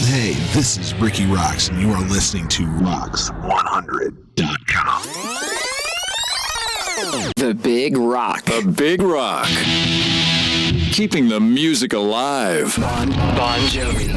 Hey, this is Rikki ROXX, and you are listening to Rocks100.com. The Big Rock. The Big Rock. Keeping the music alive. Bon Jovi.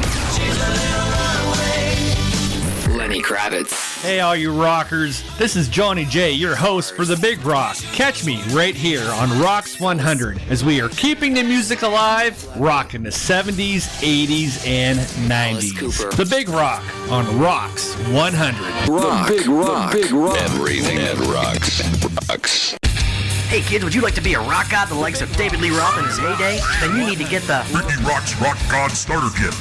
Lenny Kravitz. Hey, all you rockers. This is Johnny J, your host for The Big Rock. Catch me right here on Rocks 100 as we are keeping the music alive, rocking the 70s, 80s, and 90s. The Big Rock on Rocks 100. Rock. The Big Rock. The Big Rock. Everything that rocks. Hey kids, would you like to be a rock god the likes of David Lee Roth in his heyday? Then you need to get the Rikki ROXX Rock God Starter Kit.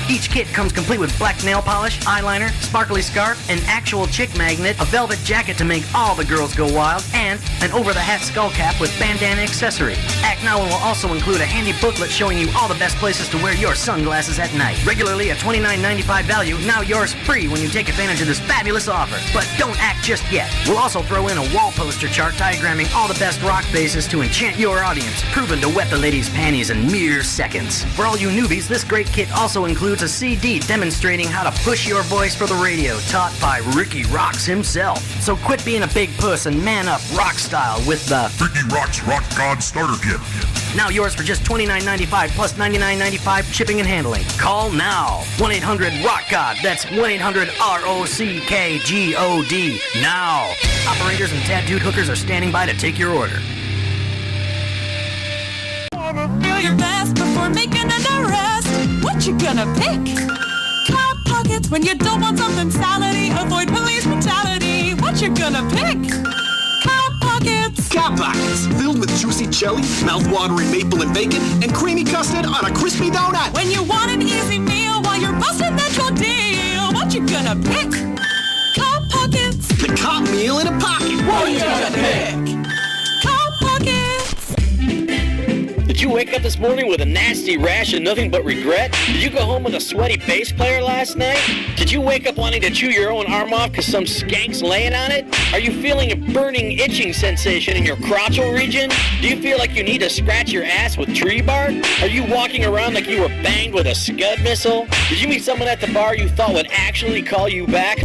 Each kit comes complete with black nail polish, eyeliner, sparkly scarf, an actual chick magnet, a velvet jacket to make all the girls go wild, and an over-the-hat skull cap with bandana accessory. Act Now will also include a handy booklet showing you all the best places to wear your sunglasses at night. Regularly a $29.95 value, now yours free when you take advantage of this fabulous offer. But don't act just yet. We'll also throw in a wall poster chart diagramming all the best rock bases to enchant your audience, proven to wet the ladies' panties in mere seconds. For all you newbies, this great kit also includes a CD demonstrating how to push your voice for the radio, taught by Rikki ROXX himself. So quit being a big puss and man up rock style with the Rikki ROXX Rock God Starter Kit. Now yours for just $29.95 plus $99.95 shipping and handling. Call now. 1-800-ROCK-GOD. That's 1-800-ROCKGOD. Now. Operators and tattooed hookers are standing by to take your order. Feel your best before making an arrest. What you gonna pick? Cop pockets when you don't want something salady. Avoid police brutality. What you gonna pick? Cop pockets. Cop Pockets, filled with juicy jelly, mouth-watering maple and bacon, and creamy custard on a crispy donut. When you want an easy meal while you're busting that your deal. What you gonna pick? Cop Pockets. The cop meal in a pocket. What you gonna pick? Cop Pockets. Did you wake up this morning with a nasty rash and nothing but regret? Did you go home with a sweaty bass player last night? Did you wake up wanting to chew your own arm off because some skank's laying on it? Are you feeling a burning, itching sensation in your crotchal region? Do you feel like you need to scratch your ass with tree bark? Are you walking around like you were banged with a Scud missile? Did you meet someone at the bar you thought would actually call you back?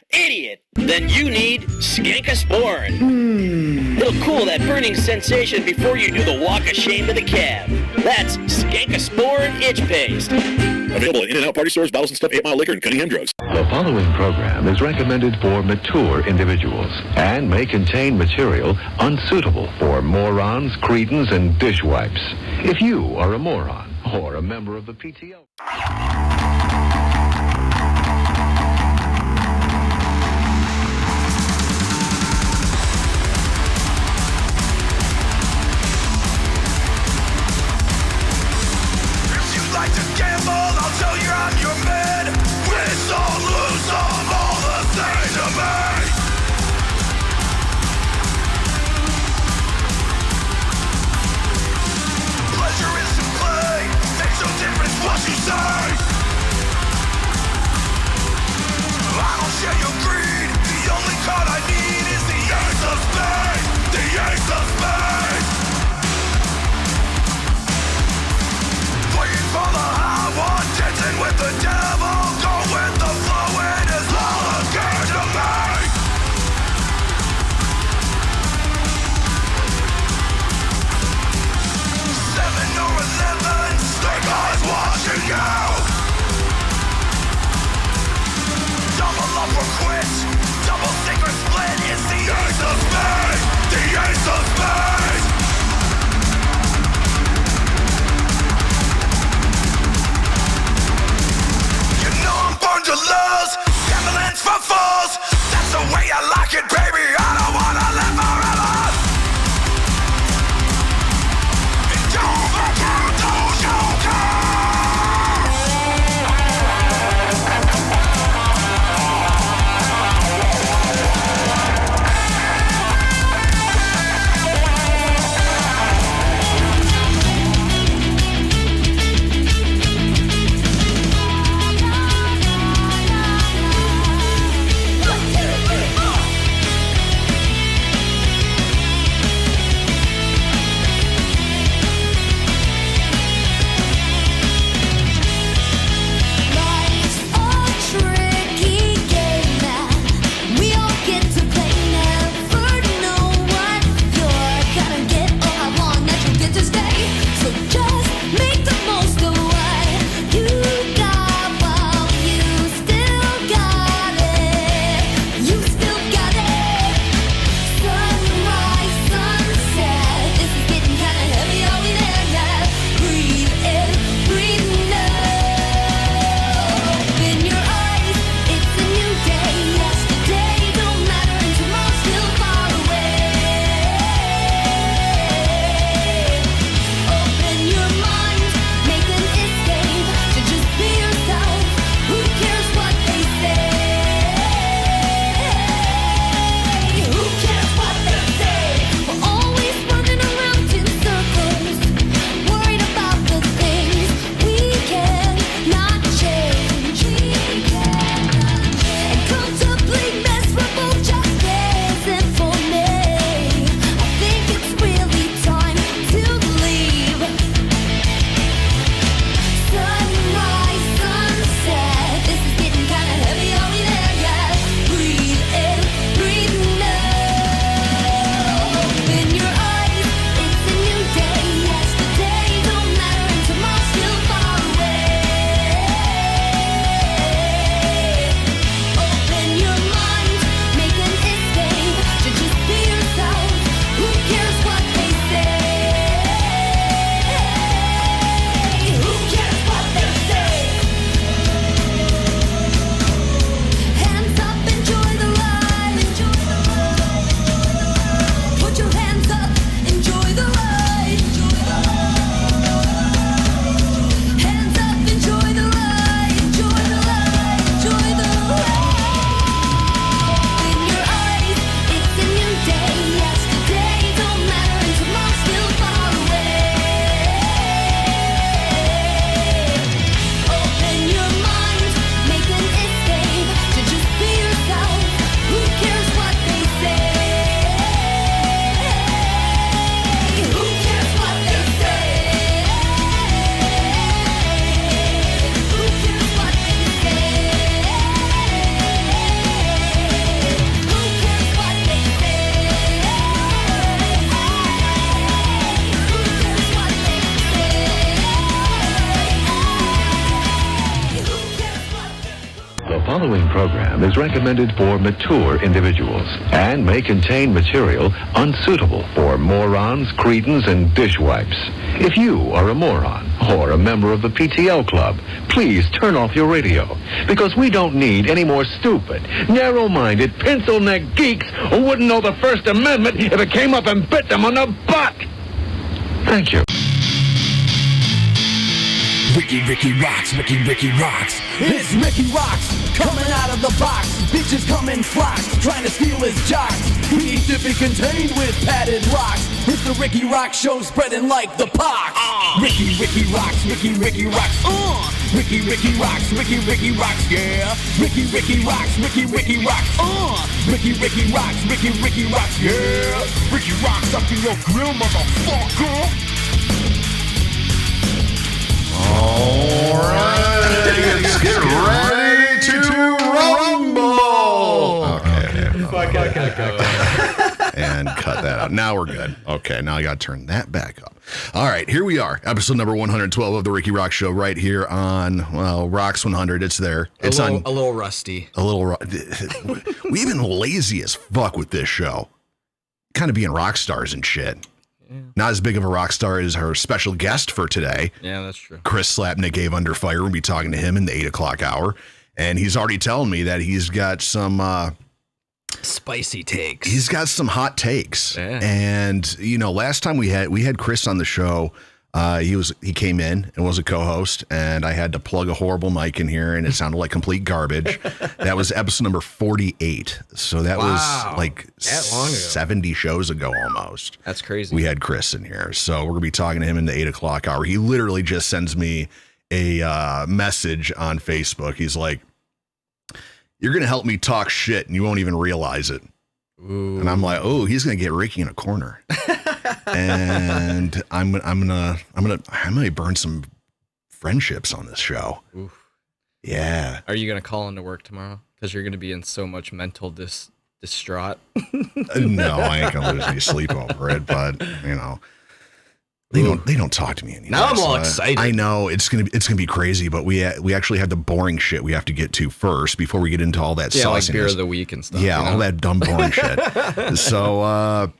Idiot! Then you need Skankosporin. It'll cool that burning sensation before you do the walk of shame to the cab. That's Skankosporin Itch Paste. Available at In-N-Out Party Stores, Bottles and Stuff, 8 Mile Liquor, and Cunningham Drugs. The following program is recommended for mature individuals and may contain material unsuitable for morons, cretins, and dishwipes. If you are a moron or a member of the PTO... Like to gamble, I'll tell you I'm your man. Win some, lose some, all the same to me. Pleasure is to play, makes no difference what you say. following program is recommended for mature individuals and may contain material unsuitable for morons, cretins, and dishwipes. If you are a moron or a member of the PTL club, please turn off your radio, because we don't need any more stupid, narrow-minded, pencil-neck geeks who wouldn't know the First Amendment if it came up and bit them on the butt. Thank you. Rikki rocks, Rikki rocks. It's Rikki rocks, coming out of the box. Bitches come in flocks, trying to steal his jocks. He needs to be contained with padded locks. It's the Rikki Rock Show, spreading like the pox. Rikki rocks, Rikki rocks. Rikki rocks, Rikki rocks, yeah. Rikki rocks, Rikki rocks. Rikki rocks, Rikki rocks, yeah. Rikki rocks up in your grill, motherfucker. All right, let's get ready to rumble. Okay. And cut that out. Now we're good. Okay, now I got to turn that back up. All right, here we are. Episode number 112 of the Rikki Rock Show right here on, well, Rocks 100. It's there. It's a little rusty. We've been lazy as fuck with this show. Kind of being rock stars and shit. Yeah. Not as big of a rock star as our special guest for today. Yeah, that's true. Chris Slapnik, EVA Under Fire. We'll be talking to him in the 8 o'clock hour. And he's already telling me that he's got some spicy takes. He's got some hot takes. Yeah. And, you know, last time we had Chris on the show, he came in and was a co-host, and I had to plug a horrible mic in here, and it sounded like complete garbage. That was episode number 48. So that was like 70 shows ago almost. That's crazy. We had Chris in here. So we're going to be talking to him in the 8 o'clock hour. He literally just sends me a message on Facebook. He's like, "You're going to help me talk shit, and you won't even realize it." Ooh. And I'm like, "Oh, he's going to get Rikki in a corner." And I'm gonna burn some friendships on this show. Oof. Yeah. Are you gonna call into work tomorrow? Because you're gonna be in so much mental distraught. No, I ain't gonna lose any sleep over it. But you know, they don't talk to me anymore. Now I'm all excited. I know it's gonna be crazy, but we actually have the boring shit we have to get to first before we get into all that sauciness. Like beer of the week and stuff. Yeah, all that dumb boring shit. So.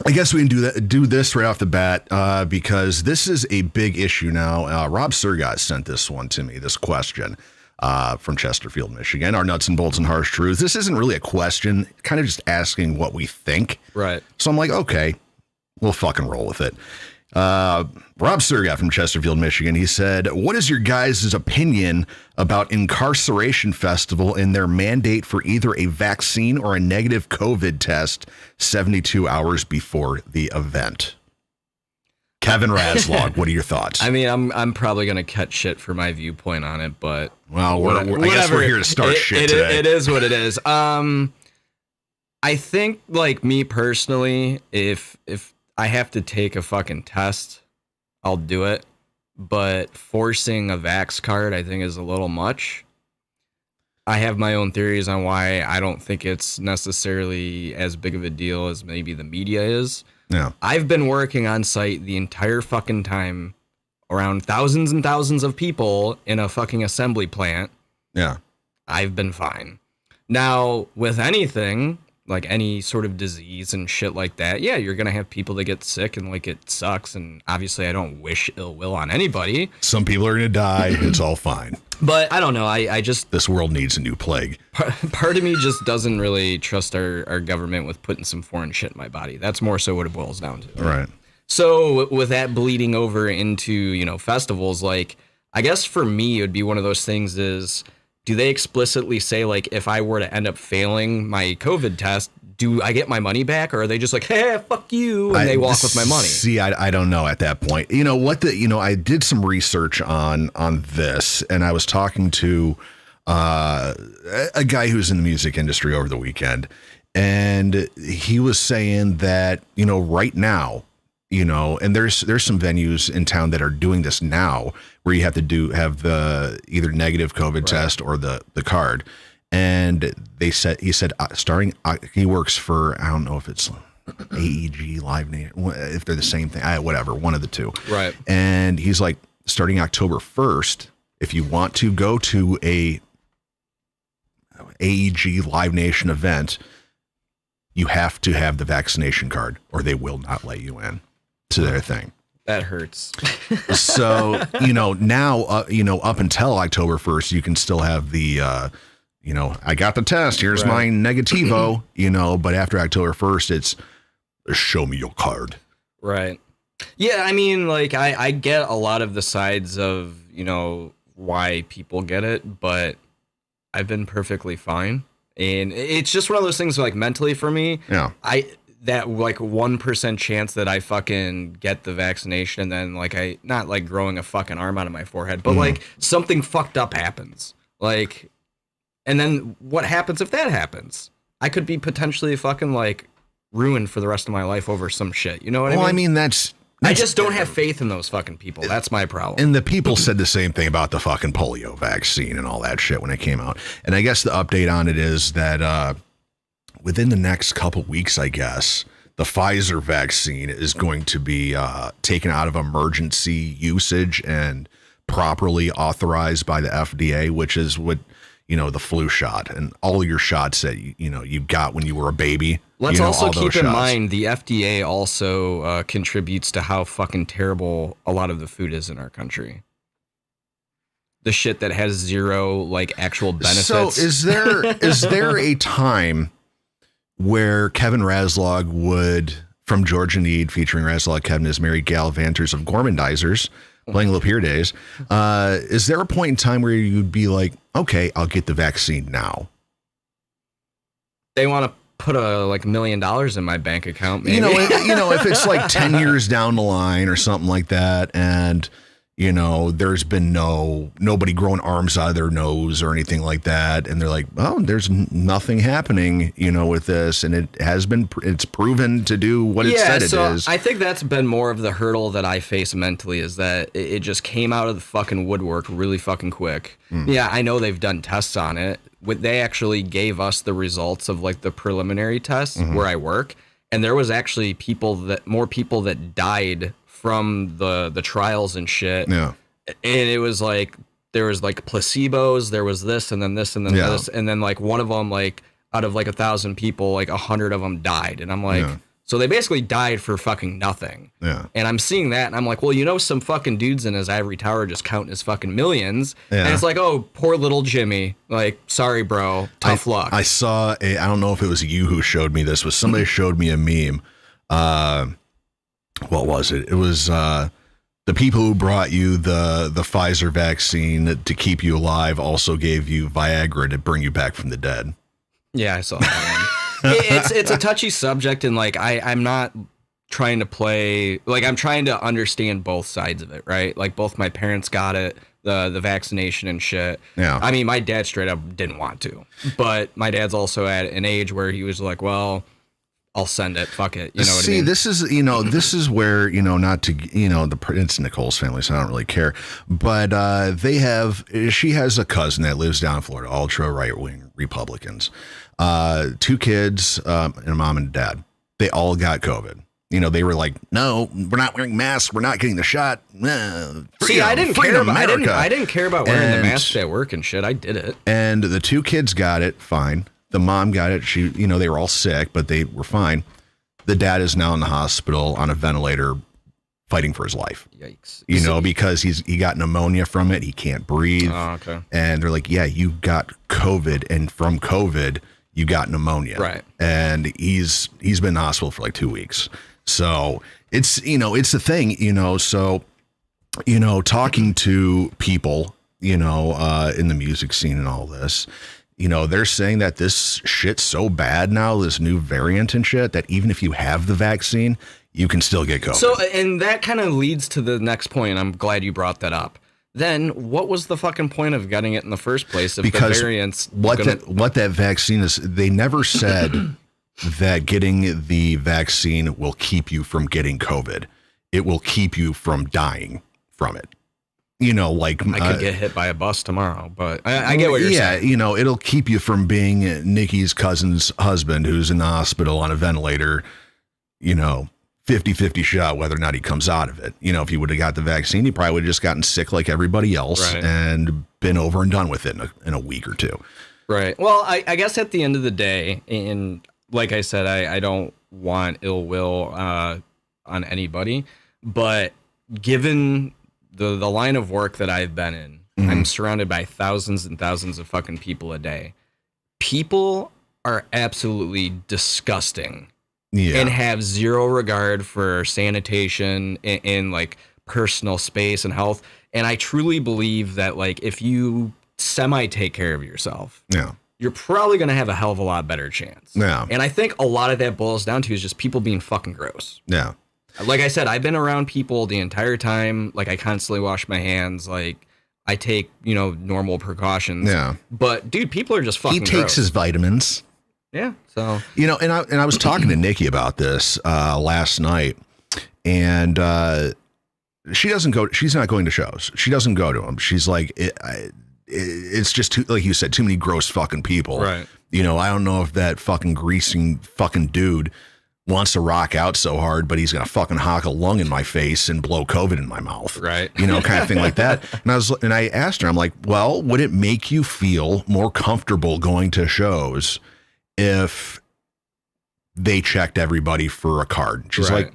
I guess we can do this right off the bat because this is a big issue now. Rob Sergat sent this one to me, this question from Chesterfield, Michigan, our nuts and bolts and harsh truths. This isn't really a question, kind of just asking what we think. Right. So I'm like, okay, we'll fucking roll with it. Rob Sergat from Chesterfield, Michigan, he said, "What is your guys' opinion about Incarceration Festival and their mandate for either a vaccine or a negative COVID test 72 hours before the event?" Kevin Razlog, what are your thoughts? I mean, I'm probably gonna catch shit for my viewpoint on it, but well, I guess we're here to start shit today. It is what it is. I think, like, me personally, if I have to take a fucking test, I'll do it. But forcing a vax card, I think, is a little much. I have my own theories on why I don't think it's necessarily as big of a deal as maybe the media is. Yeah. I've been working on site the entire fucking time around thousands and thousands of people in a fucking assembly plant. Yeah. I've been fine. Now, with anything, like any sort of disease and shit like that, yeah, you're going to have people that get sick and, like, it sucks. And obviously I don't wish ill will on anybody. Some people are going to die. It's all fine. But I don't know. I just... This world needs a new plague. Part of me just doesn't really trust our government with putting some foreign shit in my body. That's more so what it boils down to. Right. So with that bleeding over into, you know, festivals, like, I guess for me, it would be one of those things is... Do they explicitly say, like, if I were to end up failing my COVID test, do I get my money back? Or are they just like, hey, fuck you, and they walk with my money? See, I don't know at that point. You know, I did some research on this, and I was talking to a guy who's in the music industry over the weekend, and he was saying that, you know, right now, you know, and there's some venues in town that are doing this now where you have to have the either negative COVID test or the card. And he said he works for, I don't know if it's AEG, Live Nation, if they're the same thing, whatever, one of the two. Right. And he's like, starting October 1st, if you want to go to a AEG Live Nation event, you have to have the vaccination card or they will not let you in to their thing. That hurts. So, now, up until October 1st, you can still have the, I got the test. Here's my negativo, but after October 1st, it's show me your card. Right. Yeah. I mean, like, I get a lot of the sides of, why people get it, but I've been perfectly fine. And it's just one of those things, like, mentally for me. Yeah. That like 1% chance that I fucking get the vaccination and then like not like growing a fucking arm out of my forehead, but like something fucked up happens. Like, and then what happens if that happens? I could be potentially fucking like ruined for the rest of my life over some shit. You know what I mean? Well, I mean, that's I just don't have faith in those fucking people. That's my problem. And the people said the same thing about the fucking polio vaccine and all that shit when it came out. And I guess the update on it is that, within the next couple weeks, I guess, the Pfizer vaccine is going to be taken out of emergency usage and properly authorized by the FDA, which is what, the flu shot and all your shots that, you got when you were a baby. Let's also keep in mind the FDA also contributes to how fucking terrible a lot of the food is in our country. The shit that has zero like actual benefits. So is there a time where Kevin Razlog would, from Georgia Need, featuring Razlog Kevin as Mary Gallivanters of Gormandizers, playing Lapeer Days, is there a point in time where you'd be like, okay, I'll get the vaccine now? They want to put $1 million in my bank account, maybe. If it's like 10 years down the line or something like that, and there's been nobody growing arms out of their nose or anything like that. And they're like, oh, there's nothing happening, with this. And it's proven to do what it said it is. I think that's been more of the hurdle that I face mentally is that it just came out of the fucking woodwork really fucking quick. Yeah, I know they've done tests on it. They actually gave us the results of like the preliminary tests where I work. And there was actually more people that died from the trials and shit. Yeah. And it was like, there was like placebos, there was this and then this and then this. And then like one of them, like out of like 1,000 people, like 100 of them died. And I'm like, so they basically died for fucking nothing. Yeah. And I'm seeing that and I'm like, well, some fucking dudes in his ivory tower just counting his fucking millions. Yeah. And it's like, oh, poor little Jimmy. Like, sorry, bro. Tough luck. I saw I don't know if it was you who showed me this, but somebody showed me a meme. What was it? It was the people who brought you the Pfizer vaccine to keep you alive also gave you Viagra to bring you back from the dead. Yeah, I saw that one. It's a touchy subject, and like I'm not trying to play, like I'm trying to understand both sides of it, right? Like both my parents got it, the vaccination and shit. Yeah. I mean, my dad straight up didn't want to, but my dad's also at an age where he was like, well, I'll send it. Fuck it. You know what I mean? This is, this is where, not to, it's Nicole's family, so I don't really care. But she has a cousin that lives down in Florida, ultra right-wing Republicans. 2 kids, and a mom and dad. They all got COVID. They were like, no, we're not wearing masks. We're not getting the shot. See, I didn't care about wearing the mask at work and shit. I did it. And the 2 kids got it fine. The mom got it. She, they were all sick, but they were fine. The dad is now in the hospital on a ventilator fighting for his life. Yikes. Because he got pneumonia from it. He can't breathe. Oh, okay. And they're like, yeah, you got COVID. And from COVID, you got pneumonia. Right. And he's been in the hospital for like 2 weeks. So it's, it's the thing, so, talking to people, in the music scene and all this, they're saying that this shit's so bad now, this new variant and shit, that even if you have the vaccine, you can still get COVID. So, and that kind of leads to the next point. I'm glad you brought that up. Then what was the fucking point of getting it in the first place? If because the variants what that vaccine is, they never said that getting the vaccine will keep you from getting COVID. It will keep you from dying from it. Like I could get hit by a bus tomorrow, but I get what you're saying. Yeah, it'll keep you from being Nikki's cousin's husband who's in the hospital on a ventilator, 50-50 shot whether or not he comes out of it. If he would have got the vaccine, he probably would have just gotten sick like everybody else and been over and done with it in a week or two. Right. Well, I guess at the end of the day, and like I said, I don't want ill will on anybody, but given the line of work that I've been in, I'm surrounded by thousands and thousands of fucking people a day. People are absolutely disgusting and have zero regard for sanitation and like personal space and health. And I truly believe that like if you semi take care of yourself, you're probably going to have a hell of a lot better chance. Yeah. And I think a lot of that boils down to is just people being fucking gross. Yeah. Like I said, I've been around people the entire time. Like I constantly wash my hands. Like I take, normal precautions. Yeah. But dude, people are just fucking He takes gross. his vitamins. Yeah. So, and I was talking to Nikki about this last night, and she's not going to shows. She doesn't go to them. She's like, it's just too, like you said, too many gross fucking people. Right. I don't know if that fucking greasing fucking dude wants to rock out so hard, but he's gonna fucking hock a lung in my face and blow COVID in my mouth. Right. Kind of thing like that. And I asked her, I'm like, well, would it make you feel more comfortable going to shows if they checked everybody for a card? She's like,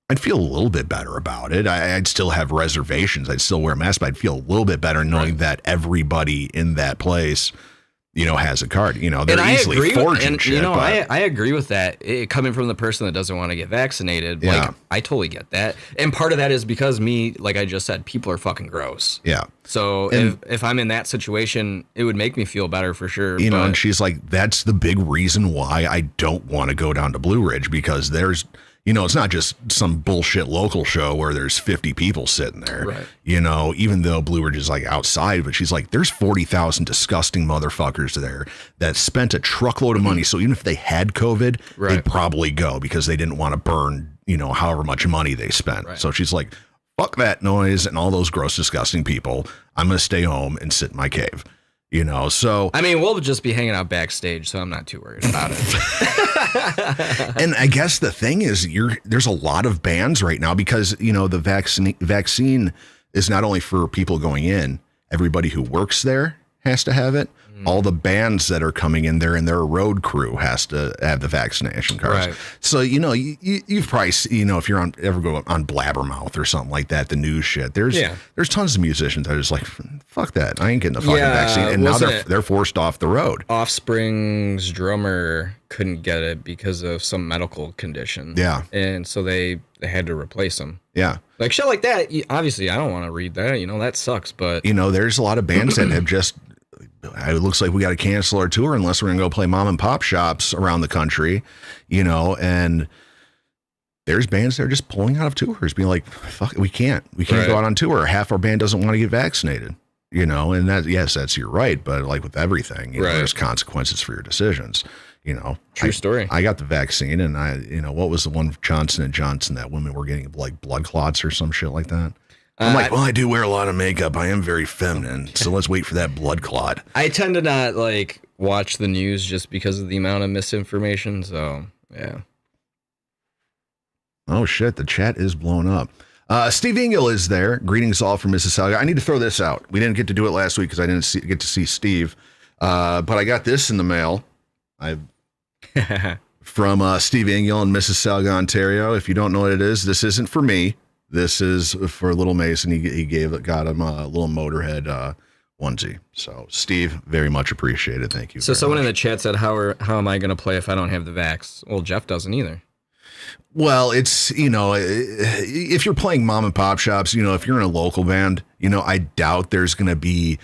I'd feel a little bit better about it. I'd still have reservations. I'd still wear a mask, but I'd feel a little bit better knowing that everybody in that place, has a card. They're easily forging shit. I agree with that. Coming from the person that doesn't want to get vaccinated, like I totally get that. And part of that is because me, like I just said, people are fucking gross. Yeah. So if I'm in that situation, it would make me feel better for sure. And she's like, that's the big reason why I don't want to go down to Blue Ridge, because there's, it's not just some bullshit local show where there's 50 people sitting there, Right. Even though Blue Ridge is like outside, but she's like, there's 40,000 disgusting motherfuckers there that spent a truckload of money. So even if they had COVID, they'd probably go because they didn't want to burn, however much money they spent. Right. So she's like, fuck that noise and all those gross, disgusting people. I'm going to stay home and sit in my cave. So I mean, we'll just be hanging out backstage, so I'm not too worried about it. And I guess the thing is, there's a lot of bans right now because the vaccine is not only for people going in, everybody who works there has to have it. All the bands that are coming in there and their road crew has to have the vaccination cards. Right. So, you've probably, if you're ever go on Blabbermouth or something like that, the news shit, there's tons of musicians that are just like, fuck that. I ain't getting the fucking vaccine. And now they're forced off the road. Offspring's drummer couldn't get it because of some medical condition. Yeah. And so they had to replace him. Yeah. Like shit like that. Obviously, I don't want to read that. That sucks. But, there's a lot of bands that have just, it looks like we got to cancel our tour unless we're going to go play mom and pop shops around the country, and there's bands that are just pulling out of tours being like, fuck, we can't go out on tour. Half our band doesn't want to get vaccinated, and that, yes, that's you're right. But like with everything, there's consequences for your decisions, True story. I got the vaccine and what was the one Johnson & Johnson that women were getting like blood clots or some shit like that. I'm like, well, I do wear a lot of makeup. I am very feminine. So let's wait for that blood clot. I tend to not like watch the news just because of the amount of misinformation. So, yeah. Oh, shit. The chat is blown up. Steve Engel is there. Greetings all from Mississauga. I need to throw this out. We didn't get to do it last week because I didn't get to see Steve. But I got this in the mail. From Steve Engel in Mississauga, Ontario. If you don't know what it is, this isn't for me. This is for Little Mason. He got him a little Motorhead onesie. So, Steve, very much appreciated. Thank you. So, someone in the chat said, how am I going to play if I don't have the vax? Well, Jeff doesn't either. Well, it's, if you're playing mom and pop shops, if you're in a local band, I doubt there's going to be.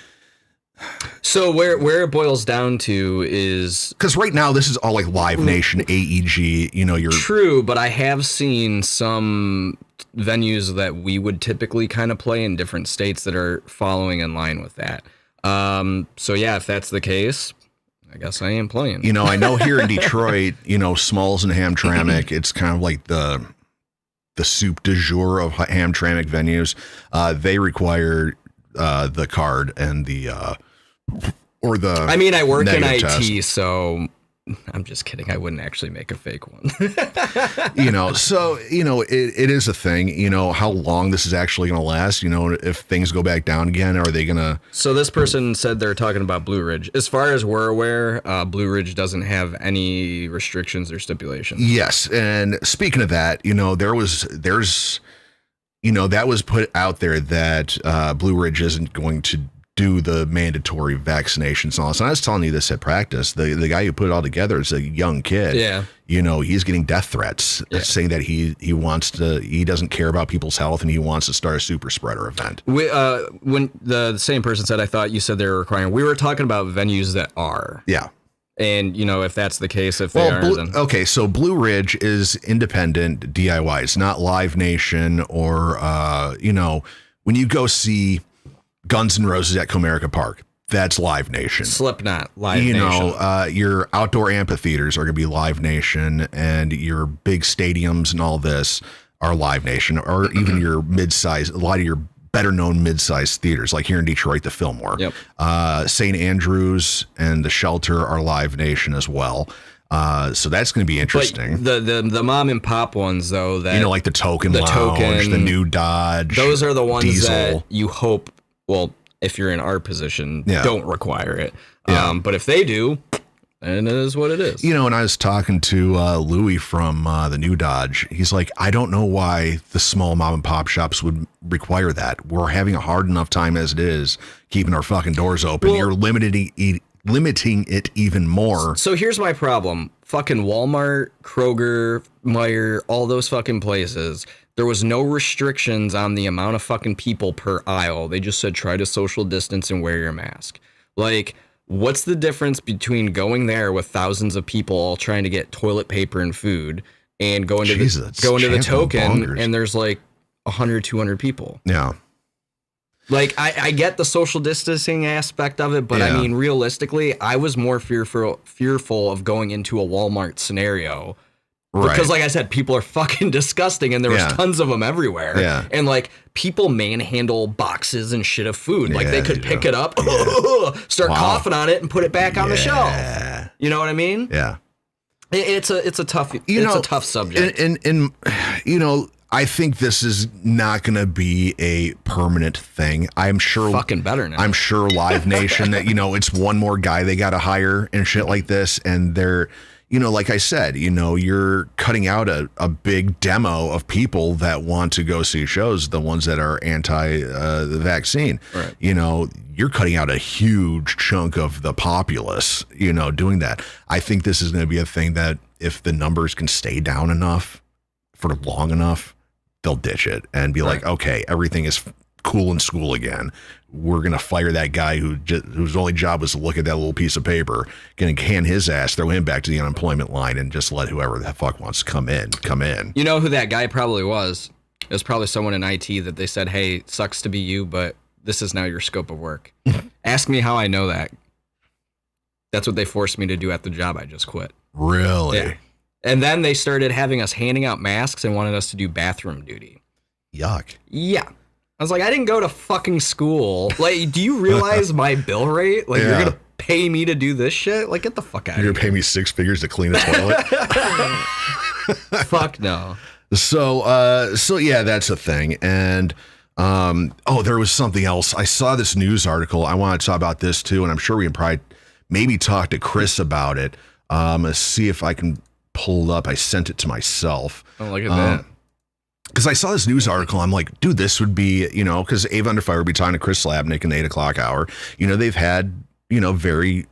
So where it boils down to is because right now this is all like Live Nation, AEG, you're true, but I have seen some venues that we would typically kind of play in different states that are following in line with that. So yeah, if that's the case, I guess I am playing. I know here in Detroit, Smalls and Hamtramck, it's kind of like the soup du jour of Hamtramck venues. They require the card and the or the. I mean, I work in IT, test. so I'm just kidding. I wouldn't actually make a fake one. So, it is a thing, how long this is actually going to last, if things go back down again, are they going to... So this person said they're talking about Blue Ridge. As far as we're aware, Blue Ridge doesn't have any restrictions or stipulations. Yes. And speaking of that, that was put out there that Blue Ridge isn't going to do the mandatory vaccinations and all this. And I was telling you this at practice. The guy who put it all together is a young kid. Yeah. He's getting death threats saying that he doesn't care about people's health and he wants to start a super spreader event. When the same person said, I thought you said they were requiring, we were talking about venues that are. Yeah. And, if that's the case, if they are, then... Okay, so Blue Ridge is independent DIY. It's not Live Nation or, when you go see Guns N' Roses at Comerica Park, that's Live Nation. Slipknot, Live Nation. Your outdoor amphitheaters are going to be Live Nation, and your big stadiums and all this are Live Nation, or even your mid-size, a lot of your better-known mid-sized theaters, like here in Detroit, the Fillmore. Yep. St. Andrews and the Shelter are Live Nation as well. So that's going to be interesting. But the mom and pop ones, though, that like the Token Lounge, the New Dodge, those are the ones Diesel. that you hope. Well, if you're in our position, don't require it. Yeah. But if they do, then it is what it is. And I was talking to Louis from the New Dodge. He's like, I don't know why the small mom and pop shops would require that. We're having a hard enough time as it is keeping our fucking doors open. Well, you're limiting it even more. So here's my problem. Fucking Walmart, Kroger, Meijer, all those fucking places. There was no restrictions on the amount of fucking people per aisle. They just said, try to social distance and wear your mask. Like, what's the difference between going there with thousands of people all trying to get toilet paper and food and going to the Token and there's like 100, 200 people? Yeah. Like, I get the social distancing aspect of it, but I mean, realistically, I was more fearful of going into a Walmart scenario. Right. Because, like I said, people are fucking disgusting, and there was tons of them everywhere. Yeah. And, like, people manhandle boxes and shit of food. Like, they could pick it up, start coughing on it, and put it back on the shelf. You know what I mean? Yeah. It's a tough a tough subject. And I think this is not going to be a permanent thing. I'm sure. Fucking better now. I'm sure Live Nation that it's one more guy they got to hire and shit like this, and they're. Like I said, you're cutting out a big demo of people that want to go see shows, the ones that are anti the vaccine. Right. You're cutting out a huge chunk of the populace, doing that. I think this is going to be a thing that if the numbers can stay down enough for long enough, they'll ditch it and be like, okay, everything is cool in school again. We're going to fire that guy whose only job was to look at that little piece of paper, going to can his ass, throw him back to the unemployment line, and just let whoever the fuck wants to come in. You know who that guy probably was? It was probably someone in IT that they said, hey, sucks to be you, but this is now your scope of work. Ask me how I know that. That's what they forced me to do at the job I just quit. Really? Yeah. And then they started having us handing out masks and wanted us to do bathroom duty. Yuck. Yeah. I was like, I didn't go to fucking school. Like, do you realize my bill rate? Like, you're going to pay me to do this shit? Like, get the fuck out of here. You're going to pay me $6 figures to clean a toilet? Fuck no. So yeah, that's a thing. And, there was something else. I saw this news article. I want to talk about this too. And I'm sure we can probably maybe talk to Chris about it. Let's see if I can pull it up. I sent it to myself. Oh, look at that. Because I saw this news article, I'm like, dude, this would be, because EVA Under Fire would be talking to Chris Slapnik in the 8 o'clock hour. They've had, very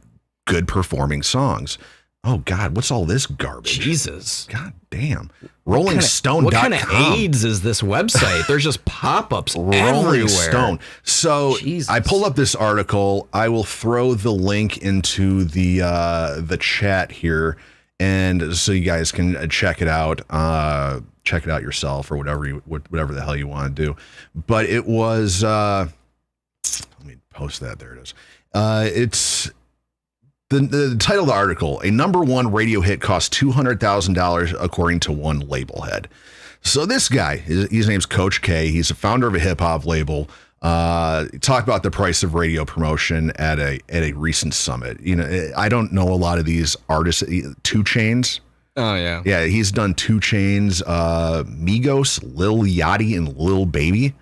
good performing songs. Oh, God, what's all this garbage? Jesus. God damn. RollingStone.com. What kind of AIDS is this website? There's just pop-ups everywhere. Rolling Stone. So Jesus. I pulled up this article. I will throw the link into the chat here, and so you guys can check it out. Check it out yourself or whatever the hell you want to do. But it was, let me post that. There it is. It's the title of the article, a #1 radio hit cost $200,000 according to one label head. So this guy, his name's Coach K. He's a founder of a hip hop label. talk about the price of radio promotion at a recent summit. You know, I don't know a lot of these artists. 2 Chainz. Oh yeah. Yeah, he's done 2 Chainz, Migos, Lil Yachty, and Lil Baby.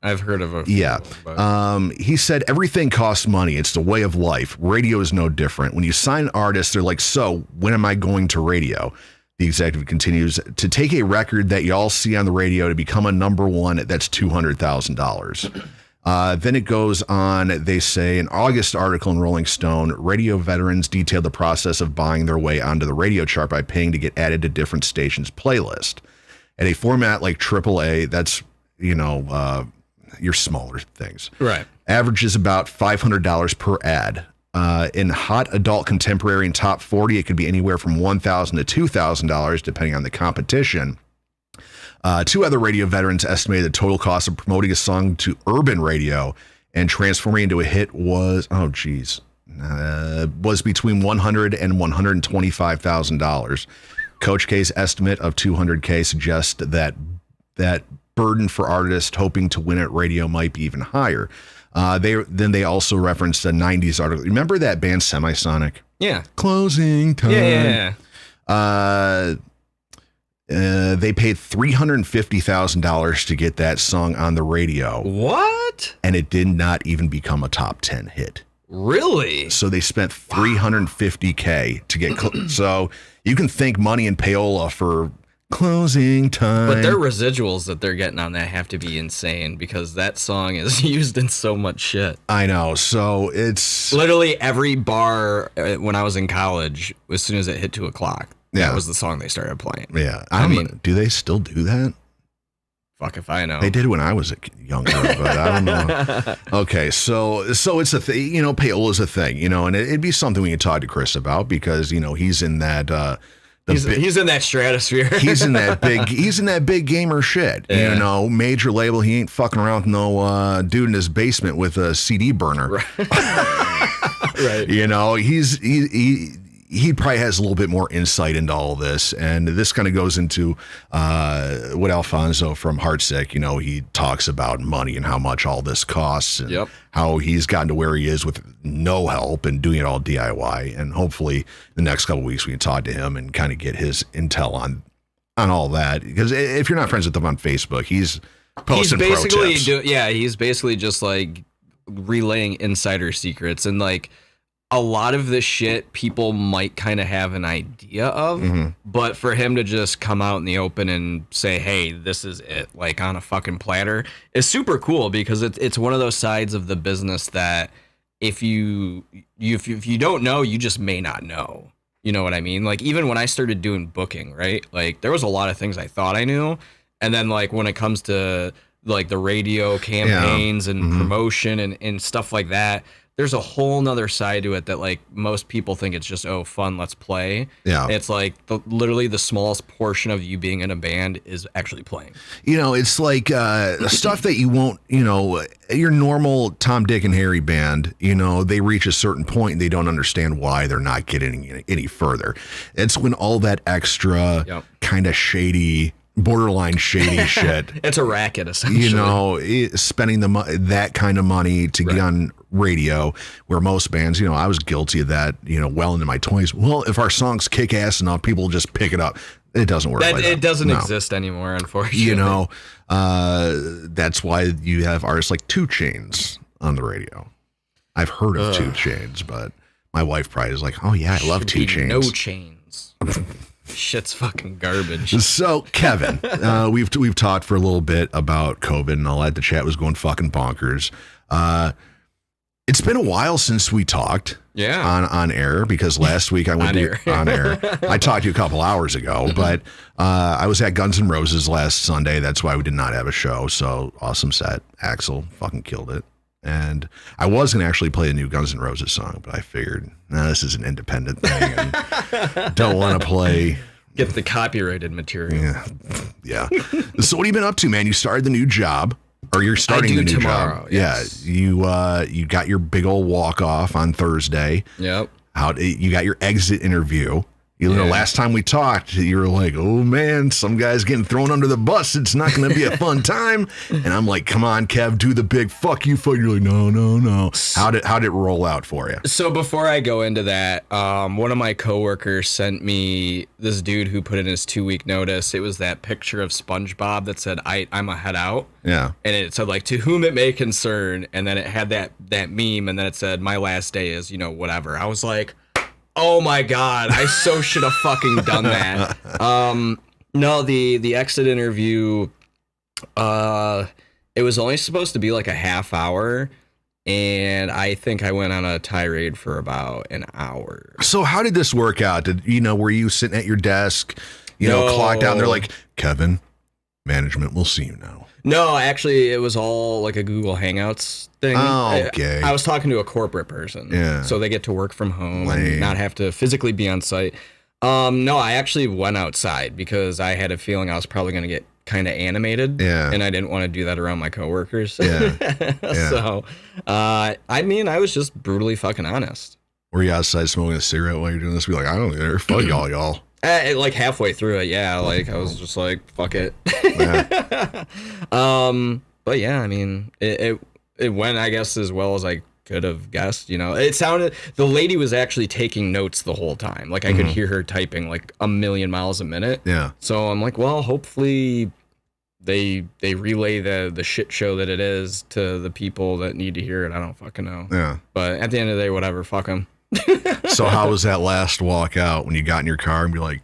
I've heard of a few, yeah. He said everything costs money. It's the way of life. Radio is no different. When you sign artists, they're like, so when am I going to radio? The executive continues, to take a record that you all see on the radio to become a number one, that's $200,000. Then it goes on, they say, an August article in Rolling Stone, radio veterans detailed the process of buying their way onto the radio chart by paying to get added to different stations' playlist. At a format like AAA, that's, you know, your smaller things. Right. Averages about $500 per ad. In hot adult contemporary and top 40, it could be anywhere from $1,000 to $2,000, depending on the competition. 2 other radio veterans estimated the total cost of promoting a song to urban radio and transforming into a hit was, was between $100,000 and $125,000. Coach K's estimate of $200K suggests that burden for artists hoping to win at radio might be even higher. They also referenced a 90s article. Remember that band Semisonic? Yeah. Closing time. Yeah. They paid $350,000 to get that song on the radio. What? And it did not even become a top 10 hit. Really? So they spent $350K to get. So you can thank money and payola for closing time. But their residuals that they're getting on that have to be insane because that song is used in so much shit. I know. So it's literally every bar when I was in college, as soon as it hit 2:00, that was the song they started playing. Yeah. I mean, do they still do that? Fuck if I know. They did when I was younger, but I don't know. Okay, so it's a thing, you know, payola's a thing, you know, and it'd be something we could talk to Chris about because, you know, he's in that he's in that stratosphere. he's in that big gamer shit. Yeah. You know, major label. He ain't fucking around with no dude in his basement with a CD burner. Right. Right. You know, he probably has a little bit more insight into all this, and this kind of goes into what Alfonso from Heartsick, you know, he talks about money and how much all this costs, and how he's gotten to where he is with no help and doing it all DIY. And hopefully the next couple of weeks we can talk to him and kind of get his intel on all that, because if you're not friends with him on Facebook, he's posting pro tips. He's basically just like relaying insider secrets, and like a lot of this shit people might kind of have an idea of, but for him to just come out in the open and say, hey, this is it, like on a fucking platter, is super cool, because it's one of those sides of the business that if you don't know, you just may not know. You know what I mean? Like, even when I started doing booking, right? Like, there was a lot of things I thought I knew, and then like when it comes to like the radio campaigns and promotion and stuff like that, there's a whole nother side to it that like most people think it's just, oh, fun, let's play. Yeah. It's like literally the smallest portion of you being in a band is actually playing. You know, it's like stuff that you won't, you know, your normal Tom, Dick, and Harry band, you know, they reach a certain point and they don't understand why they're not getting any further. It's when all that extra kind of shady, borderline shady shit. It's a racket, essentially. You know, spending that kind of money to get on radio, where most bands, you know, I was guilty of that, you know, well into my 20s. Well, if our songs kick ass enough, people will just pick it up. It doesn't work like that. It doesn't exist anymore, unfortunately. You know, that's why you have artists like 2 Chainz on the radio. I've heard of 2 Chainz, but my wife probably is like, oh yeah, I love 2 Chainz. No chains. Shit's fucking garbage. So, Kevin, we've talked for a little bit about COVID and all that. The chat was going fucking bonkers. It's been a while since we talked on air, because last week I went on air. I talked to you a couple hours ago, but I was at Guns N' Roses last Sunday. That's why we did not have a show. So, awesome set. Axl fucking killed it. And I was going to actually play a new Guns N' Roses song, but I figured, this is an independent thing and don't want to play. Get the copyrighted material. Yeah. So what have you been up to, man? You started the new job, or you're starting the new tomorrow, job. Yes. Yeah. You got your big old walk off on Thursday. Yep. You got your exit interview. You know, last time we talked, you were like, oh man, some guy's getting thrown under the bus. It's not going to be a fun time. And I'm like, come on, Kev, do the big fuck you fight. You're like, no. How did it roll out for you? So before I go into that, one of my coworkers sent me this dude who put in his 2-week notice. It was that picture of SpongeBob that said, I'm a head out. Yeah. And it said, like, to whom it may concern. And then it had that meme, and then it said, my last day is, whatever. I was like, oh my God, I so should have fucking done that. No, the exit interview, it was only supposed to be like a half hour, and I think I went on a tirade for about an hour. So how did this work out? Were you sitting at your desk, clocked out, and they're like, Kevin, management will see you now? No, actually, it was all like a Google Hangouts thing. Oh, okay. I was talking to a corporate person. Yeah. So they get to work from home and not have to physically be on site. No, I actually went outside because I had a feeling I was probably going to get kind of animated. Yeah. And I didn't want to do that around my coworkers. Yeah. So, I was just brutally fucking honest. Were you outside smoking a cigarette while you're doing this? Be like, I don't care. Fuck y'all. Like halfway through it, yeah. Like I was just like, fuck it. Yeah. But yeah, I mean, it went, I guess, as well as I could have guessed. It sounded, the lady was actually taking notes the whole time. Like I could hear her typing like a million miles a minute. Yeah. So I'm like, well, hopefully they relay the shit show that it is to the people that need to hear it. I don't fucking know. Yeah. But at the end of the day, whatever, fuck them. So how was that last walk out when you got in your car and be like,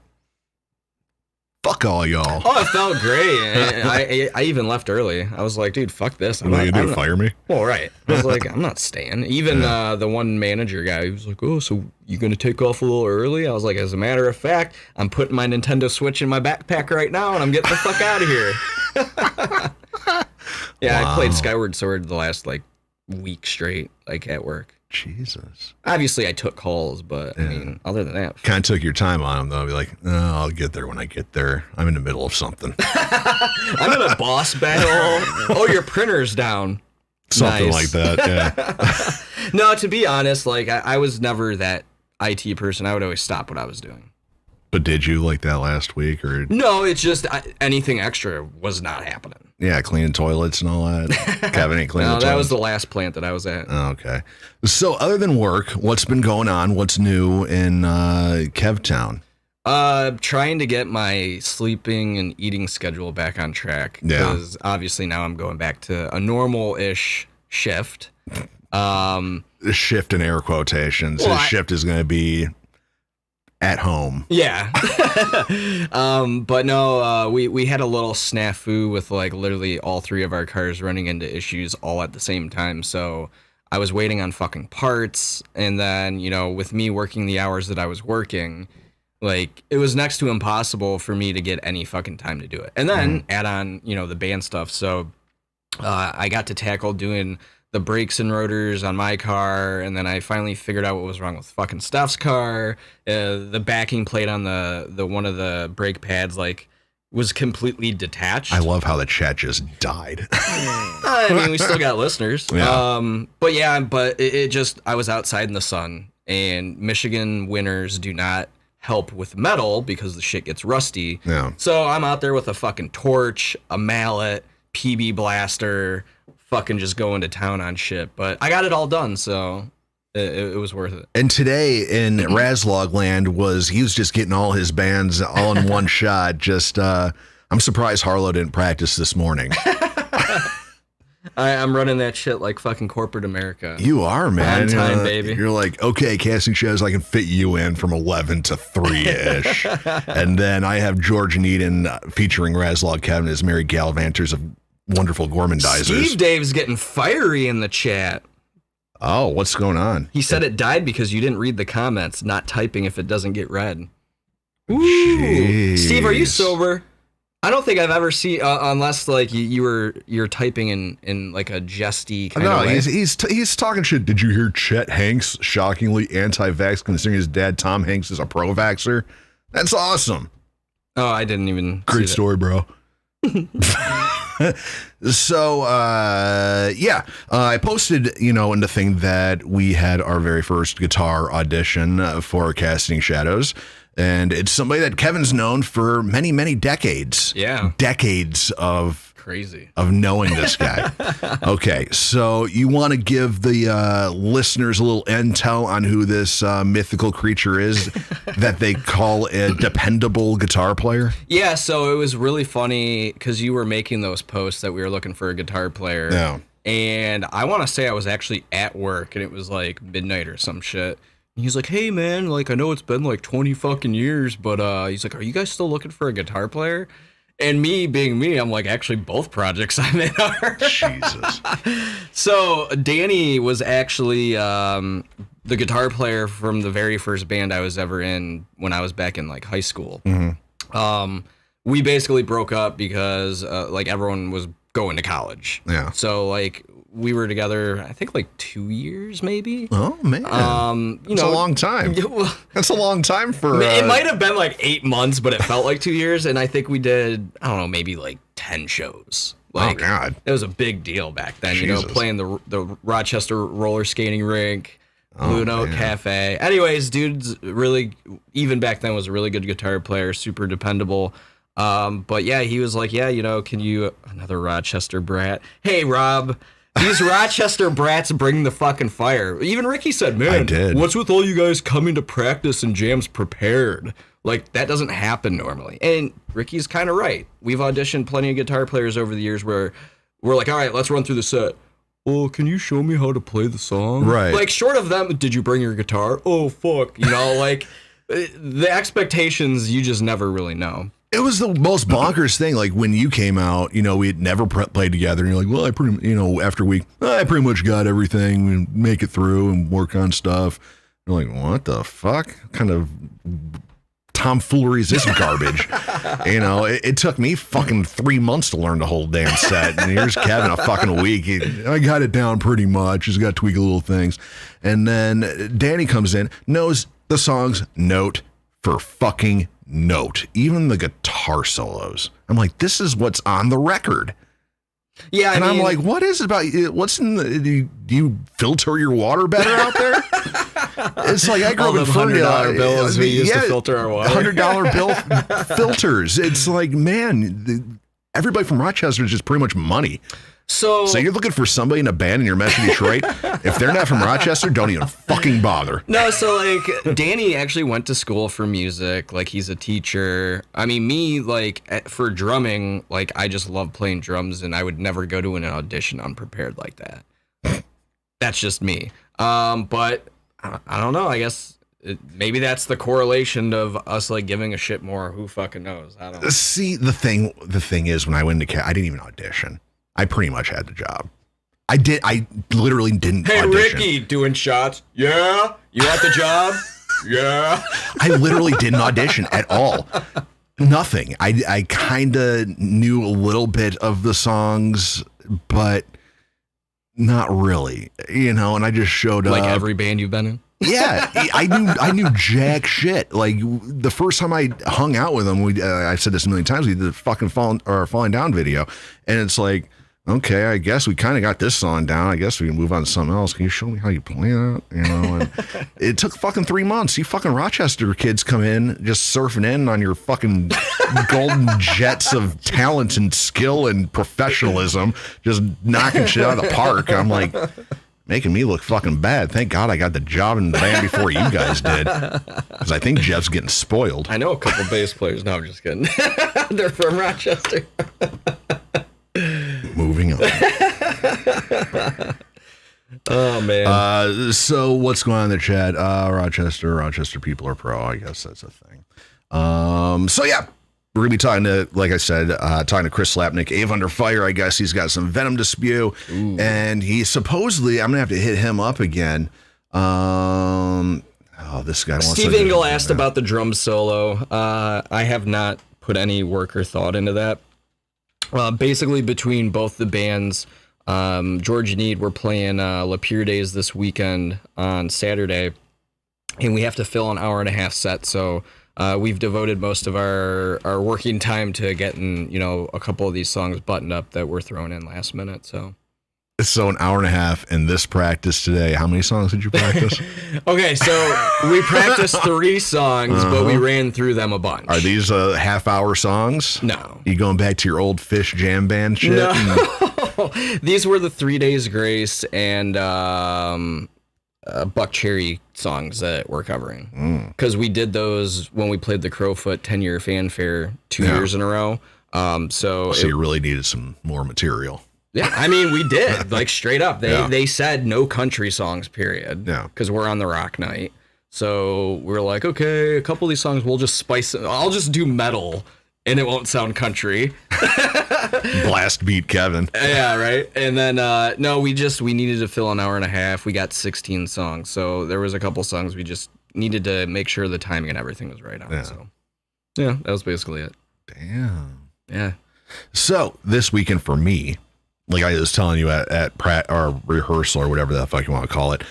fuck all y'all? Oh, it felt great. And I even left early. I was like, dude, fuck this. What are you going to do, fire me? Well, right. I was like, I'm not staying. Even the one manager guy, he was like, oh, so you going to take off a little early? I was like, as a matter of fact, I'm putting my Nintendo Switch in my backpack right now, and I'm getting the fuck out of here. Yeah, wow. I played Skyward Sword the last, week straight, at work. Jesus. Obviously, I took calls, but I mean, other than that, kind of took your time on them though. Be like, no, I'll get there when I get there. I'm in the middle of something. I'm in a boss battle. Oh, your printer's down. Something nice. like that. Yeah. No, to be honest, I was never that IT person. I would always stop what I was doing. But did you like that last week or? No, it's just anything extra was not happening. Yeah, cleaning toilets and all that. Kevin ain't cleaning toilets. No, that was the last plant that I was at. Okay. So other than work, what's been going on? What's new in Kevtown? Trying to get my sleeping and eating schedule back on track. Yeah. Because obviously now I'm going back to a normal-ish shift. Shift in air quotations. Well, his shift is going to be at home. Yeah. But no, we had a little snafu with literally all three of our cars running into issues all at the same time. So I was waiting on fucking parts. And then, with me working the hours that I was working, it was next to impossible for me to get any fucking time to do it. And then add on, the band stuff. So I got to tackle doing the brakes and rotors on my car, and then I finally figured out what was wrong with fucking Steph's car. The backing plate on the one of the brake pads was completely detached. I love how the chat just died. I mean, we still got listeners. Yeah. But it just, I was outside in the sun, and Michigan winters do not help with metal because the shit gets rusty. Yeah. So I'm out there with a fucking torch, a mallet, PB blaster, fucking just going to town on shit. But I got it all done, so it was worth it. And today in Razlog land he was just getting all his bands all in one shot. Just I'm surprised Harlow didn't practice this morning. I'm running that shit like fucking corporate America. You are, man. On time, baby. You're like, okay, casting shows, I can fit you in from 11 to 3-ish. And then I have George and Eden featuring Razlog Kevin as Mary Galvanters of Wonderful Gormandizers. Steve Dave's getting fiery in the chat. Oh, what's going on? He said it died because you didn't read the comments, not typing if it doesn't get read. Ooh. Jeez. Steve, are you sober? I don't think I've ever seen, unless you're typing in like a jesty kind of way. No, he's talking shit. Did you hear Chet Hanks shockingly anti-vax considering his dad Tom Hanks is a pro-vaxxer? That's awesome. Oh, I didn't even. Great story, bro. So, I posted, in the thing that we had our very first guitar audition for Casting Shadows. And it's somebody that Kevin's known for many, many decades. Yeah. Decades of crazy of knowing this guy. Okay, so you want to give the listeners a little intel on who this mythical creature is that they call a dependable guitar player? Yeah, so it was really funny because you were making those posts that we were looking for a guitar player. Yeah. And I want to say I was actually at work and it was like midnight or some shit. And he's like, hey, man, like, I know it's been like 20 fucking years, but he's like, are you guys still looking for a guitar player? And me being me, I'm like, actually, both projects I'm in are. Jesus. So Danny was actually the guitar player from the very first band I was ever in when I was back in like high school. Mm-hmm. We basically broke up because like everyone was going to college. Yeah. So like we were together, I think like 2 years maybe. Oh man. You That's know, a long time. That's a long time for. It might have been like 8 months, but it felt like 2 years. And I think we did, I don't know, maybe like 10 shows. Like, oh God. It was a big deal back then. Jesus. You know, playing the Rochester roller skating rink. Blue Note man. Cafe. Anyways, dude's really, even back then, was a really good guitar player, super dependable. But yeah, he was like, yeah, you know, can you, another Rochester brat. Hey, Rob, these Rochester brats bring the fucking fire. Even Ricky said, man, I did. What's with all you guys coming to practice and jams prepared? Like, that doesn't happen normally. And Ricky's kind of right. We've auditioned plenty of guitar players over the years where we're like, all right, let's run through the set. Well, can you show me how to play the song? Right. Like, short of them, did you bring your guitar? Oh, fuck. You know, like, the expectations, you just never really know. It was the most bonkers thing. Like when you came out, you know, we had never played together, and you're like, well, I pretty much got everything, and make it through and work on stuff. You're like, what the fuck? What kind of tomfoolery is this garbage? You know, it took me fucking 3 months to learn the whole damn set, and here's Kevin a fucking week. I got it down pretty much. Just got to tweak a little things, and then Danny comes in, knows the songs note for fucking note, even the guitar solos. I'm like, this is what's on the record. Yeah, and I'm like, what is it about? What's in the? Do you filter your water better out there? It's like I grew up in Ferndale. $100 bills we used to filter our water. $100 bill filters. It's like, man, everybody from Rochester is just pretty much money. So you're looking for somebody in a band and you're messing Detroit. If they're not from Rochester, don't even fucking bother. No, so like Danny actually went to school for music. Like he's a teacher. I mean, me, like for drumming, like I just love playing drums and I would never go to an audition unprepared like that. That's just me. But I don't know. I guess maybe that's the correlation of us like giving a shit more. Who fucking knows? I don't know. See, the thing is when I went to I didn't even audition. I pretty much had the job. I literally didn't audition. Hey, Ricky, doing shots? Yeah? You got the job? Yeah? I literally didn't audition at all. Nothing. I kind of knew a little bit of the songs, but not really, you know, and I just showed up. Like every band you've been in? Yeah, I knew jack shit. Like the first time I hung out with them, I said this a million times. We did the fucking falling down video, and it's like, okay, I guess we kind of got this song down. I guess we can move on to something else. Can you show me how you play that? You know, and it took fucking 3 months. You fucking Rochester kids come in just surfing in on your fucking golden jets of talent and skill and professionalism, just knocking shit out of the park. I'm like, making me look fucking bad. Thank God I got the job in the band before you guys did. Because I think Jeff's getting spoiled. I know a couple bass players. No, I'm just kidding. They're from Rochester. Moving on. Oh, man. So what's going on in the chat? Rochester people are pro. I guess that's a thing. So yeah. We're going to be talking to, like I said, talking to Chris Slapnik, EVA Under Fire. I guess he's got some venom to spew. Ooh. And he supposedly, I'm going to have to hit him up again. This guy wants Steve Engel asked about the drum solo. I have not put any work or thought into that. Basically, between both the bands, George and Need, we're playing Lapeer Days this weekend on Saturday. And we have to fill an hour-and-a-half set, so... we've devoted most of our working time to getting, you know, a couple of these songs buttoned up that we're throwing in last minute. So So an hour and a half in this practice today. How many songs did you practice? Okay, so we practiced 3 songs, but we ran through them a bunch. Are these half-hour songs? No. You going back to your old Fish jam band shit? No. These were the 3 Days Grace and Buck Cherry songs that we're covering. Because we did those when we played the Crowfoot 10-year fanfare 2 years in a row. So you really needed some more material. Yeah, I mean, we did, like, straight up. They said no country songs, period. Yeah. Because we're on the rock night. So we're like, okay, a couple of these songs, we'll just spice it. I'll just do metal, and it won't sound country. Blast beat Kevin. Yeah, right? And then, no, we needed to fill an hour and a half. We got 16 songs. So there was a couple songs we just needed to make ssure the timing and everything was right on. Yeah. So, yeah, that was basically it. Damn. Yeah. So this weekend for me, like I was telling you at or rehearsal or whatever the fuck you want to call it,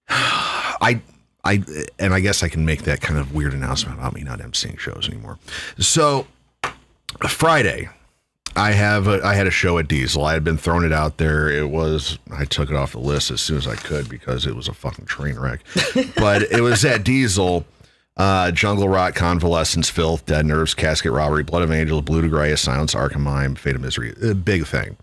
I guess I can make that kind of weird announcement about me not emceeing shows anymore. So Friday, I had a show at Diesel. I had been throwing it out there. I took it off the list as soon as I could because it was a fucking train wreck. But it was at Diesel. Jungle Rot, Convalescence, Filth, Dead Nerves, Casket Robbery, Blood of Angels, Blue to Gray, Silence, Arkham Mime, Fate of Misery. A big thing.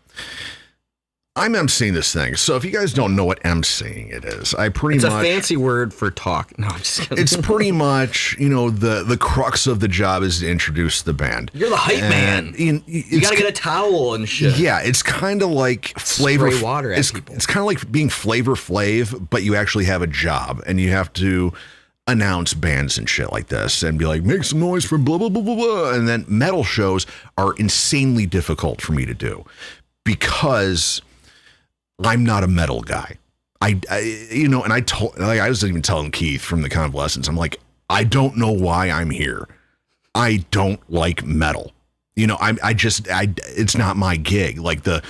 I'm emceeing this thing. So if you guys don't know what emceeing it is, it's a fancy word for talk. No, I'm just kidding. It's pretty much, the crux of the job is to introduce the band. You're the hype man. You got to get a towel and shit. Yeah, it's kind of like flavor. Spray water at people. It's kind of like being Flavor Flav, but you actually have a job and you have to announce bands and shit like this and be like, make some noise for blah, blah, blah, blah, blah. And then metal shows are insanely difficult for me to do because I'm not a metal guy. I was even telling Keith from the Convalescence, I'm like, I don't know why I'm here. I don't like metal. It's not my gig. Like the,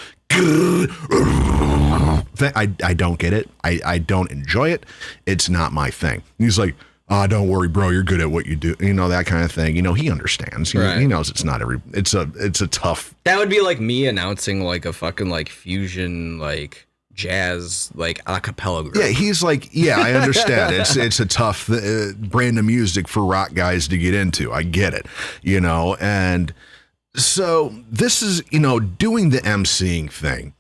I don't get it. I don't enjoy it. It's not my thing. And he's like, don't worry, bro. You're good at what you do. That kind of thing. He understands. He knows it's not it's a tough. That would be like me announcing like a fucking like fusion, like jazz, like a cappella group. Yeah. He's like, yeah, I understand. It's a tough brand of music for rock guys to get into. I get it, and so this is, doing the emceeing thing.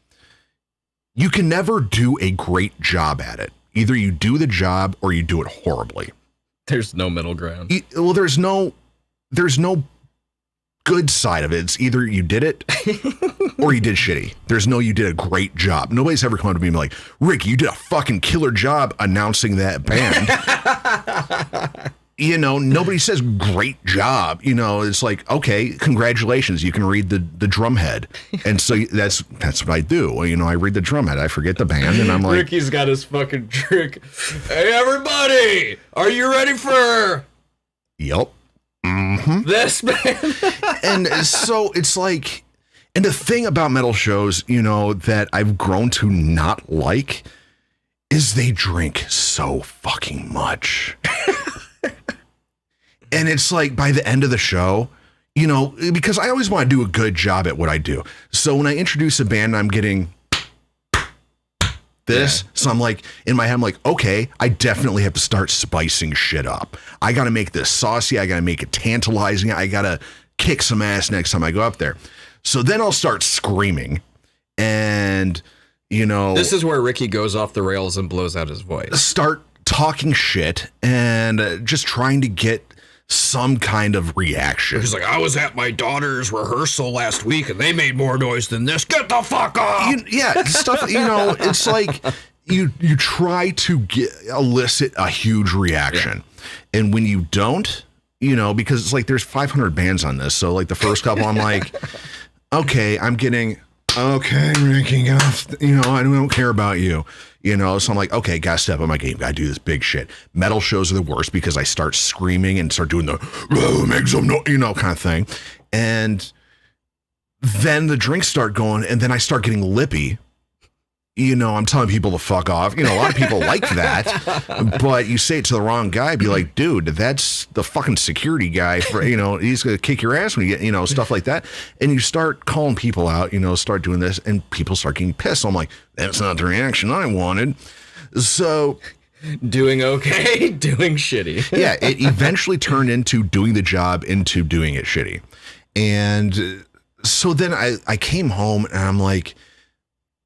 You can never do a great job at it. Either you do the job or you do it horribly. There's no middle ground. Well, there's no good side of it. It's either you did it or you did shitty. There's no you did a great job. Nobody's ever come to me and be like, Rikki, you did a fucking killer job announcing that band. Nobody says great job. It's like, okay, congratulations. You can read the drum head. And so that's what I do. I read the drum head. I forget the band and I'm like, Ricky's got his fucking trick. Hey, everybody, are you ready for? Yep. Mm-hmm. This band? And so it's like, and the thing about metal shows, that I've grown to not like is they drink so fucking much. And it's like by the end of the show, because I always want to do a good job at what I do. So when I introduce a band, I'm getting this. Yeah. So I'm like, in my head, I'm like, okay, I definitely have to start spicing shit up. I got to make this saucy. I got to make it tantalizing. I got to kick some ass next time I go up there. So then I'll start screaming and, This is where Rikki goes off the rails and blows out his voice. Start talking shit and just trying to get some kind of reaction. He's like, I was at my daughter's rehearsal last week and they made more noise than this. Get the fuck off! Stuff, it's like you try to elicit a huge reaction. Yeah. And when you don't, because it's like there's 500 bands on this. So like the first couple, I'm like, okay, I'm getting, okay, Rikki, I don't care about you. So I'm like, okay, gotta step up my game. Gotta do this big shit. Metal shows are the worst because I start screaming and start doing the, make some noise, kind of thing. And then the drinks start going and then I start getting lippy, I'm telling people to fuck off. A lot of people like that, but you say it to the wrong guy, be like, dude, that's the fucking security guy for, he's going to kick your ass when you get, stuff like that. And you start calling people out, start doing this, and people start getting pissed. I'm like, that's not the reaction I wanted. So doing okay, doing shitty. Yeah, it eventually turned into doing the job into doing it shitty. And so then I came home and I'm like,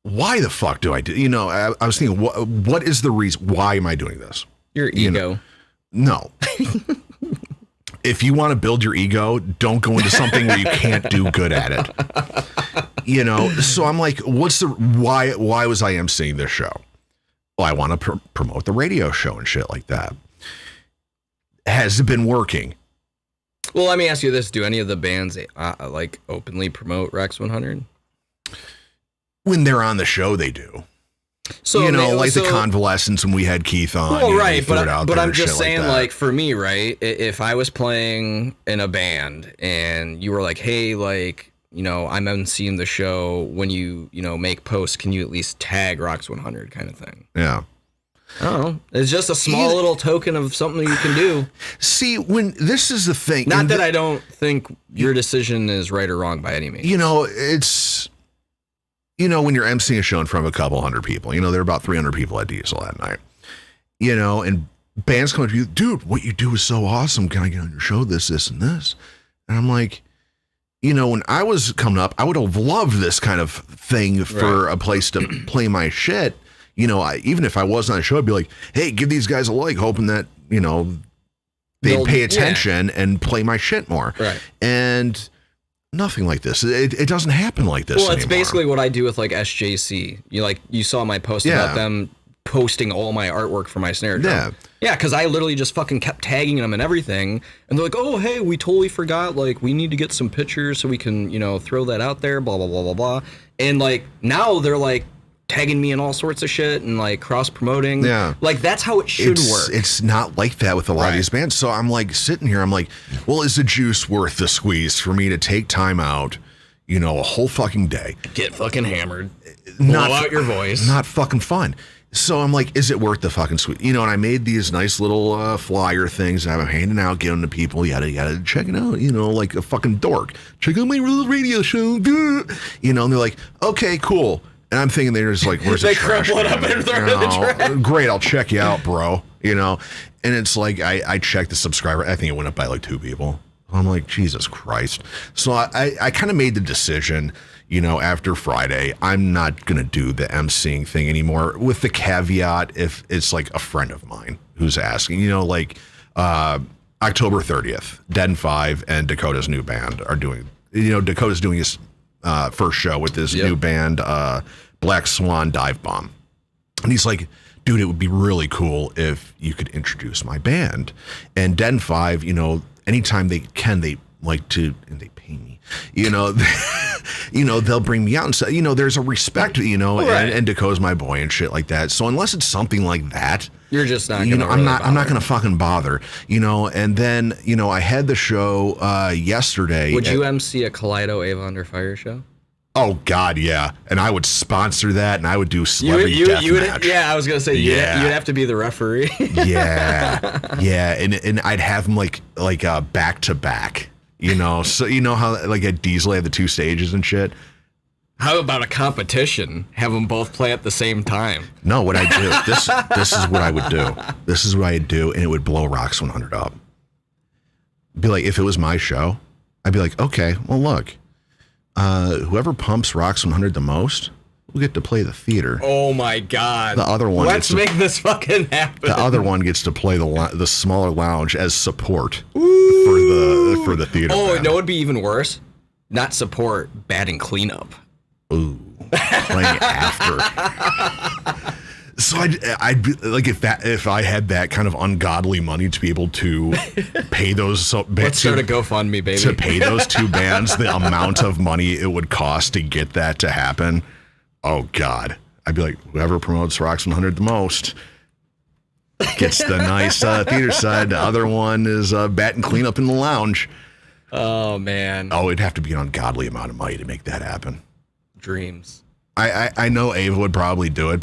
why the fuck do I do? I was thinking, what is the reason? Why am I doing this? Your ego. No. If you want to build your ego, don't go into something where you can't do good at it. So I'm like, why was I emceeing this show? Well, I want to promote the radio show and shit like that. Has it been working? Well, let me ask you this. Do any of the bands openly promote Rex 100? When they're on the show, they do. So the Convalescents when we had Keith on. Well, right, but I'm just saying, for me, right, if I was playing in a band and you were like, hey, I'm emceeing the show, when you make posts, can you at least tag Rocks 100 kind of thing? Yeah. I don't know. It's just a small little token of something you can do. See, when this is the thing. Not that I don't think your decision is right or wrong by any means. It's... when you're emceeing a show in front of a couple hundred people, there are about 300 people at Diesel that night, and bands come up to you, dude, what you do is so awesome. Can I get on your show? This, and this. And I'm like, when I was coming up, I would have loved this kind of thing for a place to play my shit. Even if I wasn't on a show, I'd be like, hey, give these guys a like, hoping that, they'd pay attention and play my shit more. Right. And nothing like this. It doesn't happen like this anymore. It's basically what I do with SJC. You saw my post about them posting all my artwork for my snare drum. Yeah, because I literally just fucking kept tagging them and everything. And they're like, oh, hey, we totally forgot. We need to get some pictures so we can, throw that out there, blah, blah, blah, blah, blah. And, now they're, tagging me in all sorts of shit and, cross-promoting. Yeah. That's how it should work. It's not like that with a lot of these bands. So I'm, sitting here, I'm like, well, is the juice worth the squeeze for me to take time out, a whole fucking day? Get fucking hammered. Blow out your voice. Not fucking fun. So I'm like, is it worth the fucking squeeze? And I made these nice little flyer things that I'm handing out, giving to people, yada, yada, check it out, like a fucking dork. Check out my little radio show. And they're like, okay, cool. And I'm thinking they're just like, where's the trash? They crumple it up and throw it in the trash. Great, I'll check you out, bro. And it's like, I checked the subscriber. I think it went up by 2 people. I'm like, Jesus Christ. So I kind of made the decision, after Friday, I'm not going to do the emceeing thing anymore, with the caveat if it's a friend of mine who's asking, October 30th, Dead and Five and Dakota's new band are doing, Dakota's doing his first show with this new band, Black Swan Dive Bomb. And he's like, dude, it would be really cool if you could introduce my band. And Dead and Five, anytime they can, they like to, and they pay me, they'll bring me out and say, there's a respect, and Dakota's my boy and shit like that. So unless it's something like that, you're just not gonna I'm not gonna fucking bother, and then, I had the show yesterday. Would you MC a Kaleido EVA Under Fire show? Oh God, yeah, and I would sponsor that, and I would do celebrity deathmatch. Yeah, I was gonna say, you'd have to be the referee. yeah, and I'd have them like back to back, So how at Diesel they have the 2 stages and shit. How about a competition? Have them both play at the same time. No, what I do, this is what I would do. This is what I'd do, and it would blow Rocks 100 up. Be like, if it was my show, I'd be like, okay, well look. Whoever pumps Rocks 100 the most will get to play the theater. Oh my God! The other one. Let's make this fucking happen. The other one gets to play the smaller lounge as support for the theater. Oh, no, it'd be even worse. Not support, batting cleanup. Ooh, playing after. So I'd be like, if I had that kind of ungodly money to be able to pay those, let's start a GoFundMe, baby, to pay those 2 bands the amount of money it would cost to get that to happen. Oh God, I'd be like, whoever promotes Rocks 100 the most gets the nice theater side. The other one is batting cleanup in the lounge. Oh man. Oh, it'd have to be an ungodly amount of money to make that happen. Dreams. I know Ava would probably do it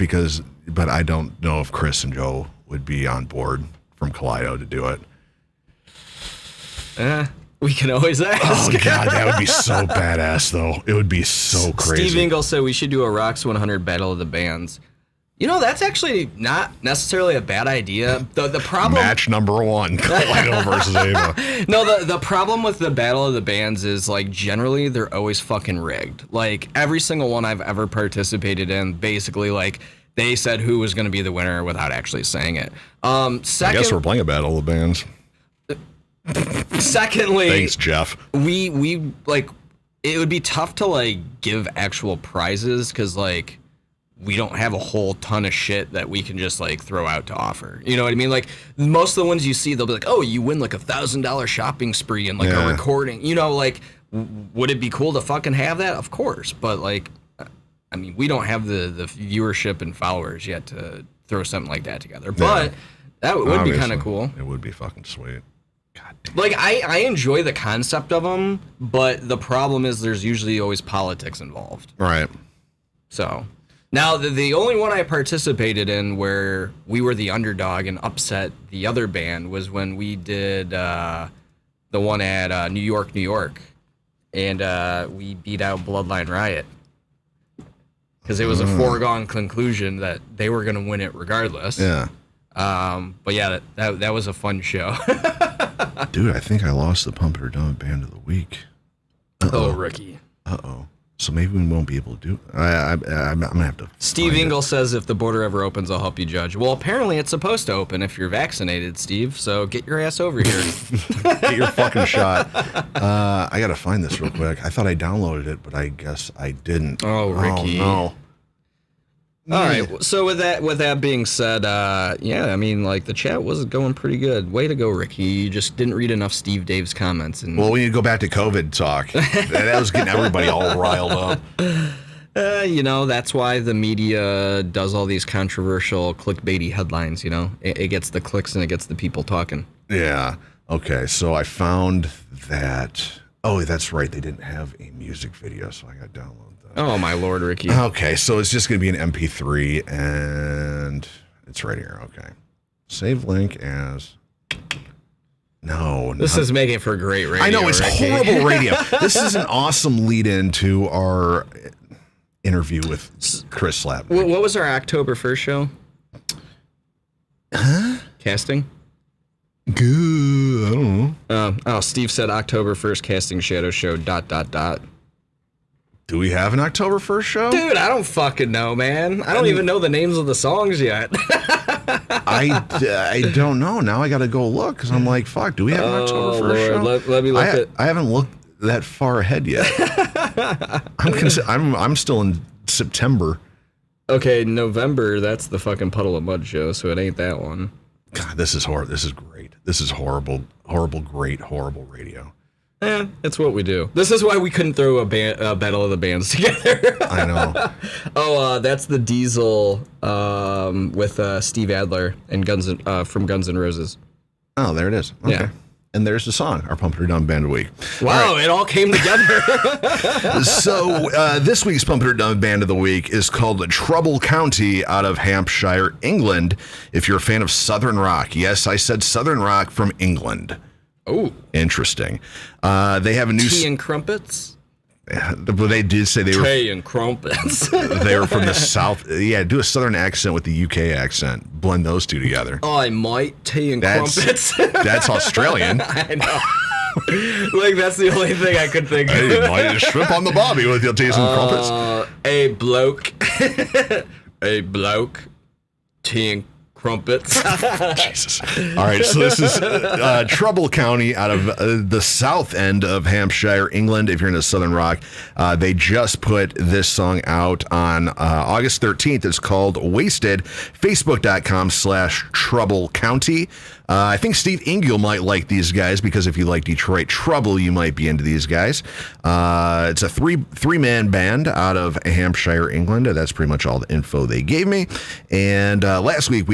but I don't know if Chris and Joe would be on board from Kaleido to do it. We can always ask. Oh God, that would be so badass though. It would be so crazy. Steve Ingle said we should do a Rocks 100 Battle of the Bands. You know, that's actually not necessarily a bad idea. The problem... Match number 1, Kaleido versus Ava. No, the problem with the Battle of the Bands is, like, generally they're always fucking rigged. Like, every single one I've ever participated in, basically, like, they said who was going to be the winner without actually saying it. Second, I guess we're playing a Battle of the Bands. Secondly... Thanks, Jeff. We like, it would be tough to, like, give actual prizes, because, like... we don't have a whole ton of shit that we can just like throw out to offer. You know what I mean? Like most of the ones you see, they'll be like, oh, you win like $1,000 shopping spree and like a recording, you know, like, would it be cool to fucking have that? Of course. But like, I mean, we don't have the viewership and followers yet to throw something like that together, but that would be kind of cool. It would be fucking sweet. God damn. Like I enjoy the concept of them, but the problem is there's usually always politics involved. Right. So... now, the only one I participated in where we were the underdog and upset the other band was when we did the one at New York, New York. And we beat out Bloodline Riot. Because it was a foregone conclusion that they were going to win it regardless. Yeah. But yeah, that was a fun show. Dude, I think I lost the Pump It or Dump Band of the Week. Uh-oh. Oh, Ricky. Uh-oh. So maybe we won't be able to do it. I'm going to have to... Steve Ingle says if the border ever opens, I'll help you judge. Well, apparently it's supposed to open if you're vaccinated, Steve. So get your ass over here. Get your fucking shot. I got to find this real quick. I thought I downloaded it, but I guess I didn't. Oh, Ricky. Oh, no. All right. So with that being said, yeah, I mean, like the chat was going pretty good. Way to go, Ricky. You just didn't read enough Steve Dave's comments. And well, we need to go back to COVID talk. That was getting everybody all riled up. You know, that's why the media does all these controversial clickbaity headlines. You know, it gets the clicks and it gets the people talking. Yeah. Okay. So I found that. Oh, that's right. They didn't have a music video, so I got to download that. Oh, my Lord, Ricky. Okay, so it's just going to be an MP3, and it's right here. Okay. Save link as... No. This is making for great radio. I know, it's Ricky. horrible radio. This is an awesome lead-in to our interview with Chris Slapnik. What was our October 1st show? Huh? Casting? Good. I don't know. Oh, Steve said October 1st Casting Shadow Show ... Do we have an October 1st show? Dude, I don't fucking know, man. I don't even know the names of the songs yet. I don't know. Now I got to go look because I'm like, fuck, do we have an October 1st show? Let me look I haven't looked that far ahead yet. I'm still in September. Okay, November, that's the fucking Puddle of Mud show, so it ain't that one. God, this is horrible. This is great. This is horrible, great, horrible radio. It's what we do. This is why we couldn't throw a Battle of the Bands together. I know. Oh, that's the Diesel with Steve Adler and from Guns N' Roses. Oh, there it is. Okay. Yeah. And there's the song, our Pump It or Dump Band of the Week. Wow, It all came together. So this week's Pump It or Dump Band of the Week is called Trouble County out of Hampshire, England. If you're a fan of Southern rock. Yes, I said Southern rock from England. Oh, interesting. They have a new tea and crumpets. But they did say they were tea and crumpets. They were from the South. Yeah, do a Southern accent with the UK accent. Blend those two together. I might tea and crumpets. That's Australian. I know. Like that's the only thing I could think of. Hey, might just shrimp on the bobby with your teas and crumpets. A bloke, tea and crumpets. Jesus. All right, so this is Trouble County out of the south end of Hampshire, England. If you're into Southern rock, they just put this song out on August 13th. It's called Wasted. Facebook.com/Trouble County. I think Steve Ingle might like these guys because if you like Detroit Trouble, you might be into these guys. It's a three-man band out of Hampshire, England. That's pretty much all the info they gave me. And last week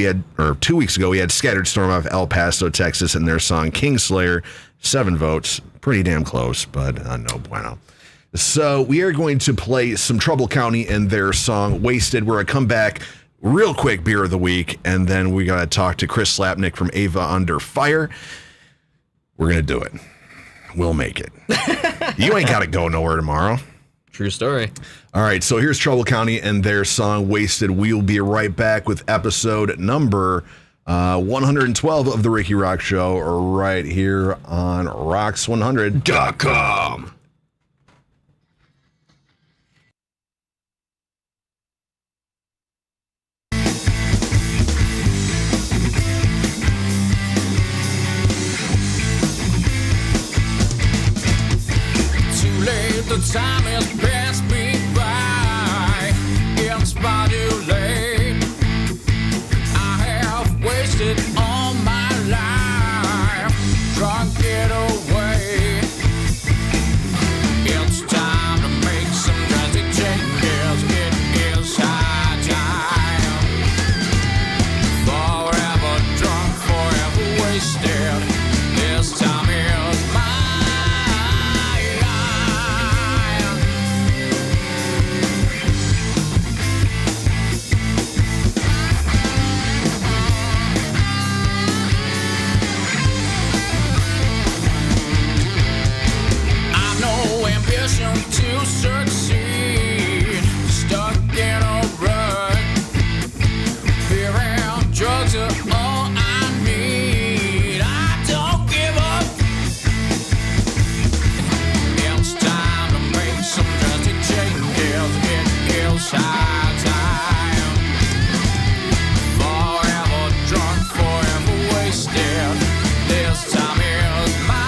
2 weeks ago, we had Scattered Storm out of El Paso, Texas, and their song Kingslayer, 7 votes. Pretty damn close, but no bueno. So we are going to play some Trouble County and their song Wasted. We're going to come back real quick, beer of the week, and then we got to talk to Chris Slapnik from EVA Under Fire. We're going to do it. We'll make it. You ain't got to go nowhere tomorrow. True story. All right, so here's Trouble County and their song Wasted. We'll be right back with episode number 112 of the Rikki ROXX Show right here on Rocks100.com. The time has passed me by. It's far too late. I have wasted all my life trying to get away. It's time to make some drastic changes. It is high time. Forever drunk, forever wasted. This time is mine. To succeed, stuck in a rut. Fear and drugs are all I need. I don't give up. It's time to make some drastic changes. It is high time. Forever drunk, forever wasted. This time is mine.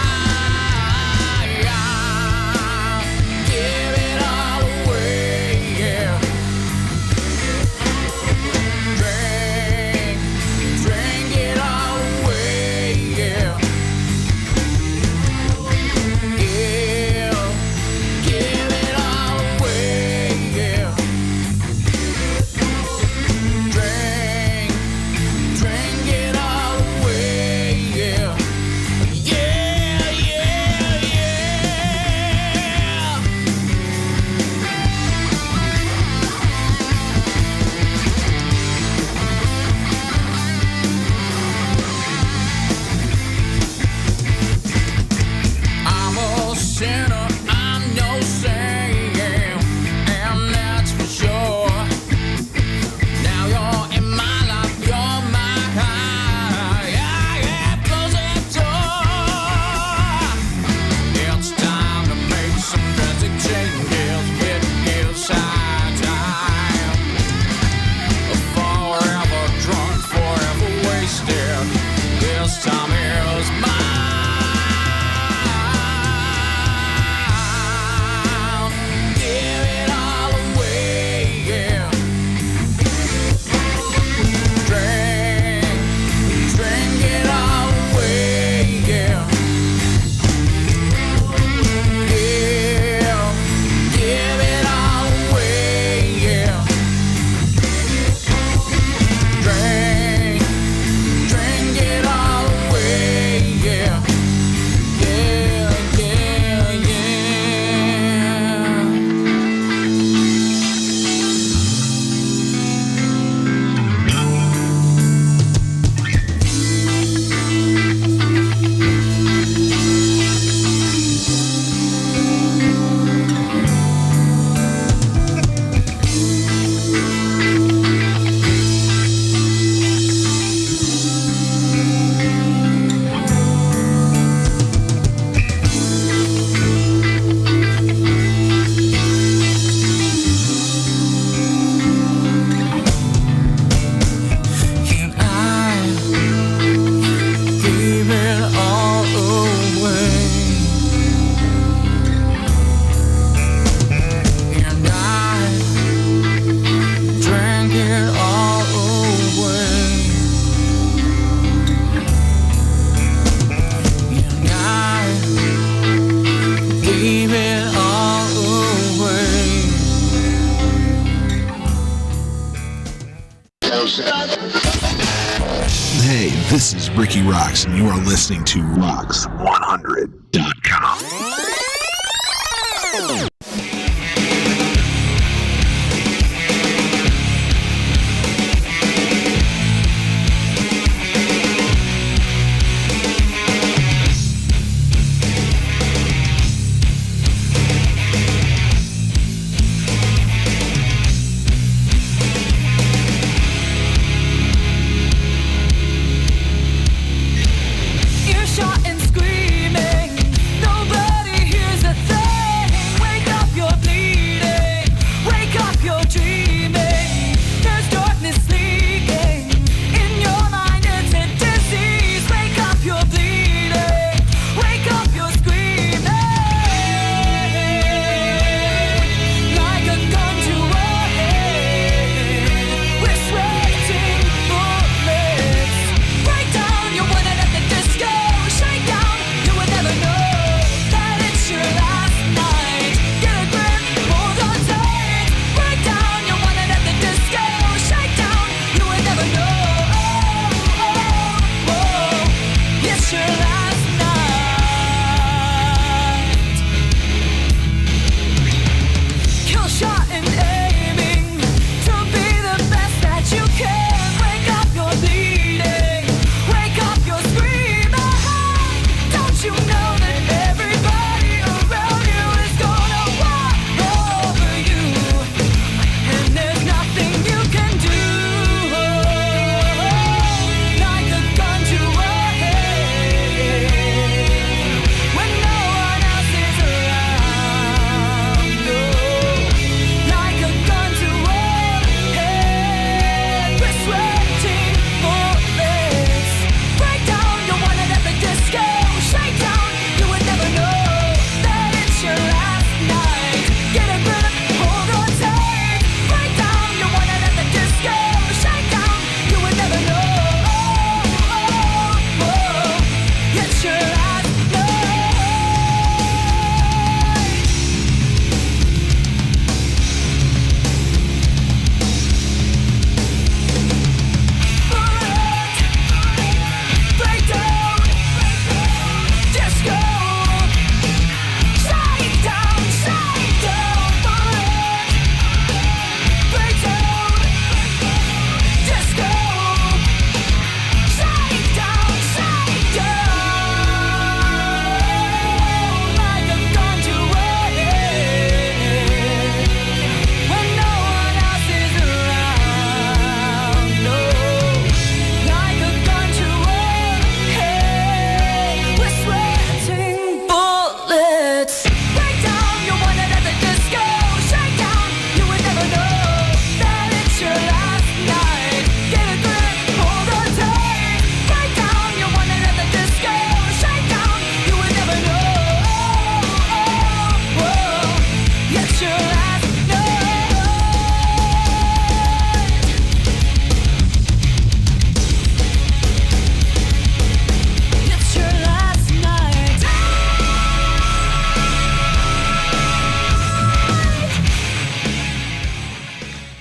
Hey, this is Rikki ROXX, and you are listening to Rocks100.com.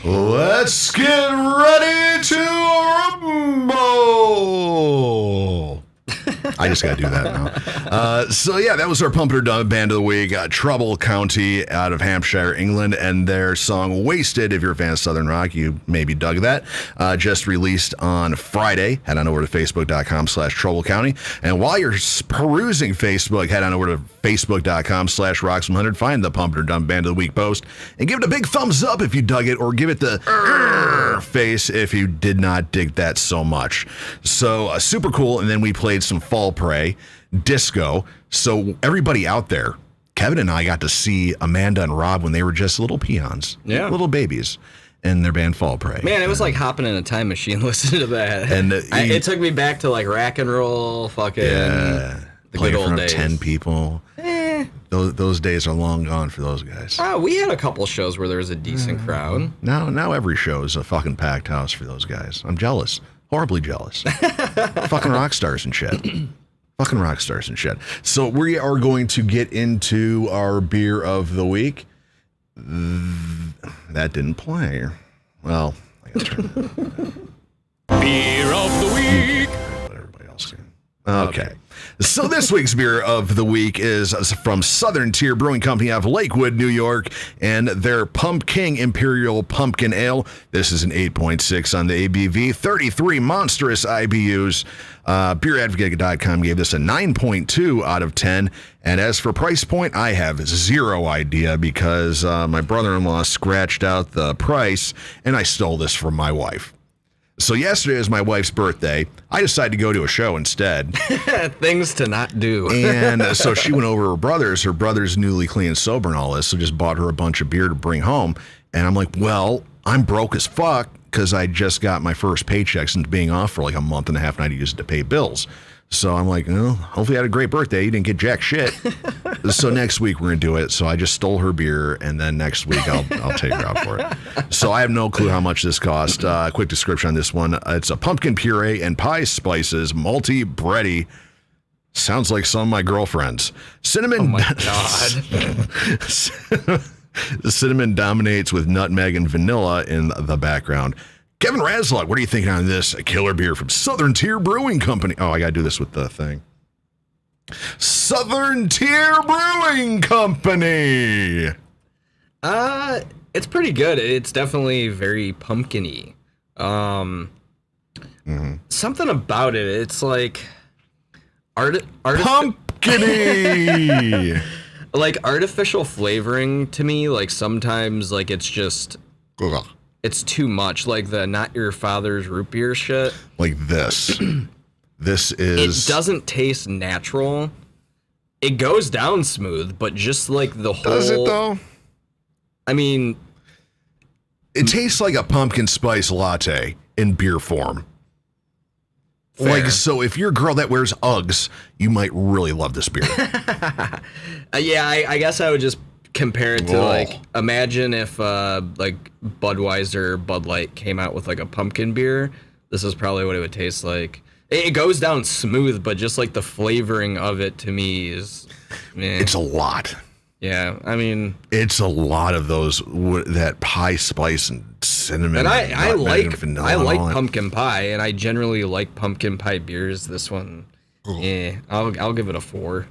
Let's get ready to rumble. I just got to do that now. So, yeah, that was our Pump It or Dump Band of the Week. Trouble County out of Hampshire, England, and their song Wasted. If you're a fan of Southern rock, you maybe dug that. Just released on Friday. Head on over to Facebook.com/Trouble County. And while you're perusing Facebook, head on over to Facebook.com/Rocks100. Find the Pump It or Dump Band of the Week post and give it a big thumbs up if you dug it, or give it the face if you did not dig that so much. So, super cool. And then we played some Fall Prey, disco. So everybody out there, Kevin and I got to see Amanda and Rob when they were just little peons, little babies, in their band Fall Prey. Man, it was like hopping in a time machine listening to that. And it took me back to like rock and roll, fucking the good old days. 10 people. Those days are long gone for those guys. We had a couple shows where there was a decent crowd. Now every show is a fucking packed house for those guys. I'm jealous. Horribly jealous. Fucking rock stars and shit. Fucking rock stars and shit. So we are going to get into our beer of the week. That didn't play. Well, I gotta turn Beer of the week. Let everybody else do. Okay. So this week's beer of the week is from Southern Tier Brewing Company out of Lakewood, New York, and their Pump King Imperial Pumpkin Ale. This is an 8.6 on the ABV, 33 monstrous IBUs. BeerAdvocate.com gave this a 9.2 out of 10. And as for price point, I have zero idea because my brother-in-law scratched out the price, and I stole this from my wife. So yesterday was my wife's birthday. I decided to go to a show instead. Things to not do. And so she went over to her brother's. Her brother's newly clean and sober and all this, so just bought her a bunch of beer to bring home. And I'm like, well, I'm broke as fuck because I just got my first paycheck since being off for like a month and a half, and I used it to pay bills. So I'm like, well, hopefully you had a great birthday. You didn't get jack shit. So next week we're going to do it. So I just stole her beer, and then next week I'll take her out for it. So I have no clue how much this cost. Quick description on this one. It's a pumpkin puree and pie spices, malty, bready. Sounds like some of my girlfriends. Cinnamon. Oh my God. The cinnamon dominates with nutmeg and vanilla in the background. Kevin Razlog, what are you thinking on this? A killer beer from Southern Tier Brewing Company. Oh, I got to do this with the thing. Southern Tier Brewing Company. It's pretty good. It's definitely very pumpkin-y. Something about it. It's like pumpkin-y. Like artificial flavoring to me. Like sometimes, like it's just. It's too much, like the not your father's root beer shit. Like this. This is... It doesn't taste natural. It goes down smooth, but just like the whole... Does it, though? I mean... It tastes like a pumpkin spice latte in beer form. Fair. Like, so if you're a girl that wears Uggs, you might really love this beer. Yeah, I guess I would just... compare it to like, imagine if like Budweiser, Bud Light came out with like a pumpkin beer. This is probably what it would taste like. It goes down smooth, but just like the flavoring of it to me is, it's a lot. Yeah, I mean, it's a lot of those that pie spice and cinnamon. And I like vanilla pumpkin pie, and I generally like pumpkin pie beers. This one, I'll give it a 4.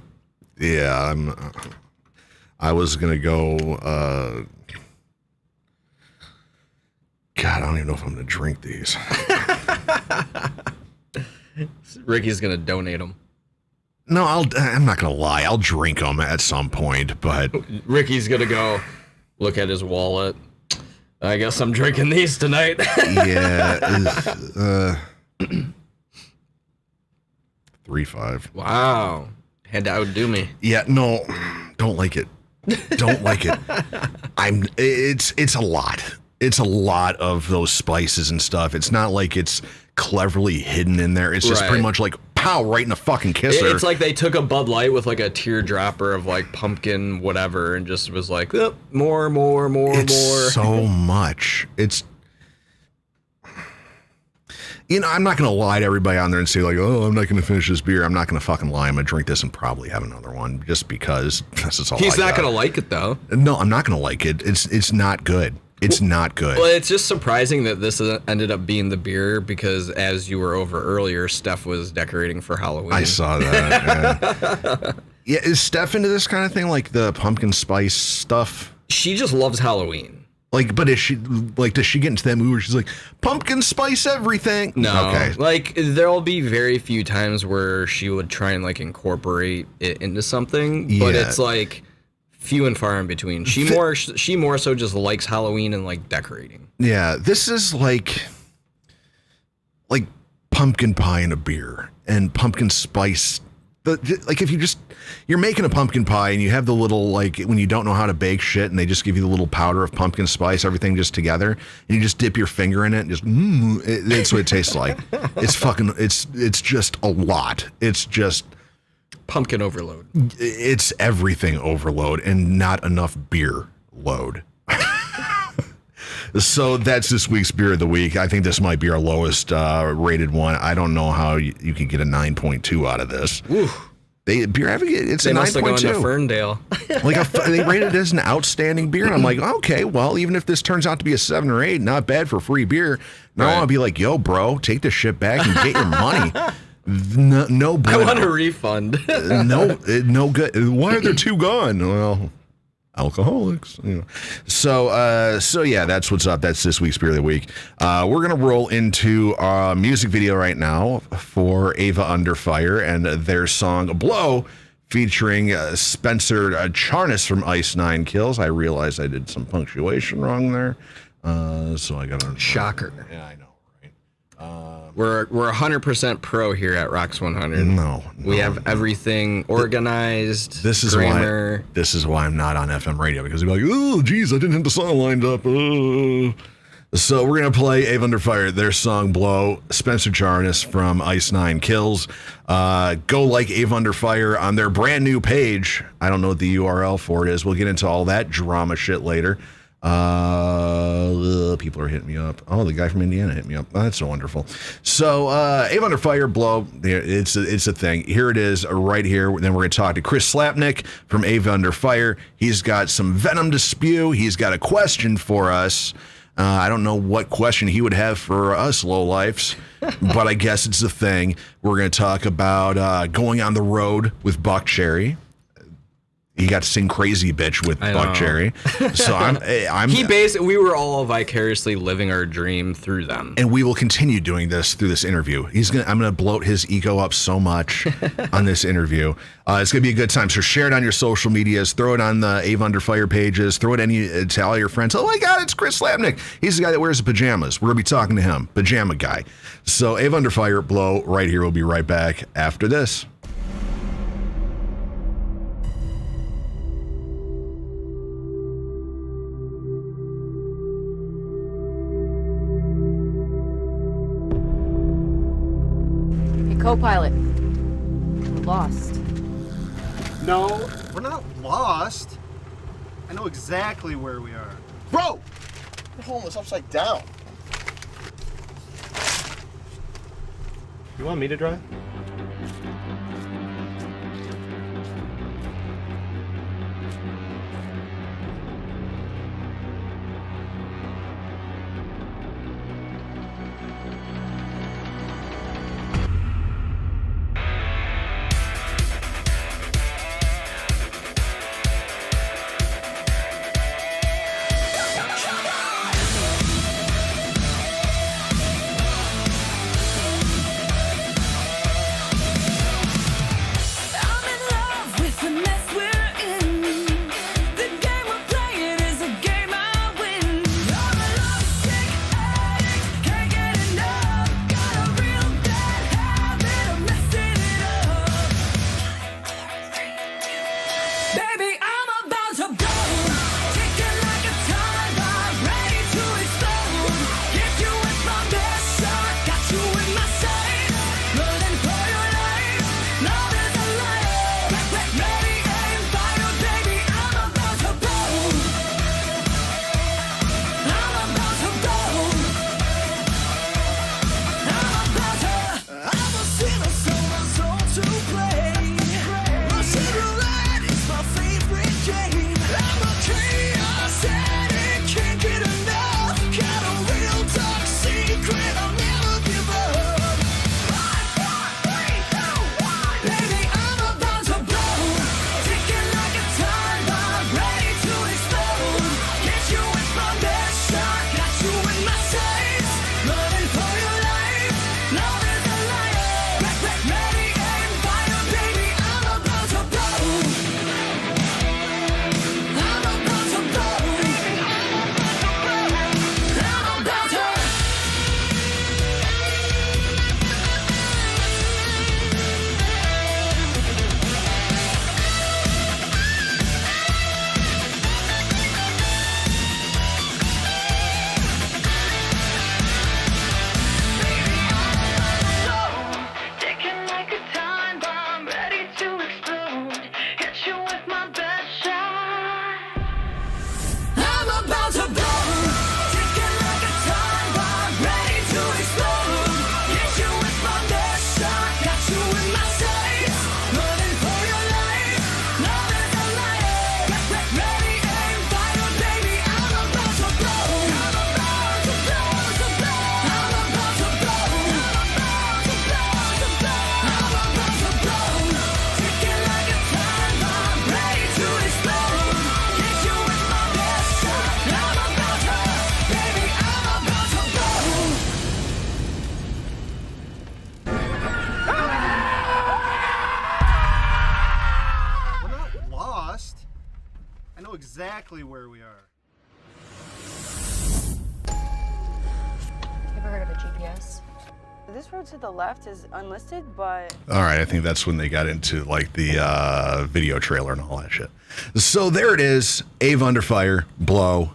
Yeah, I was going to go, God, I don't even know if I'm going to drink these. Ricky's going to donate them. No, I'm not going to lie. I'll drink them at some point, but... Ricky's going to go look at his wallet. I guess I'm drinking these tonight. Yeah. 3.5. Wow. Had to outdo me. Yeah, no, don't like it. Don't like it. It's a lot. It's a lot of those spices and stuff. It's not like it's cleverly hidden in there. It's just pretty much like pow right in the fucking kisser. It's like they took a Bud Light with like a teardropper of like pumpkin whatever and just was like, oh, more. It's so much. It's, you know, I'm not going to lie to everybody on there and say like, oh, I'm not going to finish this beer. I'm not going to fucking lie. I'm going to drink this and probably have another one just because this is all He's not going to like it though. No, I'm not going to like it. It's not good. It's not good. Well, it's just surprising that this ended up being the beer because as you were over earlier, Steph was decorating for Halloween. I saw that. Yeah, is Steph into this kind of thing, like the pumpkin spice stuff? She just loves Halloween. Like, but is she like? Does she get into that mood where she's like pumpkin spice everything? No. Okay. Like there'll be very few times where she would try and like incorporate it into something, but Yeah. it's like few and far in between. She more so just likes Halloween and like decorating. Yeah, this is like pumpkin pie in a beer and pumpkin spice. Like if you're making a pumpkin pie and you have the little, like when you don't know how to bake shit and they just give you the little powder of pumpkin spice, everything just together, and you just dip your finger in it and just that's what it tastes like. It's just a lot. It's just pumpkin overload. It's everything overload and not enough beer load. So that's this week's beer of the week. I think this might be our lowest rated one. I don't know how you could get a 9.2 out of this. Ooh. Beer Advocate, it's a 9.2. They must have gone to Ferndale. They rated it as an outstanding beer. And I'm like, okay, well, even if this turns out to be a 7 or 8, not bad for free beer. Now I want to be like, yo, bro, take this shit back and get your money. No bueno. I want a refund. No good. Why are there 2 gone? Well, alcoholics. You know. So yeah, that's what's up. That's this week's beer of the week. We're gonna roll into a music video right now for EVA Under Fire and their song "Blow," featuring Spencer Charnas from Ice 9 Kills. I realized I did some punctuation wrong there, so I got to shocker. Yeah, I know, right? We're 100% pro here at Rocks 100. No, we have everything organized. This is grammar. why I'm not on FM radio, because they'd be like, oh, geez, I didn't have the song lined up. So we're gonna play EVA Under Fire, their song "Blow." Spencer Charnas from Ice 9 Kills. Go like EVA Under Fire on their brand new page. I don't know what the URL for it is. We'll get into all that drama shit later. People are hitting me up. Oh, the guy from Indiana hit me up. Oh, that's so wonderful. So EVA Under Fire, Blow. It's a thing. Here it is right here. Then we're going to talk to Chris Slapnik from EVA Under Fire. He's got some venom to spew. He's got a question for us. I don't know what question he would have for us lowlifes, but I guess it's a thing. We're going to talk about going on the road with Buck Cherry. He got to sing "Crazy Bitch" with Buck Cherry. So we were all vicariously living our dream through them. And we will continue doing this through this interview. I'm going to bloat his ego up so much on this interview. It's going to be a good time. So share it on your social medias. Throw it on the EVA Under Fire pages. Throw it to all your friends. Oh my God, it's Chris Slapnik. He's the guy that wears the pajamas. We're going to be talking to him. Pajama guy. So EVA Under Fire, Blow, right here. We'll be right back after this. Co-pilot, we're lost. No, we're not lost. I know exactly where we are. Bro! You're holding this upside down. You want me to drive? exactly where we are. Ever heard of a GPS? This road to the left is unlisted, but... All right, I think that's when they got into like the video trailer and all that shit. So there it is, EVA Under Fire, Blow,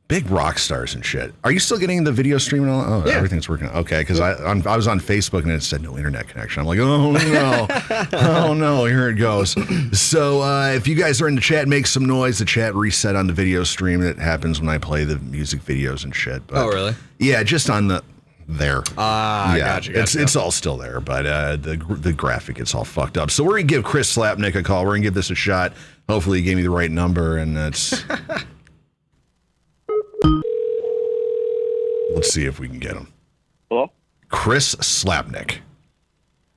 big rock stars and shit. Are you still getting the video stream and all? Oh, yeah. Everything's working. Okay, because I was on Facebook and it said no internet connection. I'm like, oh no, oh no, here it goes. So if you guys are in the chat, make some noise. The chat reset on the video stream. That happens when I play the music videos and shit. But, oh, really? Yeah, just on the... there. Yeah, gotcha. It's all still there, but the graphic gets all fucked up. So we're gonna give Chris Slapnik a call. We're gonna give this a shot. Hopefully he gave me the right number, and that's let's see if we can get him. Hello? Chris Slapnik.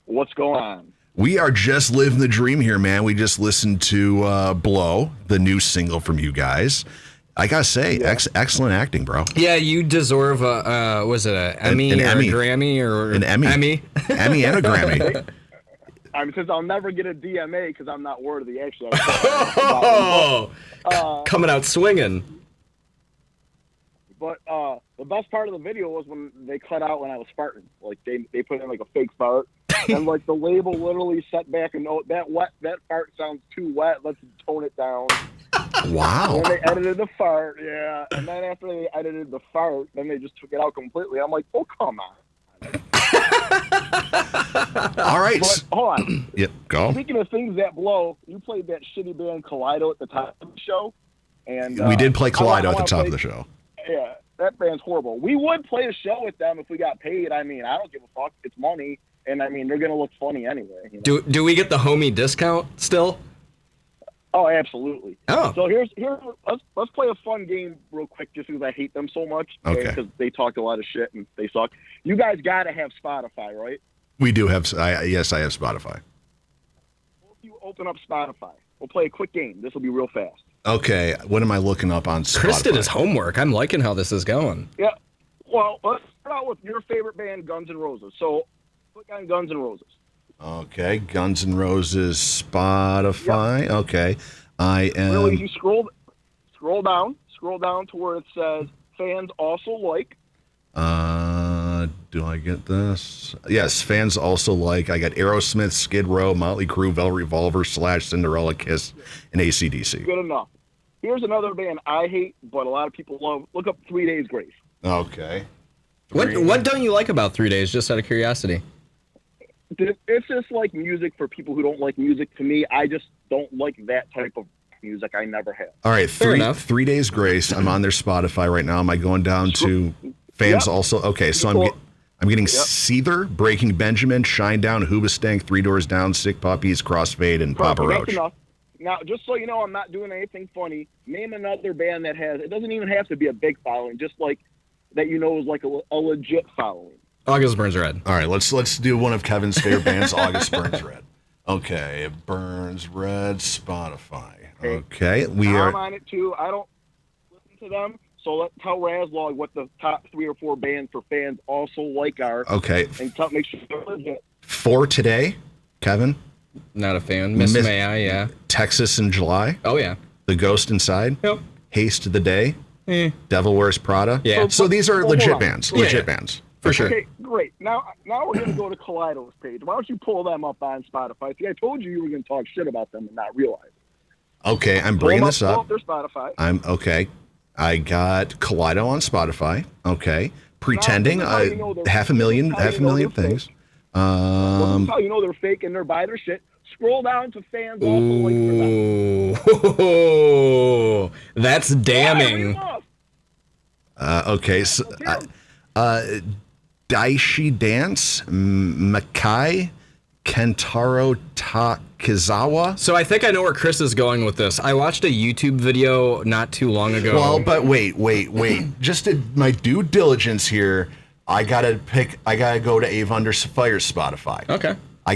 What's going on? We are just living the dream here, man. We just listened to Blow, the new single from you guys. I gotta say, excellent acting, bro. Yeah, you deserve a, was it an Emmy or Emmy. a Grammy or an Emmy? Emmy and a Grammy. Since I'll never get a DMA because I'm not worthy, actually. Coming out swinging. But the best part of the video was when they cut out when I was farting. Like they put in like a fake fart, and like the label literally set back and note that fart sounds too wet. Let's tone it down. Wow. And then they edited the fart, yeah. And then after they edited the fart, then they just took it out completely. I'm like, oh, come on. All right. But, hold on. Yep, go. Speaking of things that blow, you played that shitty band Kaleido at the top of the show. And we did play Kaleido at the top of the show. Yeah, that band's horrible. We would play a show with them if we got paid. I mean, I don't give a fuck. It's money. And, I mean, they're going to look funny anyway. You know? Do we get the homie discount still? Oh, absolutely. Oh. So here's let's play a fun game real quick just because I hate them so much. Okay. Because they talk a lot of shit and they suck. You guys got to have Spotify, right? We do have, yes, I have Spotify. If you open up Spotify, we'll play a quick game. This will be real fast. Okay, what am I looking up on Spotify? Chris did his homework. I'm liking how this is going. Yeah. Well, let's start out with your favorite band, Guns N' Roses. So click on Guns N' Roses. Okay, Guns N' Roses, Spotify. Yep. Okay, I am. Really, you scroll down to where it says fans also like. Do I get this? Yes, fans also like. I got Aerosmith, Skid Row, Motley Crue, Velvet Revolver, Slash, Cinderella, Kiss, and AC/DC. Good enough. Here's another band I hate, but a lot of people love. Look up 3 Days Grace. Okay. What don't you like about 3 Days? Just out of curiosity. It's just like music for people who don't like music. To me, I just don't like that type of music. I never have. All right, 3 Days Grace. I'm on their Spotify right now. Am I going down to fans also? Okay, so I'm getting Seether, Breaking Benjamin, Shinedown, Hoobastank, Three Doors Down, Sick Puppies, Crossfade, and Papa Roach. That's enough. Now, just so you know, I'm not doing anything funny. Name another band that has. It doesn't even have to be a big following. Just like that, is like a legit following. August Burns Red. All right, let's do one of Kevin's favorite bands, August Burns Red. Okay, Burns Red, Spotify. Okay, I'm on it too. I don't listen to them, so let's tell Razlog what the top 3 or 4 bands for fans also like are. Okay. And make sure they're legit. For Today, Kevin. Not a fan. Miss May I, yeah. Texas in July. Oh yeah. The Ghost Inside. Yep. Haste of the Day. Devil Wears Prada. Yeah. So these are legit bands. Legit bands. For sure. Okay, great. Now we're going to go to Kaleido's page. Why don't you pull them up on Spotify? See, I told you were going to talk shit about them and not realize it. Okay, I'm bringing this up. Pull up their Spotify. I'm okay. I got Kaleido on Spotify. Okay. Pretending half a million things. This is how you know they're fake and they're buy their shit. Scroll down to fans also like for them. Ooh, that's damning. Okay, so Daishi Dance, Makai, Kentaro Takizawa. So I think I know where Chris is going with this. I watched a YouTube video not too long ago. Well, but wait. Just did my due diligence here. I gotta go to EVA Under Fire Spotify. Okay. I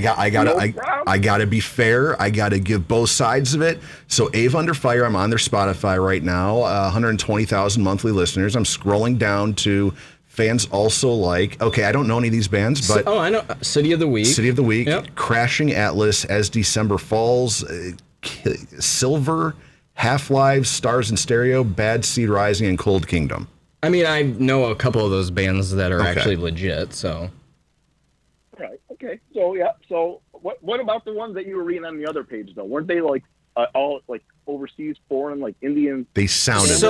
gotta be fair. I gotta give both sides of it. So EVA Under Fire, I'm on their Spotify right now. 120,000 monthly listeners. I'm scrolling down to fans also like. Okay, I don't know any of these bands, but I know City of the Week. Yep. Crashing Atlas, As December Falls, Silver, Half-Lives, Stars in Stereo, Bad Seed Rising, and Cold Kingdom. I mean, I know a couple of those bands that are actually legit, so. Right. Okay. So yeah. So what about the ones that you were reading on the other page though? Weren't they like all like overseas, foreign, like Indian? They sounded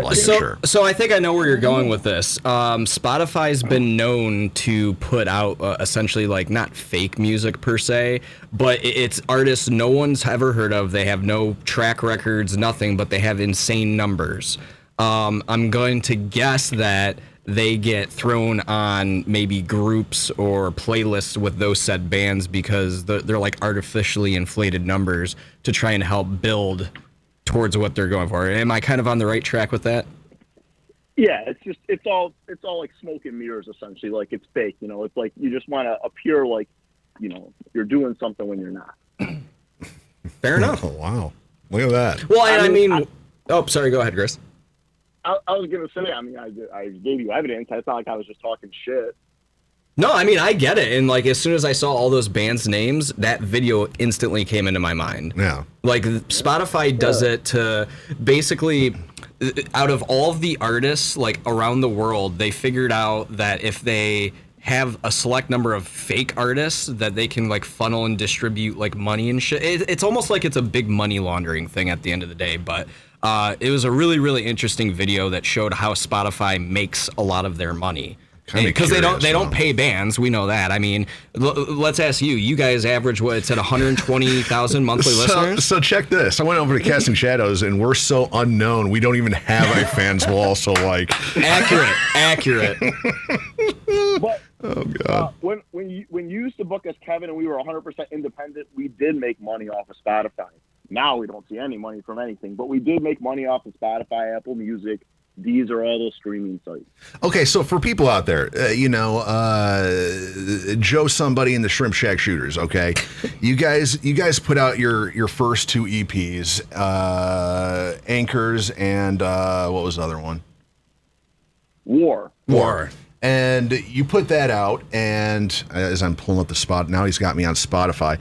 like sure. So I think I know where you're going with this. Spotify's been known to put out essentially like not fake music per se, but it's artists no one's ever heard of. They have no track records, nothing, but they have insane numbers. I'm going to guess that they get thrown on maybe groups or playlists with those said bands because they're like artificially inflated numbers to try and help build towards what they're going for. Am I kind of on the right track with that? Yeah, it's all like smoke and mirrors essentially. Like it's fake, you know. It's like you just want to appear like, you know, you're doing something when you're not. Fair enough. Oh, wow, look at that. Well, I mean, sorry, go ahead, Chris. I was gonna say, I mean, I gave you evidence. It's not like I was just talking shit. No, I mean, I get it. And like, as soon as I saw all those bands' names, that video instantly came into my mind. Yeah. Like, Spotify does it to basically, out of all of the artists, like, around the world, they figured out that if they have a select number of fake artists that they can, like, funnel and distribute, like, money and shit. It's almost like it's a big money laundering thing at the end of the day. But it was a really, really interesting video that showed how Spotify makes a lot lot of their money. Because they don't pay bands, we know that. I mean, let's ask you. You guys average what? It's at 120,000 monthly listeners. So check this. I went over to Casting Shadows, and we're so unknown. We don't even have a fans wall. So like, accurate. But oh god, when you used to book us, Kevin, and we were 100% independent, we did make money off of Spotify. Now we don't see any money from anything, but we did make money off of Spotify, Apple Music. These are all those streaming sites. Okay, so for people out there, Joe somebody in the Shrimp Shack Shooters, okay? you guys put out your first two EPs, Anchors and what was the other one? War. And you put that out, and as I'm pulling up the spot, now he's got me on Spotify,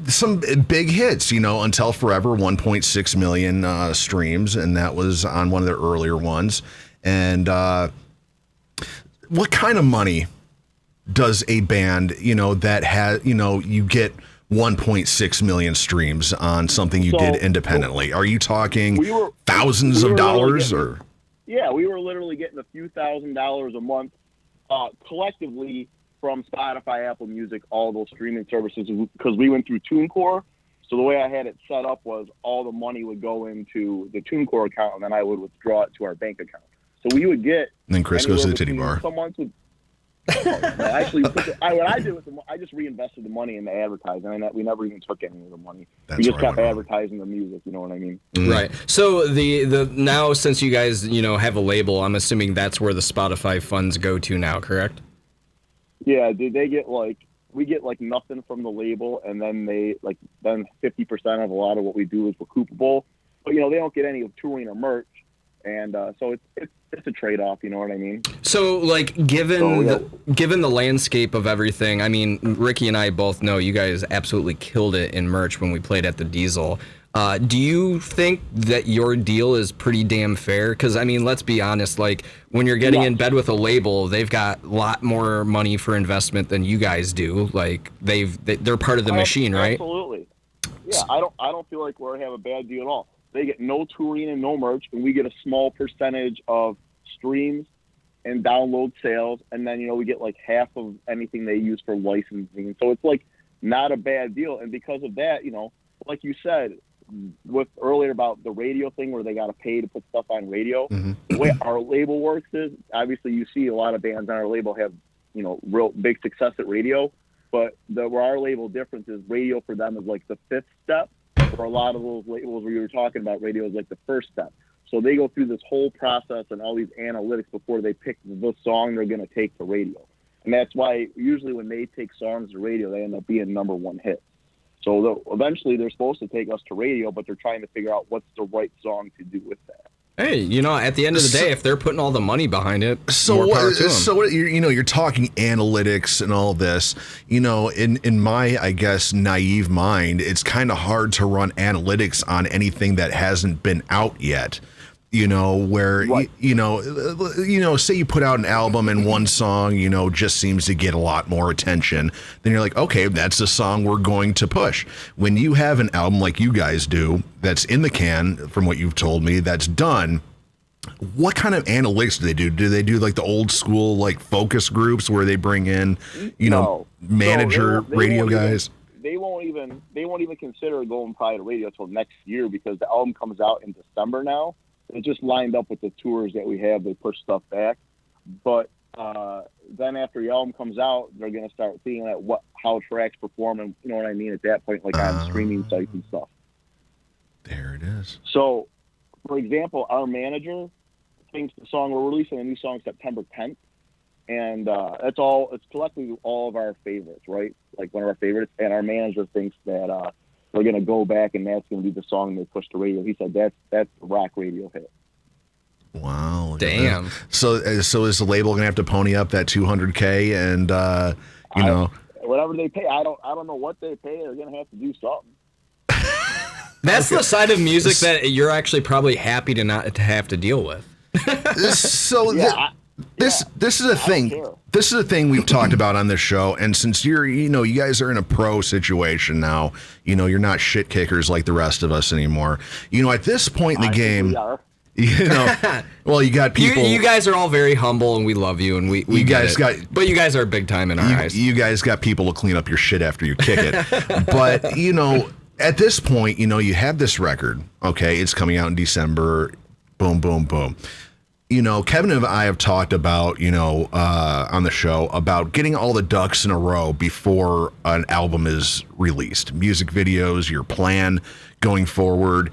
some big hits, Until Forever, 1.6 million streams, and that was on one of their earlier ones. And what kind of money does a band, that has, you get 1.6 million streams on something you did independently? Are you talking thousands of dollars or? Yeah, we were literally getting a few $1,000s a month collectively from Spotify, Apple Music, all those streaming services, because we went through TuneCore. So the way I had it set up was all the money would go into the TuneCore account, and then I would withdraw it to our bank account. So we would get. And then Chris goes to the titty bar. Some months would. Actually, what I did was I just reinvested the money in the advertising, and we never even took any of the money. We just kept advertising the music. You know what I mean? Right. So the now, since you guys have a label, I'm assuming that's where the Spotify funds go to now, correct? Yeah, they get we get nothing from the label, and then then 50% of a lot of what we do is recoupable. But they don't get any of touring or merch, and so it's a trade-off. You know what I mean? So given the landscape of everything, I mean, Rikki and I both know you guys absolutely killed it in merch when we played at the Diesel. Do you think that your deal is pretty damn fair? Because, I mean, let's be honest, when you're getting in bed with a label, they've got a lot more money for investment than you guys do. They're part of the machine, right? Absolutely. Yeah, I don't feel like we have a bad deal at all. They get no touring and no merch, and we get a small percentage of streams and download sales, and then, we get half of anything they use for licensing. So it's not a bad deal. And because of that, like you said, with earlier about the radio thing where they got to pay to put stuff on radio. Mm-hmm. The way our label works is obviously you see a lot of bands on our label have, real big success at radio, but where our label difference is radio for them is the fifth step. For a lot of those labels where you were talking about, radio is the first step. So they go through this whole process and all these analytics before they pick the song they're going to take to radio. And that's why usually when they take songs to radio, they end up being number one hit. So eventually they're supposed to take us to radio, but they're trying to figure out what's the right song to do with that. Hey, you know, at the end of the day, if they're putting all the money behind it, so more power to them. So you're talking analytics and all this. You know, in my, I guess, naive mind, it's kind of hard to run analytics on anything that hasn't been out yet. You know, where you know, say you put out an album and one song, you know, just seems to get a lot more attention. Then you're like, okay, that's the song we're going to push. When you have an album like you guys do, that's in the can, from what you've told me, that's done. What kind of analytics do they do? Do they do like the old school like focus groups where they bring in, you know, manager radio guys? They won't even consider going probably to radio until next year because the album comes out in December now. It just lined up with the tours that we have. They push stuff back, but then after the album comes out, they're gonna start seeing at how tracks perform, and you know what I mean. At that point, like on streaming sites and stuff. There it is. So, for example, our manager thinks we're releasing a new song September 10th, and it's collectively all of our favorites, right? Like one of our favorites, and our manager thinks that we're gonna go back and that's gonna be the song they push to radio. He said that's the rock radio hit. Wow. Damn. So is the label gonna have to pony up that $200K and you know, whatever they pay? I don't know what they pay. They're gonna have to do something. That's the side of music that you're actually probably happy to not to have to deal with. So this is a thing. This is a thing we've talked about on this show, and since you guys are in a pro situation now, you know, you're not shit kickers like the rest of us anymore. You know, at this point in the game, you know, well, you got people. You guys are all very humble, and we love you, and we you guys but you guys are big time in our eyes. You guys got people to clean up your shit after you kick it, but you know, at this point, you know, you have this record. Okay, it's coming out in December. Boom, boom, boom. You know, Kevin and I have talked about, you know, on the show about getting all the ducks in a row before an album is released. Music videos, your plan going forward.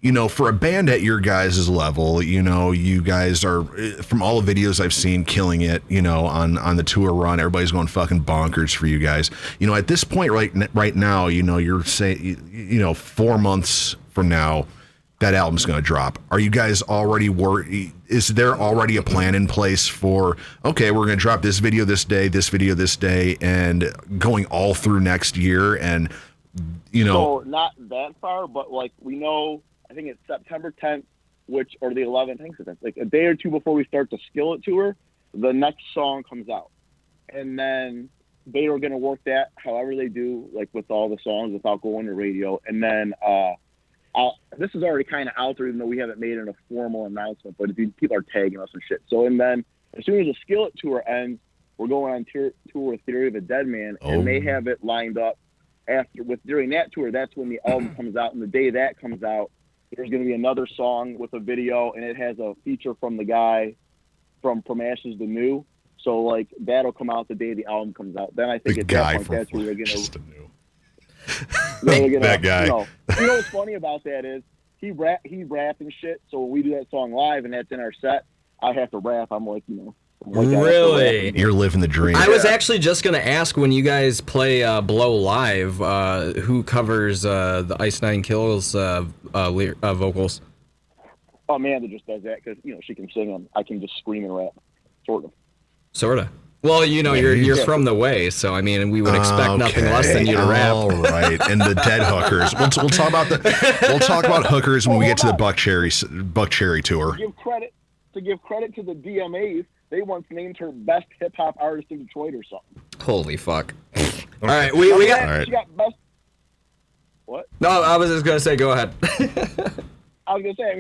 You know, for a band at your guys' level, you know, you guys are, from all the videos I've seen, killing it, you know, on the tour run. Everybody's going fucking bonkers for you guys. You know, at this point right now, you know, you're saying, you know, 4 months from now, that album's going to drop. Are you guys already is there already a plan in place for, okay, we're going to drop this video this day, and going all through next year? And, you know. So not that far, but like we know, I think it's September 10th, or the 11th, I think it's like a day or two before we start the Skillet tour, the next song comes out. And then they are going to work that however they do, like with all the songs without going to radio. And then, this is already kind of out there, even though we haven't made it a formal announcement, but people are tagging us and shit. So, and then as soon as the Skillet tour ends, we're going on tour with Theory of a Dead Man, and they have it lined up during that tour. That's when the album comes out, and the day that comes out, there's going to be another song with a video, and it has a feature from the guy from Ashes to New. So, like, that'll come out the day the album comes out. Then I think at that point, that's where they're going to. That guy. You know what's funny about that is he rapping shit. So when we do that song live and that's in our set, I have to rap. I'm like, you know. Really? You're living the dream. I was actually just going to ask, when you guys play Blow Live, who covers the Ice Nine Kills vocals? Oh, Amanda just does that because, you know, she can sing them. I can just scream and rap. Sort of. Well, you know, you're from the way, so I mean, we would expect nothing less than you to rap. All right, and the dead hookers. We'll talk about hookers when we get to the Buck Cherry tour. To give credit to the DMAs, they once named her best hip hop artist in Detroit or something. Holy fuck! All right, we got. All right. She got best. What? No, I was just gonna say, go ahead. I was gonna say,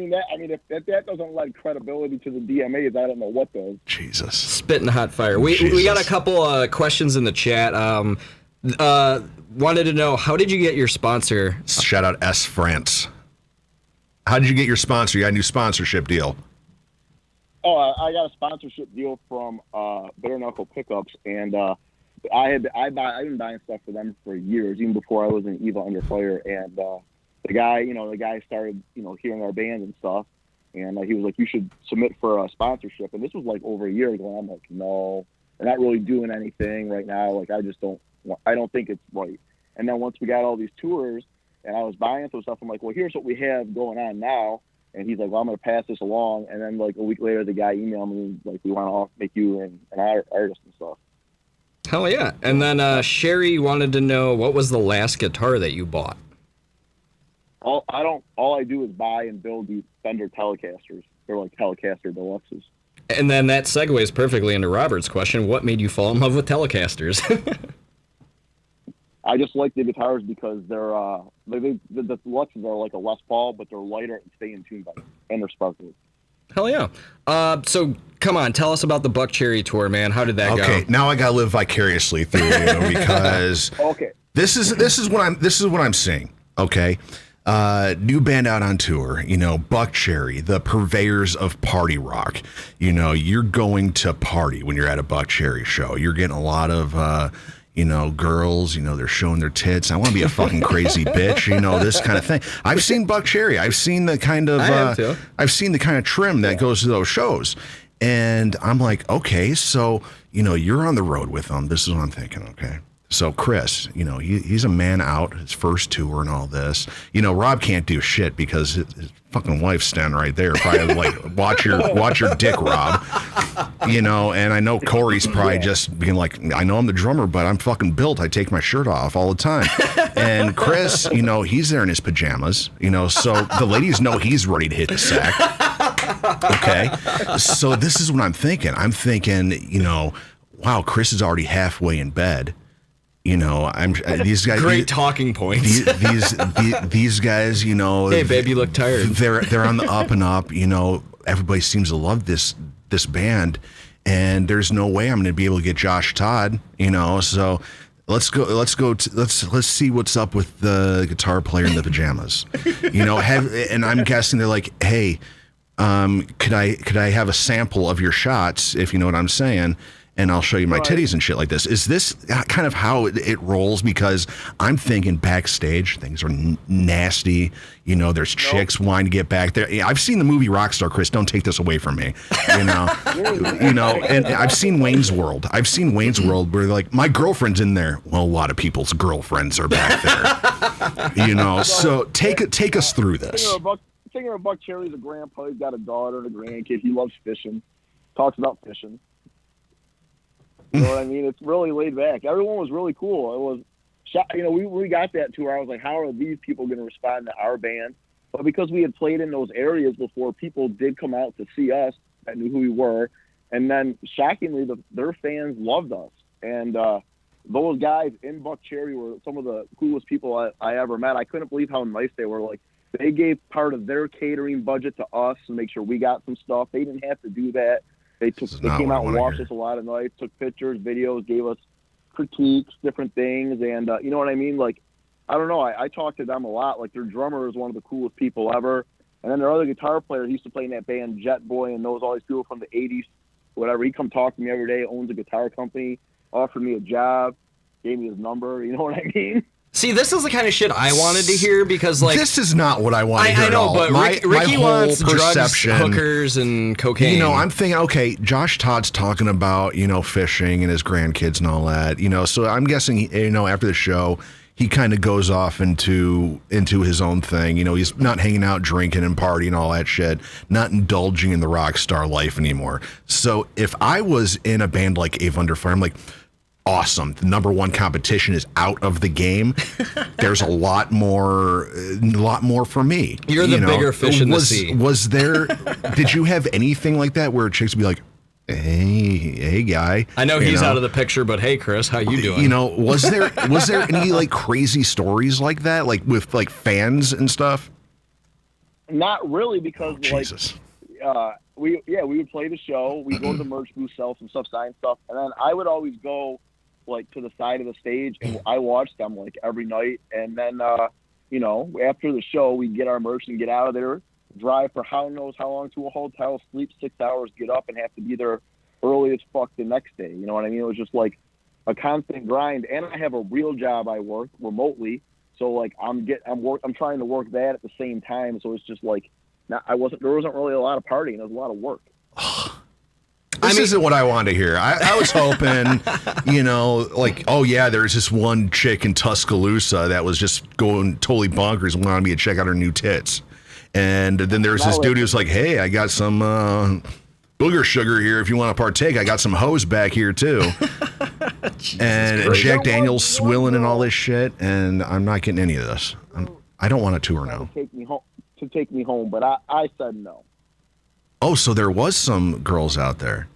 if that doesn't lend credibility to the DMAs, I don't know what does. Jesus, spitting hot fire. We got a couple questions in the chat. Wanted to know, how did you get your sponsor? Shout out S France. How did you get your sponsor? You got a new sponsorship deal. Oh, I got a sponsorship deal from Bare Knuckle Pickups, and I've been buying stuff for them for years, even before I was in EVA Under Fire, and. The guy started, you know, hearing our band and stuff, and he was like, you should submit for a sponsorship. And this was like over a year ago. And I'm like, no, we're not really doing anything right now. Like, I don't think it's right. And then once we got all these tours and I was buying some stuff, I'm like, well, here's what we have going on now. And he's like, well, I'm going to pass this along. And then like a week later, the guy emailed me, like, we want to make you an artist and stuff. Hell yeah. And then Sherry wanted to know, what was the last guitar that you bought? All I do is buy and build these Fender Telecasters. They're like Telecaster Deluxes. And then that segues perfectly into Robert's question. What made you fall in love with Telecasters? I just like the guitars because they're the Deluxes are like a Les Paul, but they're lighter and stay in tune better, and they're sparkly. Hell yeah. So come on, tell us about the Buck Cherry tour, man. How did that go? Okay, now I gotta live vicariously through you because this is what I'm seeing. Okay. New band out on tour, Buck Cherry, the purveyors of party rock. You're going to party when you're at a Buck Cherry show. You're getting a lot of, girls, they're showing their tits. I want to be a fucking crazy bitch, this kind of thing. I've seen Buck Cherry. I've seen the kind of, I've seen the kind of trim that goes to those shows. And I'm like, okay, so, you're on the road with them. This is what I'm thinking, okay? So Chris, he's a man out, his first tour and all this. Rob can't do shit because his fucking wife's standing right there. Probably like, watch your dick, Rob. And I know Corey's probably just being like, I know I'm the drummer, but I'm fucking built. I take my shirt off all the time. And Chris, he's there in his pajamas, so the ladies know he's ready to hit the sack. Okay. So this is what I'm thinking. I'm thinking, wow, Chris is already halfway in bed. These guys. Great talking points. These guys, Hey, babe, you look tired. They're on the up and up. Everybody seems to love this band, and there's no way I'm going to be able to get Josh Todd. So let's see what's up with the guitar player in the pajamas. And I'm guessing they're like, hey, could I have a sample of your shots, if you know what I'm saying? And I'll show you my titties and shit like this. Is this kind of how it rolls? Because I'm thinking backstage, things are nasty. There's chicks wanting to get back there. I've seen the movie Rockstar, Chris. Don't take this away from me. And I've seen Wayne's World. Where like, my girlfriend's in there. Well, a lot of people's girlfriends are back there. So take us through this. Singer of Buck Cherry's a grandpa. He's got a daughter and a grandkid. He loves fishing. Talks about fishing. You know what I mean? It's really laid back. Everyone was really cool. It was, we got that tour. I was like, how are these people going to respond to our band? But because we had played in those areas before, people did come out to see us that knew who we were. And then, shockingly, their fans loved us. And those guys in Buck Cherry were some of the coolest people I ever met. I couldn't believe how nice they were. Like, they gave part of their catering budget to us to make sure we got some stuff. They didn't have to do that. They came out and watched us a lot of nights, took pictures, videos, gave us critiques, different things, and you know what I mean? Like, I don't know. I talked to them a lot. Like, their drummer is one of the coolest people ever, and then their other guitar player, he used to play in that band Jet Boy and knows all these people from the '80s, whatever. He come talk to me every day. Owns a guitar company, offered me a job, gave me his number. You know what I mean? See, this is the kind of shit I wanted to hear because, like, this is not what I want to hear. I know, but Ricky wants drugs, hookers, and cocaine. I'm thinking, okay, Josh Todd's talking about, fishing and his grandkids and all that, so I'm guessing, after the show, he kind of goes off into his own thing. He's not hanging out, drinking and partying and all that shit, not indulging in the rock star life anymore. So if I was in a band like EVA Under Fire, I'm like, awesome. The number one competition is out of the game. There's a lot more for me. You're the bigger fish in the sea. Was there, did you have anything like that where chicks would be like, hey guy. I know he's out of the picture, but hey Chris, how you doing? Was there any like crazy stories like that? Like with like fans and stuff? Not really, because Jesus. We would play the show, we'd go to the merch booth, sell some stuff, sign stuff, and then I would always go like to the side of the stage and I watched them like every night, and then after the show we'd get our merch and get out of there, drive for how knows how long to a hotel, sleep 6 hours, get up and have to be there early as fuck the next day. You know what I mean? It was just like a constant grind, and I have a real job. I work remotely, so like I'm trying to work that at the same time, so it's just like there wasn't really a lot of partying. There was a lot of work. This isn't what I wanted to hear. I was hoping, like, oh yeah, there's this one chick in Tuscaloosa that was just going totally bonkers and wanted me to check out her new tits. And then there's this dude who's like, hey, I got some booger sugar here if you want to partake. I got some hose back here too. And Jack Daniels swilling and all this shit, and I'm not getting any of this. I don't want to tour now. To take me home, but I said no. Oh, so there was some girls out there.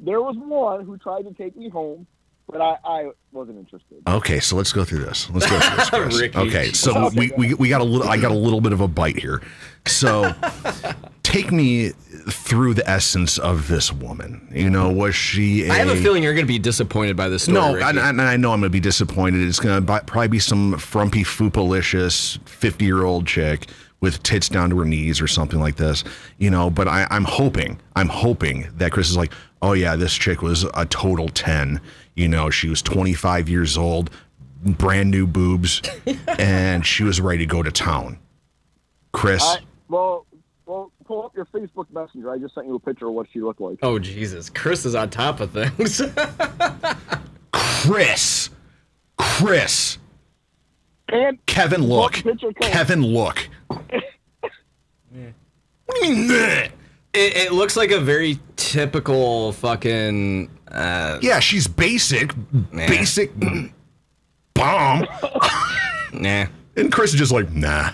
There was one who tried to take me home, but I wasn't interested. Okay, so let's go through this. Chris. Rikki. Okay, so we got a little. I got a little bit of a bite here. So take me through the essence of this woman. You know, was she? I have a feeling you're going to be disappointed by this story. No, Rikki. and I know I'm going to be disappointed. It's going to probably be some frumpy, foopalicious 50-year-old chick with tits down to her knees or something like this, you know, but I'm hoping that Chris is like, oh yeah, this chick was a total 10, you know, she was 25 years old, brand new boobs, and she was ready to go to town. Chris? Well, pull up your Facebook Messenger. I just sent you a picture of what she looked like. Oh, Jesus. Chris is on top of things. Chris! And Kevin, look. Kevin, look. It looks like a very typical fucking... yeah, she's basic bomb. Nah. And Chris is just like, nah.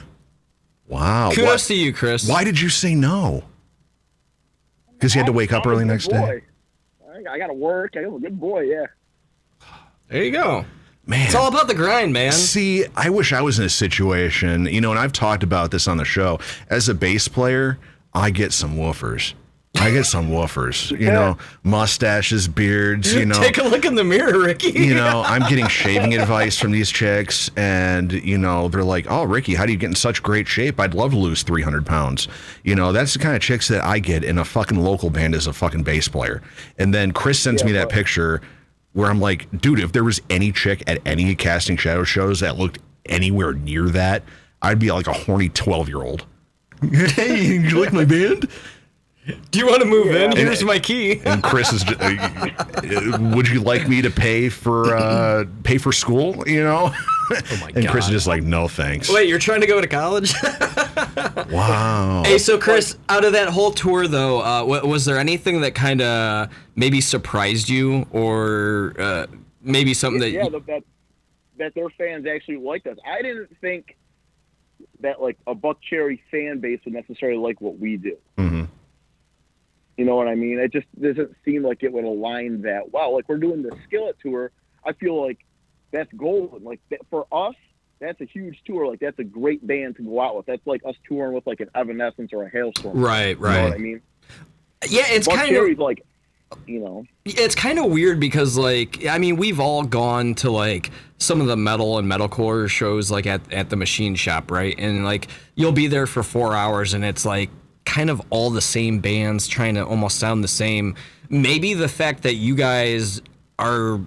Wow. Kudos to you, Chris. Why did you say no? Because you had to wake up early next day? I got to work. I'm a good boy, yeah. There you go. Man. It's all about the grind, man. See, I wish I was in a situation, you know, and I've talked about this on the show. As a bass player, I get some woofers. You know, mustaches, beards, you know. Take a look in the mirror, Rikki. You know, I'm getting shaving advice from these chicks, and, you know, they're like, oh, Rikki, how do you get in such great shape? I'd love to lose 300 pounds. You know, that's the kind of chicks that I get in a fucking local band as a fucking bass player. And then Chris sends me that picture where I'm like, dude, if there was any chick at any Casting Shadow shows that looked anywhere near that, I'd be like a horny 12-year-old. Hey, you like my band? Do you want to move in? Here's my key. And Chris is, would you like me to pay for school? You know? Oh my and God. Chris is just like, no thanks. Wait, you're trying to go to college? Wow. Hey, so Chris, out of that whole tour, though, was there anything that kind of maybe surprised you, or maybe something that that their fans actually liked us? I didn't think that like a Buck Cherry fan base would necessarily like what we do. Mm-hmm. You know what I mean? It just doesn't seem like it would align that well. Like, we're doing the Skillet tour. I feel like that's golden. Like, for us, that's a huge tour. Like, that's a great band to go out with. That's like us touring with like an Evanescence or a Hailstorm. Right. You know what I mean? Yeah, it's Buck kind Cherry's of like, you know. It's kind of weird because, like, I mean, we've all gone to like some of the metal and metalcore shows, like at the Machine Shop, right? And like, you'll be there for 4 hours, and it's like kind of all the same bands trying to almost sound the same. Maybe the fact that you guys are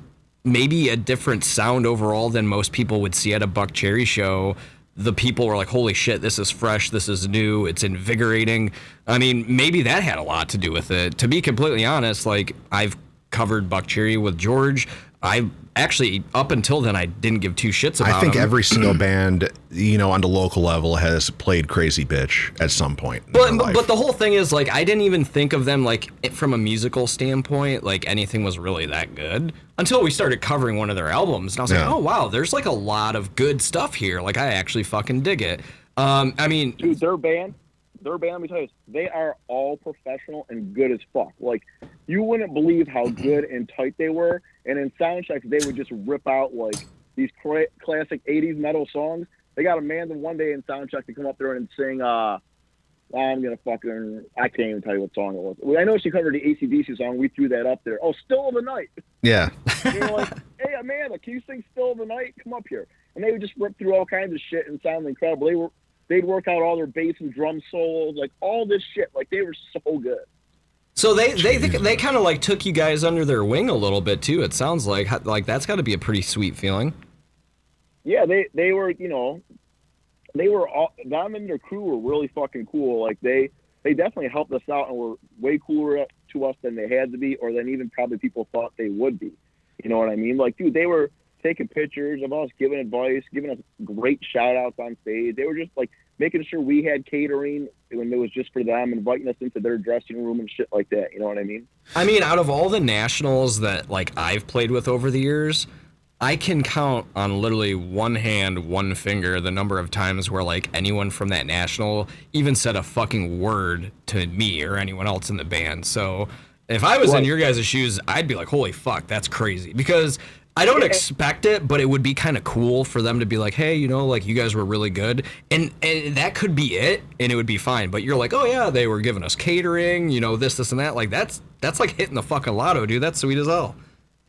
maybe a different sound overall than most people would see at a Buck Cherry show. The people were like, holy shit, this is fresh, this is new, it's invigorating. I mean, maybe that had a lot to do with it. To be completely honest, like, I've covered Buck Cherry with George. I actually, up until then, I didn't give two shits about I think him. every single band, you know, on the local level has played Crazy Bitch at some point. But the whole thing is, like, I didn't even think of them, like, from a musical standpoint, like, anything was really that good until we started covering one of their albums. And I was like, oh, wow, there's, like, a lot of good stuff here. Like, I actually fucking dig it. I mean... Dude, their band, let me tell you, they are all professional and good as fuck. Like, you wouldn't believe how good and tight they were. And in soundchecks, they would just rip out, like, these classic 80s metal songs. They got Amanda one day in soundcheck to come up there and sing, I can't even tell you what song it was. I know she covered the AC/DC song. We threw that up there. Oh, Still of the Night. Yeah. They were like, hey, Amanda, can you sing Still of the Night? Come up here. And they would just rip through all kinds of shit and sound incredible. They'd work out all their bass and drum solos, like all this shit. Like, they were so good. So they kind of like took you guys under their wing a little bit too. It sounds like that's got to be a pretty sweet feeling. Yeah, they were, you know, they were all, them and their crew were really fucking cool. Like, they definitely helped us out and were way cooler to us than they had to be, or than even probably people thought they would be. You know what I mean? Like, dude, they were taking pictures of us, giving advice, giving us great shout outs on stage. They were just like, making sure we had catering when it was just for them, inviting us into their dressing room and shit like that. You know what I mean? I mean, out of all the nationals that like I've played with over the years, I can count on literally one hand, one finger, the number of times where like anyone from that national even said a fucking word to me or anyone else in the band. So if I was in your guys' shoes, I'd be like, holy fuck, that's crazy. Because I don't expect it, but it would be kind of cool for them to be like, hey, you know, like you guys were really good. And that could be it, and it would be fine. But you're like, oh yeah, they were giving us catering, you know, this and that. Like that's like hitting the fucking lotto, dude. That's sweet as hell.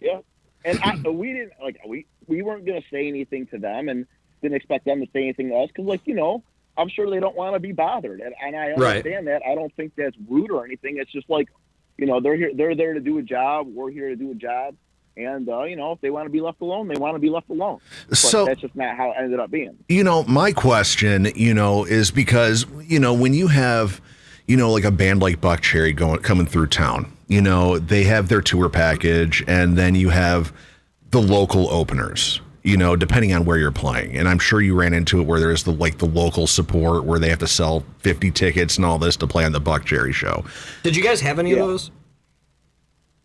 Yeah. And we didn't like we weren't gonna say anything to them, and didn't expect them to say anything to us because, like, you know, I'm sure they don't want to be bothered, and I understand that. I don't think that's rude or anything. It's just like, you know, they're there to do a job. We're here to do a job, and you know, if they want to be left alone, they want to be left alone. But So that's just not how it ended up being. You know, my question, you know, is because, you know, when you have, you know, like a band like Buck Cherry coming through town, you know, they have their tour package, and then you have the local openers, you know, depending on where you're playing. And I'm sure you ran into it where there's the local support where they have to sell 50 tickets and all this to play on the Buck Cherry show. Did you guys have any of those?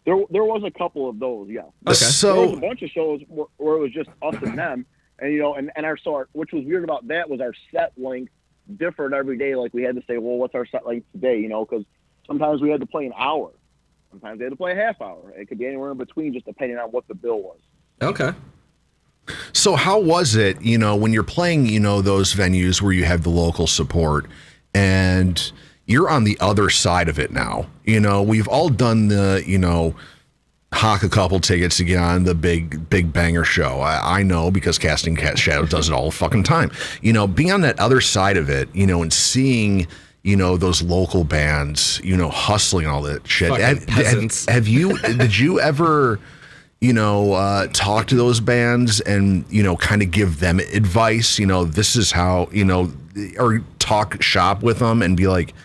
There was a couple of those, yeah. Okay. So there was a bunch of shows where it was just us and them, and you know, and our sort, which was weird about that was our set length differed every day. Like we had to say, well, what's our set length today? You know, because sometimes we had to play an hour, sometimes they had to play a half hour. It could be anywhere in between, just depending on what the bill was. Okay. So how was it, you know, when you're playing, you know, those venues where you have the local support and you're on the other side of it now? You know, we've all done the, you know, hawk a couple tickets to get on the big banger show. I know because Casting Shadows does it all the fucking time. You know, being on that other side of it, you know, and seeing, you know, those local bands, you know, hustling all that shit. Did you ever, you know, talk to those bands and, you know, kind of give them advice, you know, this is how, you know, or talk shop with them and be like,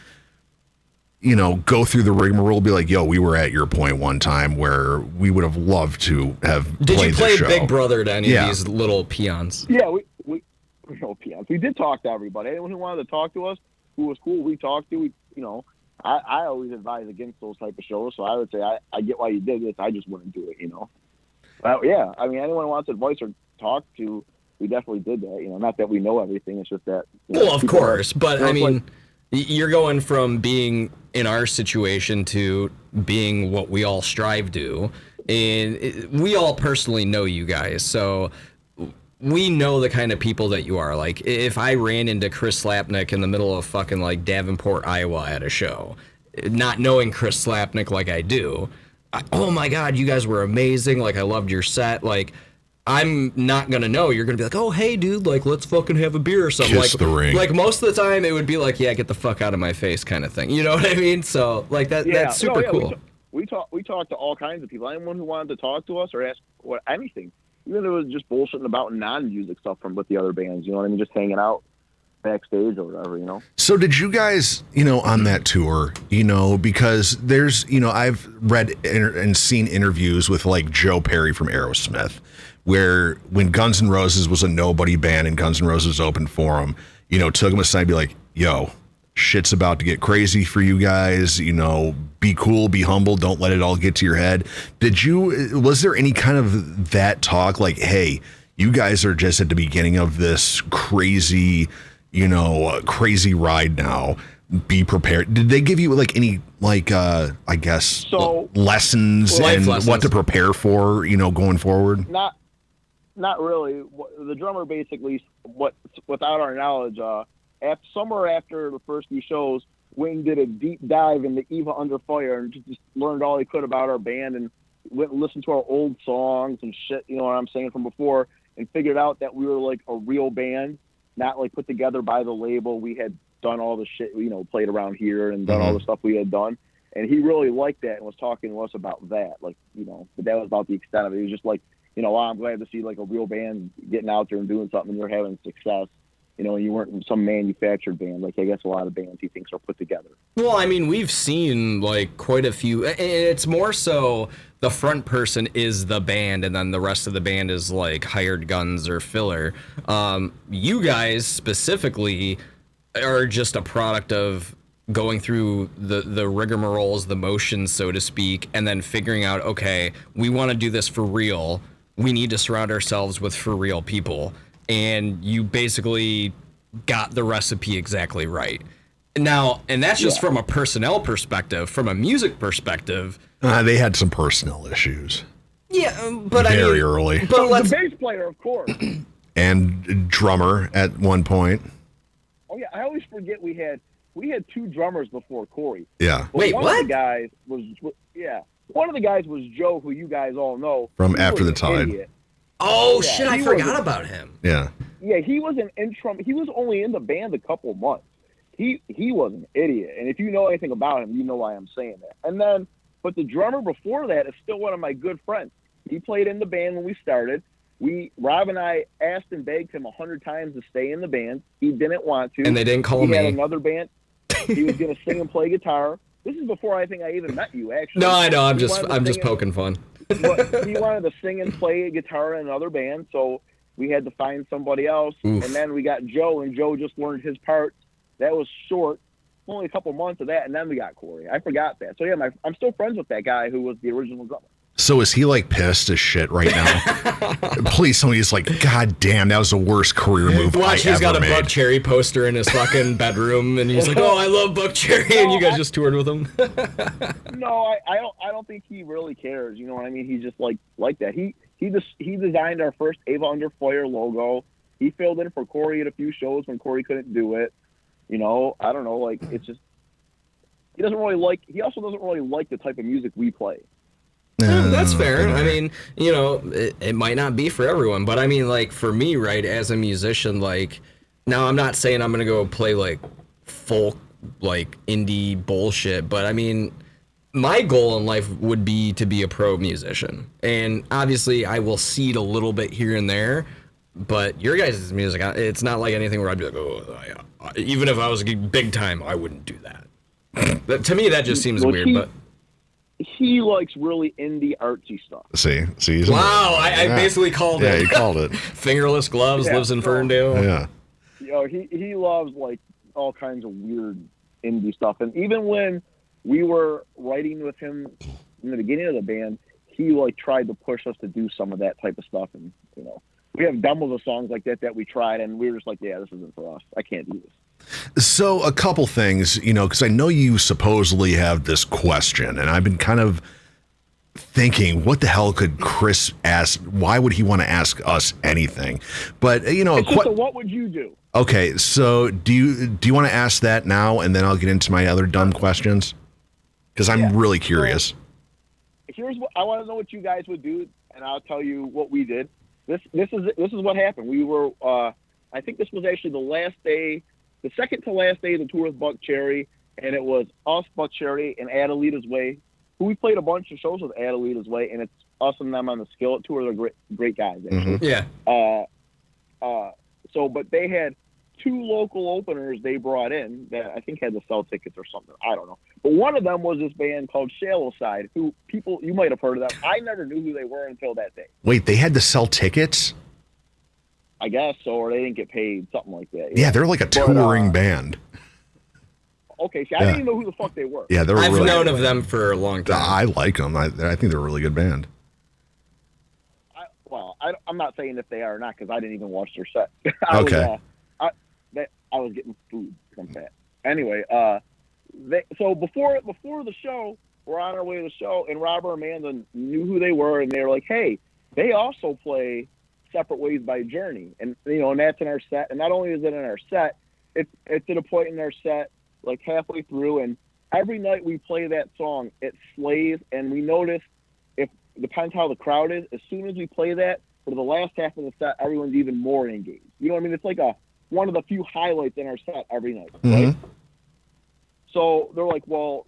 you know, go through the rigmarole, be like, yo, we were at your point one time where we would have loved to have Did played you play this show. Big Brother to any of these little peons? Yeah, we no peons. We did talk to everybody. Anyone who wanted to talk to us, who was cool, we talked to. We, you know, I always advise against those type of shows. So I would say I get why you did this. I just wouldn't do it, you know. But yeah, I mean, anyone who wants advice or talk to, we definitely did that. You know, not that we know everything. It's just that. You know, well, of course, but I mean, like, you're going from being in our situation to being what we all strive to, and we all personally know you guys, so we know the kind of people that you are. Like, if I ran into Chris Slapnik in the middle of fucking like Davenport, Iowa at a show, not knowing Chris Slapnik like I do, oh my God, you guys were amazing. Like, I loved your set. Like, I'm not gonna know. You're gonna be like, oh, hey, dude, like, let's fucking have a beer or something. Kiss the ring. Like, most of the time, it would be like, yeah, get the fuck out of my face kind of thing. You know what I mean? So, like, that's super cool. We talked to all kinds of people. Anyone who wanted to talk to us or ask anything. Even if it was just bullshitting about non-music stuff from with the other bands, you know what I mean? Just hanging out backstage or whatever, you know? So did you guys, you know, on that tour, you know, because there's, you know, I've read and seen interviews with like Joe Perry from Aerosmith, where when Guns N' Roses was a nobody band and Guns N' Roses opened for them, you know, took them aside and be like, yo, shit's about to get crazy for you guys, you know, be cool, be humble, don't let it all get to your head. Was there any kind of that talk like, hey, you guys are just at the beginning of this crazy, you know, crazy ride now, be prepared? Did they give you like any, like, I guess, lessons and what to prepare for, you know, going forward? Not really. The drummer basically, without our knowledge, somewhere after the first few shows, Wayne did a deep dive into EVA Under Fire and just learned all he could about our band and went and listened to our old songs and shit, you know what I'm saying, from before, and figured out that we were like a real band, not like put together by the label. We had done all the shit, you know, played around here and done all the stuff we had done. And he really liked that and was talking to us about that. Like, you know, but that was about the extent of it. He was just like, you know, wow, I'm glad to see like a real band getting out there and doing something and you're having success. You know, you weren't some manufactured band like I guess a lot of bands he thinks are put together. Well, I mean, we've seen like quite a few. It's more so the front person is the band, and then the rest of the band is like hired guns or filler. You guys specifically are just a product of going through the rigmaroles, the motions, so to speak, and then figuring out, okay, we want to do this for real. We need to surround ourselves with for real people. And you basically got the recipe exactly right. Now, and that's just from a personnel perspective. From a music perspective, they had some personnel issues. Yeah, but very early. But the bass player, of course, and drummer at one point. Oh yeah, I always forget we had 2 drummers before Corey. Yeah. But one of the guys was one of the guys was Joe, who you guys all know From He After was the an Tide. idiot. Oh Yeah, shit, I he forgot was- about him. Yeah. Yeah, he was an interim. He was only in the band a couple months. He was an idiot, and if you know anything about him, you know why I'm saying that. And then, but the drummer before that is still one of my good friends. He played in the band when we started. Rob and I asked and begged him 100 times to stay in the band. He didn't want to. And they didn't call he me. He had another band. He was going to sing and play guitar. This is before I think I even met you, actually. No, I know. I'm He just wanted to sing poking fun. But he wanted to sing and play guitar in another band, so we had to find somebody else. Oof. And then we got Joe, and Joe just learned his part. That was short, only a couple months of that, and then we got Corey. I forgot that. So yeah, I'm still friends with that guy who was the original drummer. So is he like pissed as shit right now? Please, somebody's like, God damn, that was the worst career move Watch, I he's got ever a made. Buck Cherry poster in his fucking bedroom, and he's like, "Oh, I love Buck Cherry," and you guys just toured with him. No, I don't think he really cares. You know what I mean? He's just like that. He designed our first EVA Under Fire logo. He filled in for Corey at a few shows when Corey couldn't do it. You know, I don't know. Like, it's just he also doesn't really like the type of music we play. Yeah, that's fair. I mean, you know, it might not be for everyone, but I mean, like, for me, right, as a musician, like, now I'm not saying I'm going to go play, like, folk, like, indie bullshit, but I mean, my goal in life would be to be a pro musician. And obviously, I will seed a little bit here and there, but your guys' music, it's not like anything where I'd be like, oh, yeah. Even if I was big time, I wouldn't do that. But to me, that just seems weird, but... He likes really indie artsy stuff. See, he's wow, I basically called it. Yeah, you called it. Fingerless gloves, lives in Ferndale. Yeah. You know, he loves like all kinds of weird indie stuff. And even when we were writing with him in the beginning of the band, he like tried to push us to do some of that type of stuff. And you know, we have demos of songs like that we tried, and we were just like, yeah, this isn't for us. I can't do this. So a couple things, you know, because I know you supposedly have this question, and I've been kind of thinking, what the hell could Chris ask? Why would he want to ask us anything? But you know, It's just a what would you do? Okay, so do you want to ask that now, and then I'll get into my other dumb questions? Because I'm really curious. So, here's what I want to know: what you guys would do, and I'll tell you what we did. This is what happened. We were, I think this was actually the last day. The second to last day of the tour with Buck Cherry, and it was us, Buck Cherry, and Adelita's Way. Who we played a bunch of shows with Adelita's Way, and it's us and them on the Skillet tour. They're great guys, actually. Yeah. But they had 2 local openers they brought in that I think had to sell tickets or something. I don't know. But one of them was this band called Shallow Side, who you might have heard of them. I never knew who they were until that day. Wait, they had to sell tickets? I guess so, or they didn't get paid, something like that. Yeah, they're like a touring band. Okay, see, I didn't even know who the fuck they were. Yeah, I've known of them for a long time. I like them. I think they're a really good band. I'm not saying if they are or not because I didn't even watch their set. Okay. I was getting food from that. Anyway, so before the show, we're on our way to the show, and Robert and Amanda knew who they were, and they were like, hey, they also play Separate Ways by Journey. And, you know, and that's in our set. And not only is it in our set, it's at a point in our set, like halfway through, and every night we play that song, it slays, and we notice depends how the crowd is, as soon as we play that, for the last half of the set, everyone's even more engaged. You know what I mean? It's like one of the few highlights in our set every night, right? So they're like, well,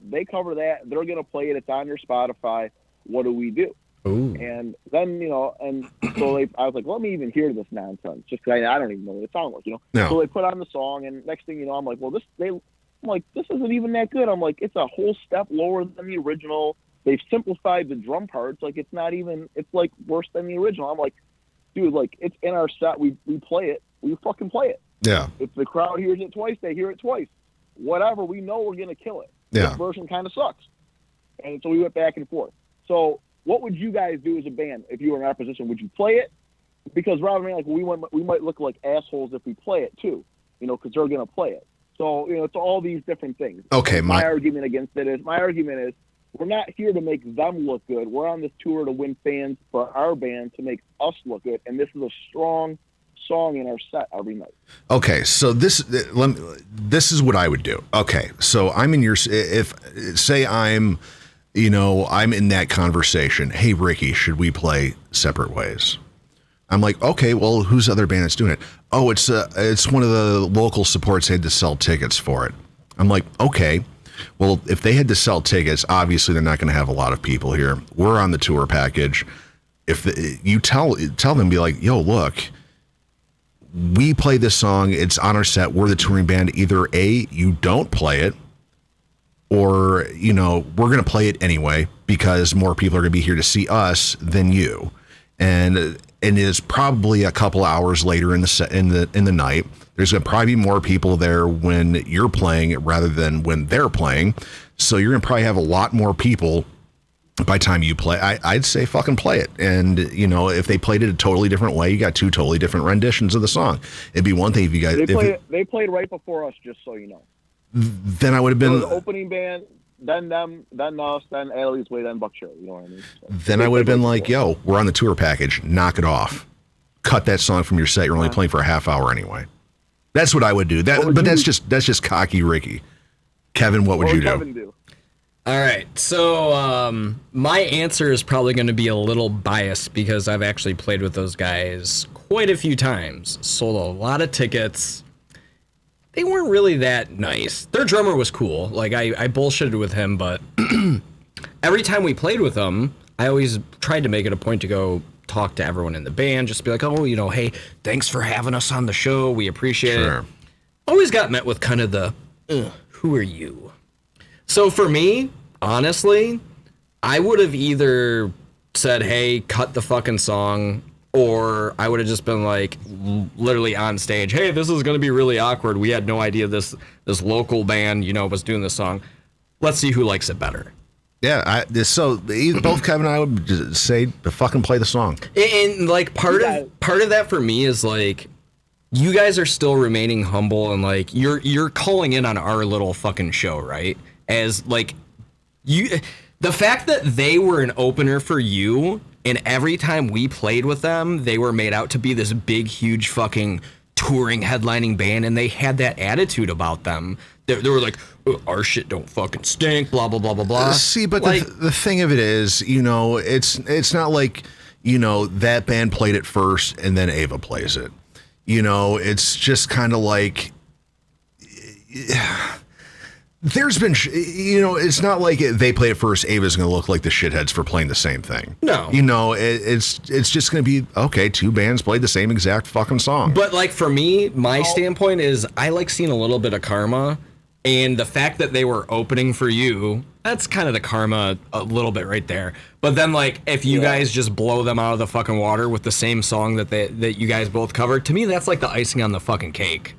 they cover that. They're going to play it. It's on their Spotify. What do we do? Ooh. And then, you know, and so I was like, let me even hear this nonsense, just because I don't even know what it sounds like, you know? No. So they put on the song, and next thing you know, I'm like, well, this isn't even that good. I'm like, it's a whole step lower than the original. They've simplified the drum parts. Like, it's not even, it's like worse than the original. I'm like, dude, like, it's in our set. We play it. We fucking play it. Yeah. If the crowd hears it twice, they hear it twice. Whatever, we know we're going to kill it. Yeah. This version kind of sucks. And so we went back and forth. So what would you guys do as a band if you were in our position? Would you play it? Because Rob and I, like, we might look like assholes if we play it too, you know, because they're going to play it. So, you know, it's all these different things. Okay, my argument is we're not here to make them look good. We're on this tour to win fans for our band to make us look good, and this is a strong song in our set every night. Okay, so this is what I would do. Okay, so I'm in your, if say I'm in that conversation. Hey, Rikki, should we play Separate Ways? I'm like, okay, well, who's the other band that's doing it? Oh, it's one of the local supports had to sell tickets for it. I'm like, okay, well, if they had to sell tickets, obviously they're not going to have a lot of people here. We're on the tour package. If you tell them, be like, yo, look, we play this song. It's on our set. We're the touring band. Either A, you don't play it, or, you know, we're going to play it anyway because more people are going to be here to see us than you. And it's probably a couple hours later in the night. There's going to probably be more people there when you're playing rather than when they're playing. So you're going to probably have a lot more people by the time you play. I'd say fucking play it. And, you know, if they played it a totally different way, you got two totally different renditions of the song. It'd be one thing if you guys... They played right before us, just so you know. Then I would have been... The opening band, then them, then us, then Alley's Way, then Buck Cherry. You know what I mean? So then I would have been like, yo, we're on the tour package. Knock it off. Cut that song from your set. You're only playing for a half hour anyway. That's what I would do. That's just cocky Rikki. Kevin, what would you do? Kevin do? All right, so my answer is probably going to be a little biased because I've actually played with those guys quite a few times. Sold a lot of tickets. They weren't really that nice. Their drummer was cool. Like, I bullshitted with him, but every time we played with them, I always tried to make it a point to go talk to everyone in the band, just be like, oh, you know, hey, thanks for having us on the show. We appreciate it. Always got met with kind of the, who are you? So for me, honestly, I would have either said, hey, cut the fucking song, or I would have just been like, literally on stage, hey, this is going to be really awkward. We had no idea this local band, you know, was doing this song. Let's see who likes it better. Yeah, so both Kevin and I would just say, fucking play the song. And like part of that for me is like, you guys are still remaining humble and like you're calling in on our little fucking show, right? As like the fact that they were an opener for you, and every time we played with them, they were made out to be this big, huge fucking touring headlining band, and they had that attitude about them. They were like, our shit don't fucking stink, blah, blah, blah, blah, blah. See, but like, the thing of it is, you know, it's not like, you know, that band played it first and then Ava plays it. You know, it's just kind of like, there's been, you know, it's not like they play it first, Ava's going to look like the shitheads for playing the same thing. No. You know, it's just going to be, okay, two bands played the same exact fucking song. But like for me, my standpoint is I like seeing a little bit of karma. And the fact that they were opening for you, that's kind of the karma a little bit right there. But then, like, if you guys just blow them out of the fucking water with the same song that you guys both covered, to me, that's like the icing on the fucking cake.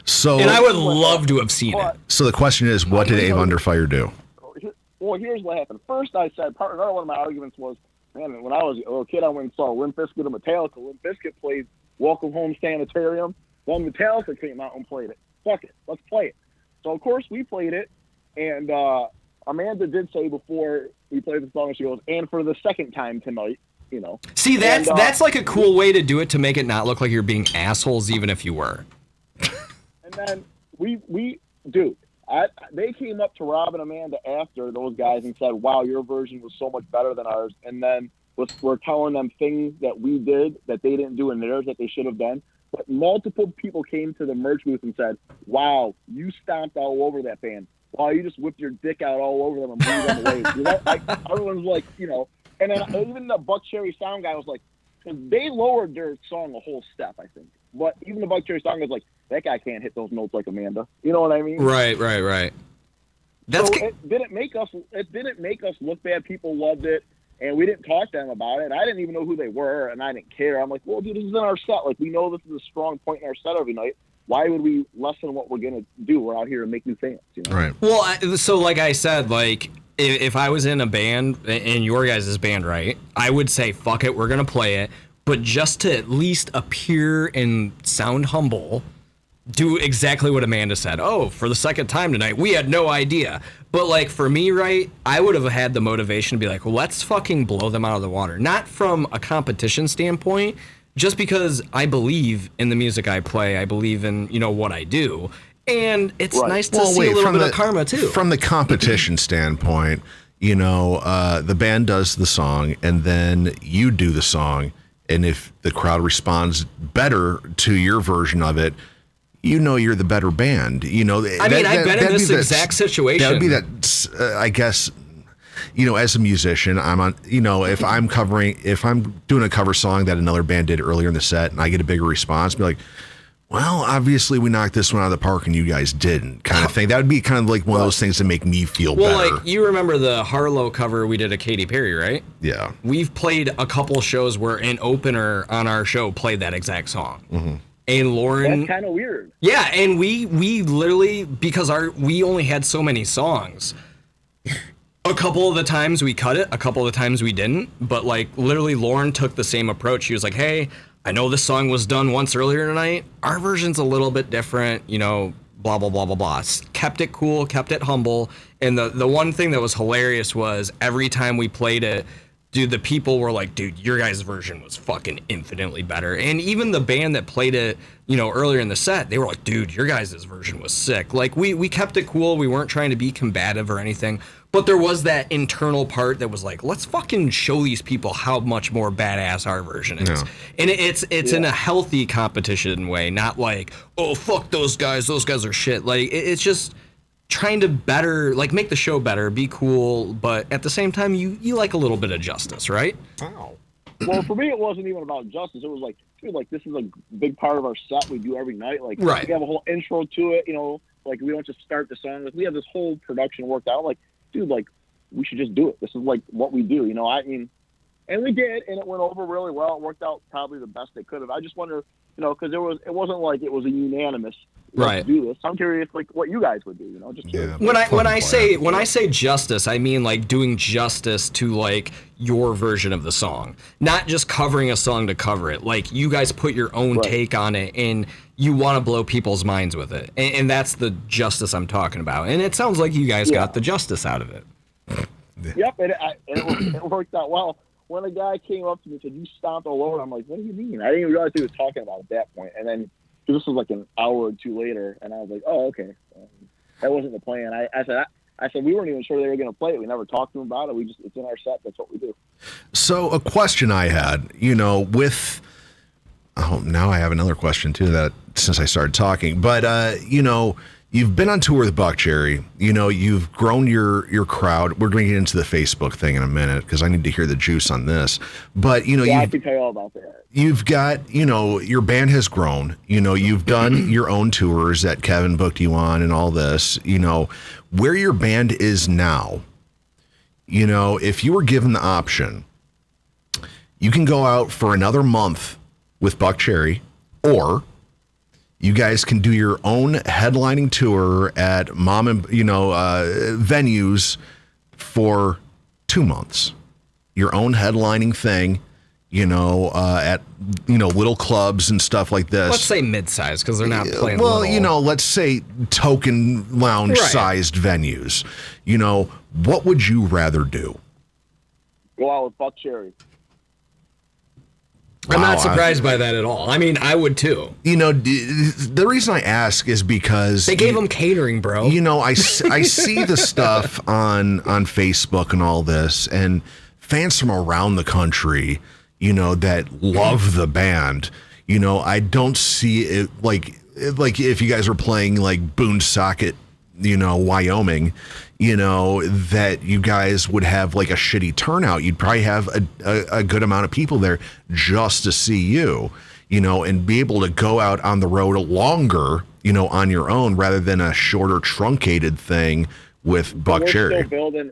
So, and I would love to have seen it. So the question is, what did EVA Under Fire do? Well, here's what happened. First, I said, another one of my arguments was, man, when I was a little kid, I went and saw Limp Bizkit and Metallica. Limp Bizkit played Welcome Home Sanitarium. Then Metallica came out and played it. Fuck it, let's play it. So, of course, we played it, and Amanda did say before we played the song, she goes, and for the second time tonight, you know. See, that's like a cool way to do it to make it not look like you're being assholes, even if you were. And then they came up to Rob and Amanda after those guys and said, wow, your version was so much better than ours. And then we're telling them things that we did that they didn't do in theirs that they should have done. But multiple people came to the merch booth and said, wow, you stomped all over that band. Wow, you just whipped your dick out all over them and blew them away. You know, like, everyone's like, you know, and then even the Buck Cherry sound guy was like, because they lowered their song a whole step, I think. But even the Buck Cherry song was like, that guy can't hit those notes like Amanda. You know what I mean? Right. It didn't make us look bad. People loved it. And we didn't talk to them about it. I didn't even know who they were, and I didn't care. I'm like, well, dude, this is in our set. Like, we know this is a strong point in our set every night. Why would we lessen what we're going to do? We're out here to make new fans, you know? Right. Well, so like I said, like, if I was in a band, in your guys' band, right, I would say, fuck it, we're going to play it. But just to at least appear and sound humble, do exactly what Amanda said. Oh, for the second time tonight, we had no idea. But like for me, right, I would have had the motivation to be like, well, let's fucking blow them out of the water. Not from a competition standpoint, just because I believe in the music I play. I believe in, you know, what I do. And it's nice to see a little bit of karma too. From the competition standpoint, you know, the band does the song and then you do the song. And if the crowd responds better to your version of it, you know you're the better band. You know, I've been in this exact situation. That would be that, I guess, you know, as a musician, I'm on, you know, if I'm doing a cover song that another band did earlier in the set and I get a bigger response, be like, well, obviously we knocked this one out of the park and you guys didn't, kind of thing. That would be kind of like one of those things that make me feel better. Well, like, you remember the Harlow cover we did of Katy Perry, right? Yeah. We've played a couple shows where an opener on our show played that exact song. Mm-hmm. And Lauren, that's kind of weird. Yeah, and we literally, because we only had so many songs, a couple of the times we cut it, a couple of the times we didn't. But like literally, Lauren took the same approach. She was like, "Hey, I know this song was done once earlier tonight. Our version's a little bit different, you know." Blah blah blah blah blah. Kept it cool, kept it humble. And the one thing that was hilarious was every time we played it, dude, the people were like, dude, your guys' version was fucking infinitely better. And even the band that played it, you know, earlier in the set, they were like, dude, your guys' version was sick. Like, we kept it cool. We weren't trying to be combative or anything. But there was that internal part that was like, let's fucking show these people how much more badass our version is. Yeah. And it's in a healthy competition way, not like, oh, fuck those guys are shit. Like, it's just trying to better, like, make the show better, be cool, but at the same time, you like a little bit of justice, right? Wow. Well, for me, it wasn't even about justice. It was like, dude, like, this is a big part of our set we do every night. Like, right. We have a whole intro to it, you know, like, we don't just start the song. Like, we have this whole production worked out. Like, dude, like, we should just do it. This is, like, what we do, you know? I mean, and we did, and it went over really well. It worked out probably the best it could have. I just wonder, you know, because it wasn't like it was a unanimous right do this. I'm curious, like, what you guys would do, you know? Just curious. When I say justice, I mean like doing justice to like your version of the song, not just covering a song to cover it. Like, you guys put your own take on it, and you want to blow people's minds with it, and that's the justice I'm talking about. And it sounds like you guys got the justice out of it. Yep, it worked out well. When a guy came up to me and said, "You stomped all over," I'm like, "What do you mean?" I didn't even realize he was talking about it at that point. And then this was like an hour or two later, and I was like, "Oh, okay." That wasn't the plan. I said we weren't even sure they were going to play it. We never talked to them about it. It's in our set. That's what we do. So a question I had, you know, now I have another question too, that since I started talking, but you know, you've been on tour with Buck Cherry. You know, you've grown your crowd. We're going to get into the Facebook thing in a minute because I need to hear the juice on this. But, you know, I can tell you all about that. You've got, you know, your band has grown. You know, you've done your own tours that Kevin booked you on and all this. You know, where your band is now, you know, if you were given the option, you can go out for another month with Buck Cherry, or you guys can do your own headlining tour at venues for 2 months. Your own headlining thing, you know, at, you know, little clubs and stuff like this. Let's say mid-size, because they're not playing well, little. You know, let's say token lounge-sized venues. You know, what would you rather do? Go out with Buck Cherry. I'm not surprised by that at all. I mean, I would too. You know, the reason I ask is because they gave them catering, bro. You know, I see the stuff on Facebook and all this, and fans from around the country, you know, that love the band. You know, I don't see it like if you guys were playing like Boonsocket, you know, Wyoming, you know, that you guys would have like a shitty turnout. You'd probably have a good amount of people there just to see you, you know, and be able to go out on the road longer, you know, on your own rather than a shorter truncated thing with Buck we're Cherry. Still building.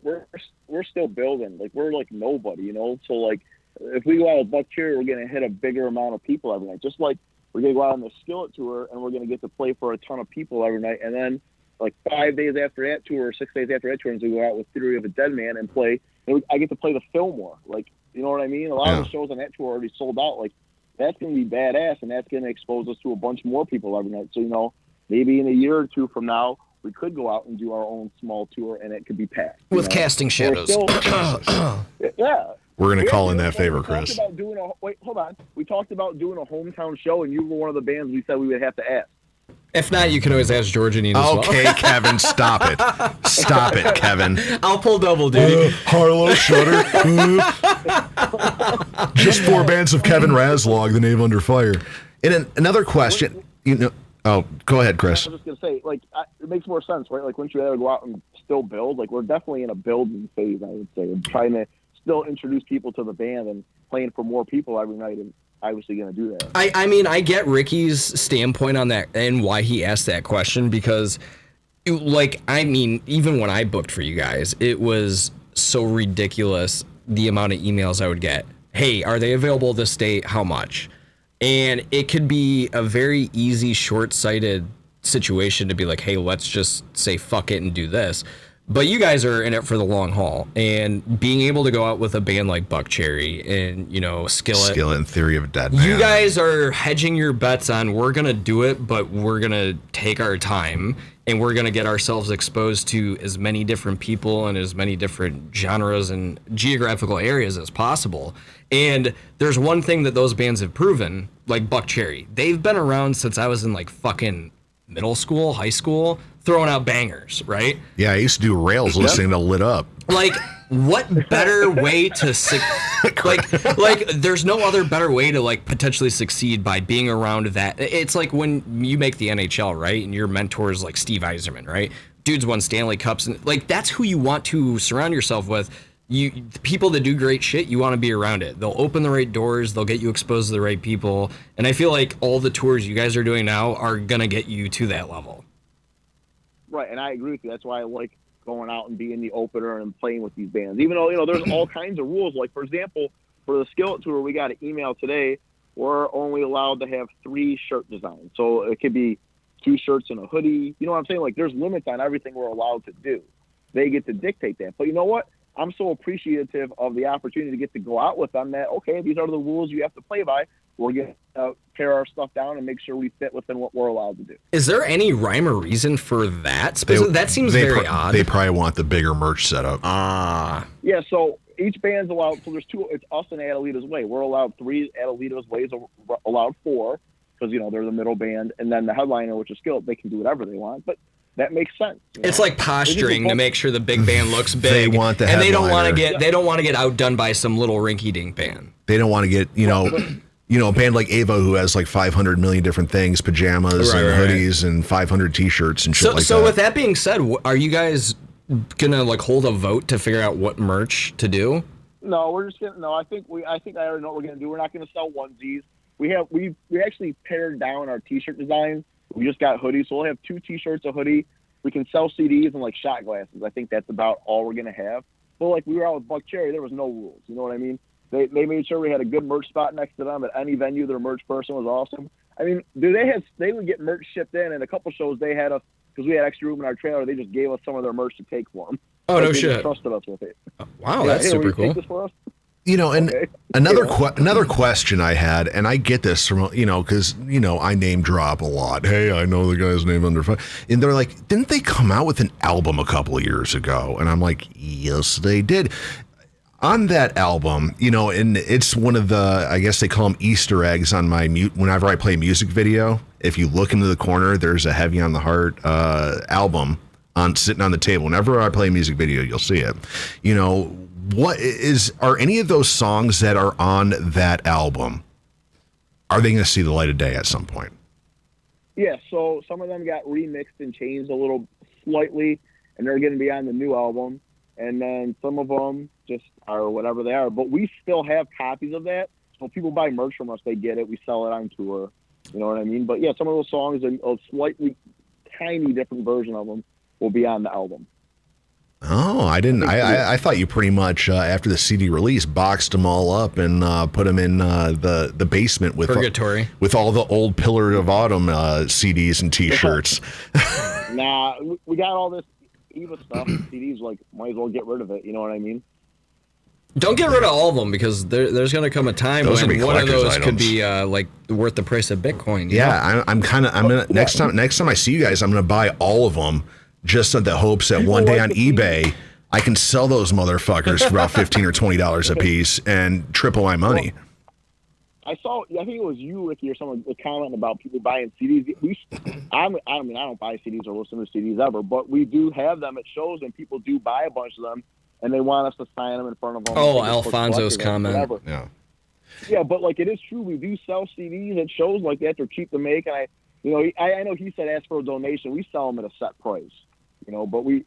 We're still building. Like we're like nobody, you know. So like, if we go out with Buck Cherry, we're gonna hit a bigger amount of people every night. Just like we're gonna go out on the Skillet tour, and we're gonna get to play for a ton of people every night. And then like 5 days after that tour, or 6 days after that tour, we go out with Theory of a Dead Man and play. And I get to play the Fillmore. Like, you know what I mean? A lot of the shows on that tour already sold out. Like, that's gonna be badass, and that's gonna expose us to a bunch more people every night. So you know, maybe in a year or two from now, we could go out and do our own small tour, and it could be packed. With Casting Shadows. Yeah. We're going to call in that favor, Chris. Wait, hold on. We talked about doing a hometown show, and you were one of the bands we said we would have to ask. If not, you can always ask George and Ian as well. Okay, Kevin, stop it. Stop it, Kevin. I'll pull double duty. Harlow, Shutter. Just 4 bands of Kevin Razlog, the name under fire. And another question, oh, go ahead, Chris. I was just going to say, like, it makes more sense, right? Like, wouldn't you rather go out and still build? Like, we're definitely in a building phase, I would say. We're trying to still introduce people to the band and playing for more people every night, and obviously going to do that. I mean, I get Ricky's standpoint on that and why he asked that question, because, like, I mean, even when I booked for you guys, it was so ridiculous the amount of emails I would get. Hey, are they available this date? How much? And it could be a very easy, short-sighted situation to be like, hey, let's just say fuck it and do this. But you guys are in it for the long haul, and being able to go out with a band like Buck Cherry and, you know, Skillet and Theory of a Dead Man. You guys are hedging your bets on, we're going to do it, but we're going to take our time, and we're going to get ourselves exposed to as many different people and as many different genres and geographical areas as possible. And there's one thing that those bands have proven, like Buck Cherry. They've been around since I was in, like, fucking middle school, high school, throwing out bangers, right? Yeah, I used to do rails listening to Lit Up. Like, what better way to like there's no other better way to like potentially succeed by being around that. It's like when you make the NHL, right? And your mentor is like Steve Yzerman, right? Dude's won Stanley Cups, and like that's who you want to surround yourself with. The people that do great shit, you want to be around it. They'll open the right doors, they'll get you exposed to the right people, and I feel like all the tours you guys are doing now are gonna get you to that level. Right, and I agree with you. That's why I like going out and being the opener and playing with these bands. Even though, you know, there's all kinds of rules. Like, for example, for the Skillet tour, we got an email today, we're only allowed to have 3 shirt designs. So it could be 2 shirts and a hoodie. You know what I'm saying? Like, there's limits on everything we're allowed to do. They get to dictate that. But you know what? I'm so appreciative of the opportunity to get to go out with them that, okay, these are the rules you have to play by. We're going to pare our stuff down and make sure we fit within what we're allowed to do. Is there any rhyme or reason for that? That seems very odd. They probably want the bigger merch setup. Yeah, so each band's allowed, so there's 2, it's us and Adelita's Way. We're allowed 3, Adelita's Way is allowed 4, because, you know, they're the middle band, and then the headliner, which is Skillet, they can do whatever they want, but that makes sense. It's like posturing to make sure the big band looks big. They want the and they don't want to headliner. get outdone by some little rinky-dink band. They don't want to get, you know, a band like EVA who has like 500 million different things, pajamas and hoodies and 500 t-shirts and shit like that. So with that being said, are you guys gonna like hold a vote to figure out what merch to do? No, we're just gonna. No, I think I already know what we're gonna do. We're not gonna sell onesies. We actually pared down our t-shirt design. We just got hoodies, so we'll have 2 t-shirts, a hoodie. We can sell CDs and like shot glasses. I think that's about all we're gonna have. But like we were out with Buck Cherry, there was no rules. You know what I mean? They made sure we had a good merch spot next to them at any venue. Their merch person was awesome. I mean, they would get merch shipped in, and a couple shows they had us because we had extra room in our trailer. They just gave us some of their merch to take for them. Oh, no they shit! Just trusted us with it. Wow, that's super cool. Take this for us? You know, and another question I had, and I get this from, you know, because, you know, I name drop a lot. Hey, I know the guy's name under fire. And they're like, didn't they come out with an album a couple of years ago? And I'm like, yes, they did. On that album, you know, and it's one of the, I guess they call them Easter eggs on my whenever I play a music video. If you look into the corner, there's a Heavy on the Heart album sitting on the table. Whenever I play a music video, you'll see it. You know, are any of those songs that are on that album, are they going to see the light of day at some point? Yeah, so some of them got remixed and changed a little slightly, and they're going to be on the new album. And then some of them just are whatever they are. But we still have copies of that. So if people buy merch from us, they get it. We sell it on tour. You know what I mean? But yeah, some of those songs, a slightly tiny different version of them will be on the album. Oh, I didn't. I thought you pretty much after the CD release boxed them all up and put them in the basement with Purgatory with all the old Pillar of Autumn CDs and T-shirts. Nah, we got all this EVA stuff. CDs, like, might as well get rid of it. You know what I mean? Don't get rid of all of them because there's going to come a time when one of those could be like worth the price of Bitcoin. Yeah, I'm gonna next time I see you guys, I'm gonna buy all of them just in the hopes that one day on eBay I can sell those motherfuckers for about $15 or $20 a piece and triple my money. I think it was you, Ricky, or someone commenting about people buying CDs. I don't buy CDs or listen to CDs ever, but we do have them at shows, and people do buy a bunch of them, and they want us to sign them in front of them. Oh, Alfonso's comment. Yeah, but like it is true, we do sell CDs at shows like that. They're cheap to make, and I know he said ask for a donation. We sell them at a set price. But we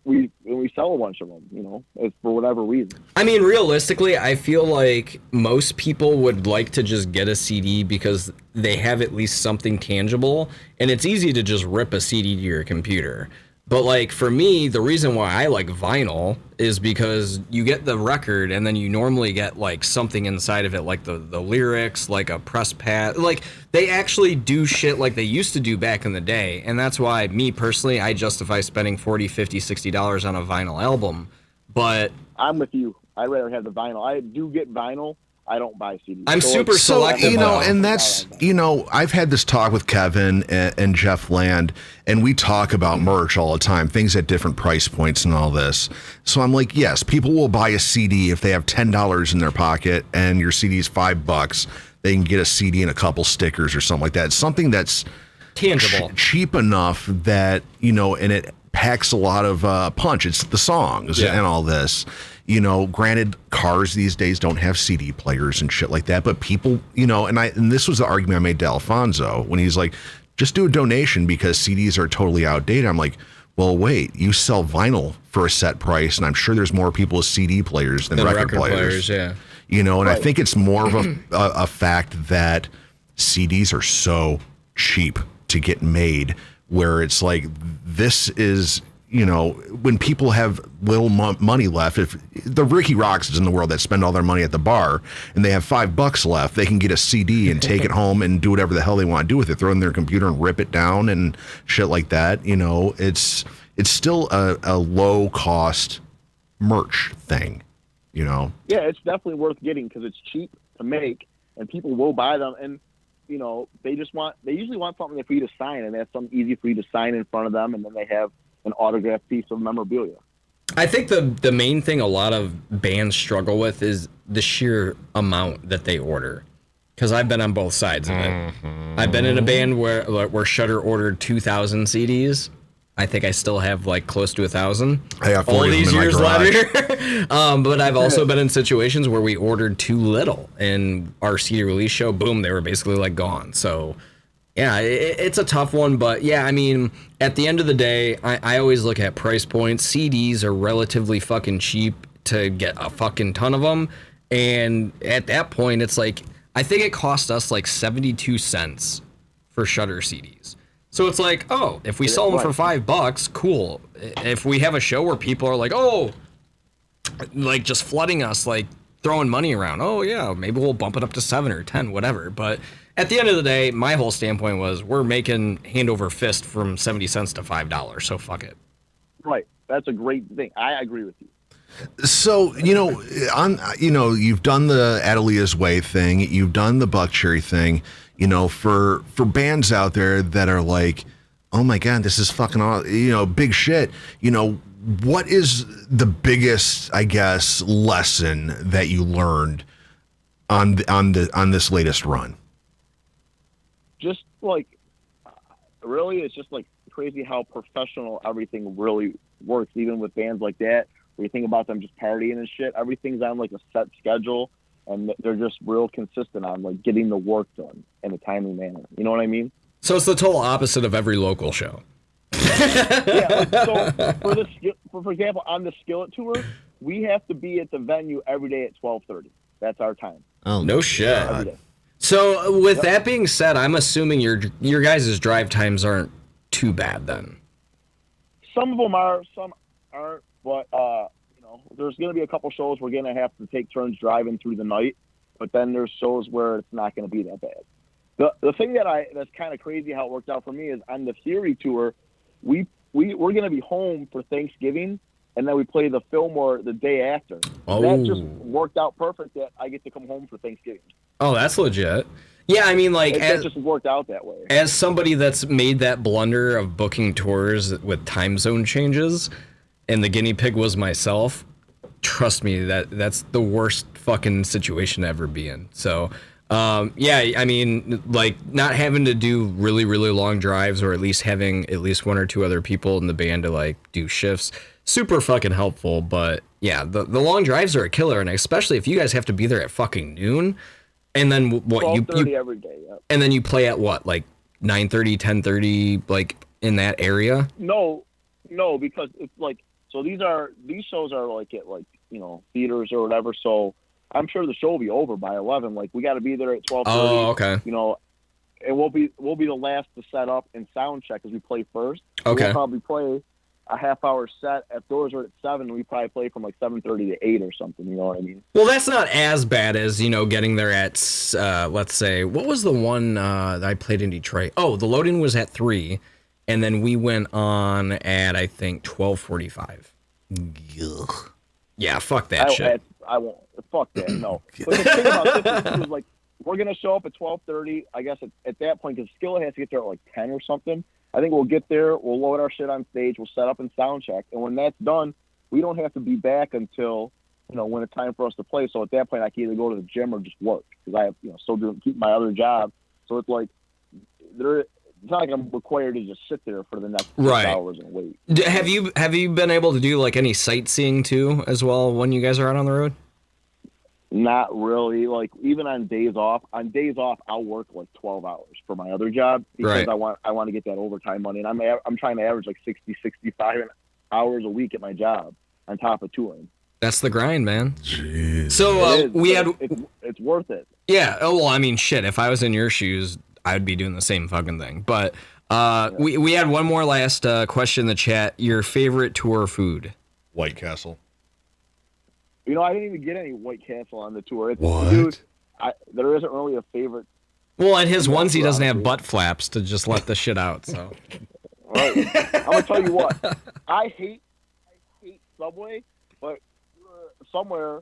sell a bunch of them, for whatever reason. I mean, realistically, I feel like most people would like to just get a CD because they have at least something tangible, and it's easy to just rip a CD to your computer. But like for me, the reason why I like vinyl is because you get the record and then you normally get like something inside of it, like the lyrics, like a press pad. Like they actually do shit like they used to do back in the day. And that's why me personally, I justify spending $40, $50, $60 on a vinyl album. But I'm with you. I'd rather have the vinyl. I do get vinyl. I don't buy CDs. I'm super selective. And that's, I've had this talk with Kevin and Jeff Land, and we talk about merch all the time, things at different price points and all this. So I'm like, yes, people will buy a CD if they have $10 in their pocket and your CD is $5. They can get a CD and a couple stickers or something like that. It's something that's tangible, cheap enough that, and it packs a lot of punch. It's the songs and all this. Granted, cars these days don't have CD players and shit like that, but people, and this was the argument I made to Alfonso when he's like, just do a donation because CDs are totally outdated. I'm like, well, wait, you sell vinyl for a set price, and I'm sure there's more people with CD players than record players. Yeah. I think it's more of a fact that CDs are so cheap to get made, where it's like, this is, when people have little money left, if the Rikki ROXX is in the world that spend all their money at the bar and they have $5 left, they can get a CD and take it home and do whatever the hell they want to do with it, throw it in their computer and rip it down and shit like that. It's still a low cost merch thing, Yeah, it's definitely worth getting because it's cheap to make and people will buy them. And, they usually want something for you to sign, and that's something easy for you to sign in front of them, and then they have an autographed piece of memorabilia. I think the main thing a lot of bands struggle with is the sheer amount that they order. Because I've been on both sides of it. I've been in a band where Shudder ordered 2,000 CDs. I think I still have like close to 1,000. I got 40 all these years later. later. But I've also been in situations where we ordered too little, and our CD release show, boom, they were basically like gone. So yeah, it's a tough one, but yeah, I mean, at the end of the day, I always look at price points. CDs are relatively fucking cheap to get a fucking ton of them, and at that point, it's like, I think it cost us like 72 cents for Shudder CDs. So it's like, oh, if we sell them for $5, cool. If we have a show where people are like, oh, like just flooding us, like throwing money around, oh yeah, maybe we'll bump it up to 7 or 10, whatever. But at the end of the day, my whole standpoint was we're making hand over fist from 70 cents to $5, so fuck it. Right. That's a great thing. I agree with you. So, you've done the Adelia's Way thing, you've done the Buckcherry thing, for bands out there that are like, oh my God, this is fucking, big shit. What is the biggest, I guess, lesson that you learned on this latest run? Just like, really, it's just like crazy how professional everything really works, even with bands like that. When you think about them just partying and shit, everything's on like a set schedule, and they're just real consistent on like getting the work done in a timely manner. You know what I mean? So it's the total opposite of every local show. Yeah. So for example, on the Skillet tour, we have to be at the venue every day at 12:30. That's our time. Oh, no shit. So with that being said, I'm assuming your guys' drive times aren't too bad then. Some of them are. Some aren't. But you know, there's going to be a couple shows we're going to have to take turns driving through the night. But then there's shows where it's not going to be that bad. The thing that's kind of crazy how it worked out for me is on the Theory tour, we're going to be home for Thanksgiving, and then we play the Fillmore the day after. Oh. That just worked out perfect that I get to come home for Thanksgiving. Oh, that's legit. Yeah, I mean, like, it just worked out that way. As somebody that's made that blunder of booking tours with time zone changes, and the guinea pig was myself, trust me, that's the worst fucking situation to ever be in. So, yeah, I mean, like, not having to do really, really long drives, or at least having at least one or two other people in the band to, like, do shifts, super fucking helpful. But yeah, the long drives are a killer, and especially if you guys have to be there at fucking noon, and then what you every day, yeah. And then you play at what, like 9:30, 10:30, like in that area? No, because it's like, so these shows are like at, like, you know, theaters or whatever. So I'm sure the show will be over by 11. Like, we got to be there at 12:30. Oh, okay. You know, and we'll be the last to set up and sound check as we play first. Okay. We'll probably play a half-hour set. If doors are at 7, we probably play from like 7:30 to 8 or something. You know what I mean? Well, that's not as bad as, you know, getting there at, let's say, what was the one that I played in Detroit? Oh, the loading was at 3, and then we went on at, I think, 12:45. Yeah, fuck that shit. I won't. Fuck that. No. But the thing about this is, like, we're gonna show up at 12:30. I guess at that point, because Skillet has to get there at like 10 or something. I think we'll get there. We'll load our shit on stage. We'll set up and sound check. And when that's done, we don't have to be back until, you know, when it's time for us to play. So at that point, I can either go to the gym or just work, because I have, you know, still keep my other job. So it's like it's not like I'm required to just sit there for the next 6 hours and wait. Have you been able to do like any sightseeing too as well when you guys are out on the road? Not really. Like, even on days off, I'll work like 12 hours for my other job, because I want to get that overtime money, and I'm trying to average like 60, 65 hours a week at my job on top of touring. That's the grind, man. Jeez. So it's worth it. Yeah. Oh, well, I mean, shit. If I was in your shoes, I'd be doing the same fucking thing. But we had one more last question in the chat. Your favorite tour food? White Castle. You know, I didn't even get any White Castle on the tour. What? Dude, there isn't really a favorite. Well, and his onesie doesn't have butt flaps to just let the shit out. So, right. I'm gonna tell you what. I hate Subway, but we were somewhere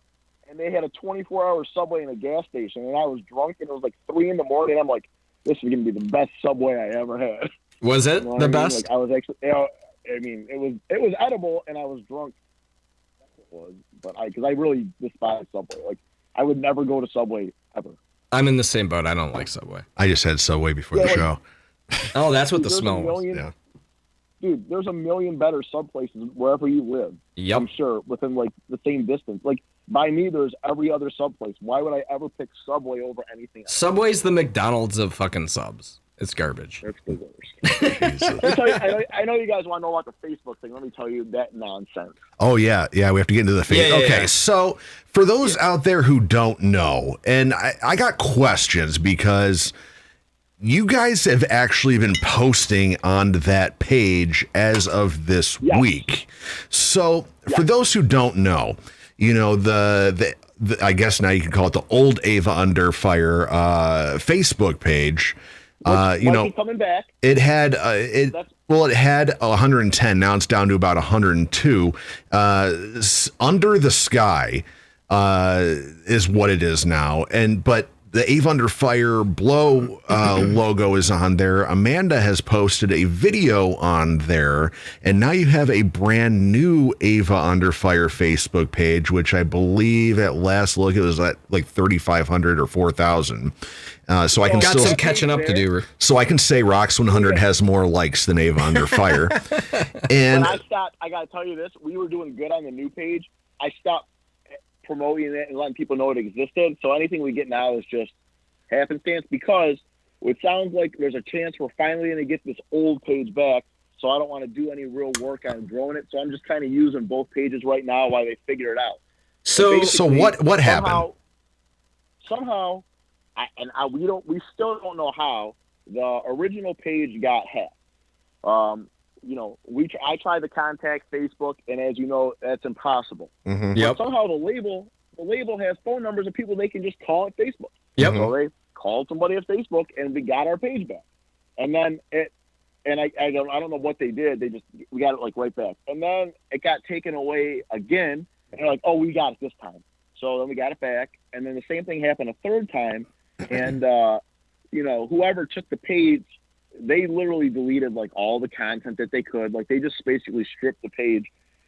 and they had a 24-hour Subway in a gas station, and I was drunk, and it was like 3 a.m. I'm like, this is gonna be the best Subway I ever had. Was it the best? Like, I was actually, you know, I mean, it was edible, and I was drunk. But because I really despise Subway. Like, I would never go to Subway ever. I'm in the same boat. I don't like Subway. I just had Subway before the show. Oh, that's what the smell was. Yeah. Dude, there's a million better sub places wherever you live. Yep. I'm sure, within like the same distance. Like, by me, there's every other sub place. Why would I ever pick Subway over anything else? Subway's the McDonald's of fucking subs. It's garbage. That's the worst. I know you guys want to know about the Facebook thing. Let me tell you that nonsense. Oh, yeah. Yeah, we have to get into the Facebook. Okay, so for those out there who don't know, and I got questions because you guys have actually been posting on that page as of this week. So for those who don't know, you know, the I guess now you can call it the old EVA Under Fire Facebook page. You know, coming back. It had it had 110. Now it's down to about 102. Under the Sky is what it is now, but the EVA Under Fire Blow logo is on there. Amanda has posted a video on there, and now you have a brand new EVA Under Fire Facebook page, which I believe at last look it was at like 3,500 or 4,000. So I can got still some catching up to do. So I can say Rocks 100 has more likes than EVA Under Fire. And when I stopped, I gotta tell you this: we were doing good on the new page. I stopped promoting it and letting people know it existed. So anything we get now is just happenstance, because it sounds like there's a chance we're finally going to get this old page back. So I don't want to do any real work on growing it. So I'm just kind of using both pages right now while they figure it out. So what happened? Somehow, we still don't know how the original page got hacked. I tried to contact Facebook, and as you know, that's impossible. Mm-hmm. But somehow the label has phone numbers of people they can just call at Facebook. Yep. So they called somebody at Facebook, and we got our page back. And then I don't know what they did. We got it like right back, and then it got taken away again. And they're like, "Oh, we got it this time." So then we got it back, and then the same thing happened a third time, and whoever took the page, they literally deleted like all the content that they could. Like they just basically stripped the page.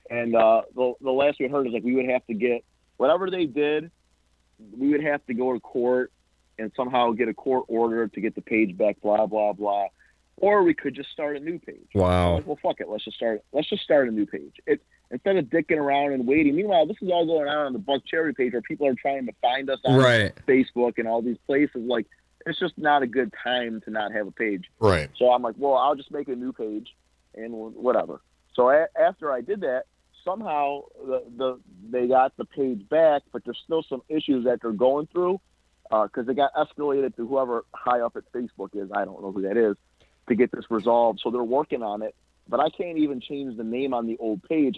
And the last we heard is like we would have to get whatever they did, we would have to go to court and somehow get a court order to get the page back. Blah blah blah. Or we could just start a new page. Wow. Like, well, fuck it. Let's just start a new page. Instead of dicking around and waiting. Meanwhile, this is all going on the Buck Cherry page where people are trying to find us on Facebook and all these places. Like, it's just not a good time to not have a page. Right. So I'm like, well, I'll just make a new page and whatever. So after I did that, somehow they got the page back, but there's still some issues that they're going through because they got escalated to whoever high up at Facebook is. I don't know who that is, to get this resolved. So they're working on it, but I can't even change the name on the old page.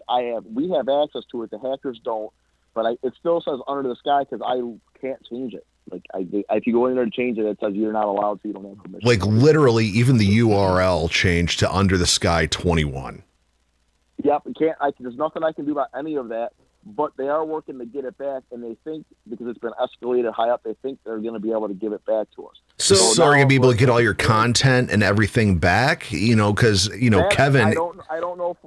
We have access to it. The hackers don't, but it still says Under the Sky because I can't change it. Like if you go in there to change it, it says you're not allowed, so you don't have permission. Like literally, even the URL changed to Under the Sky 21. Yep, there's nothing I can do about any of that. But they are working to get it back, and they think because it's been escalated high up, they think they're going to be able to give it back to us. So are you going to be able to get all your content and everything back? Because Kevin, I don't know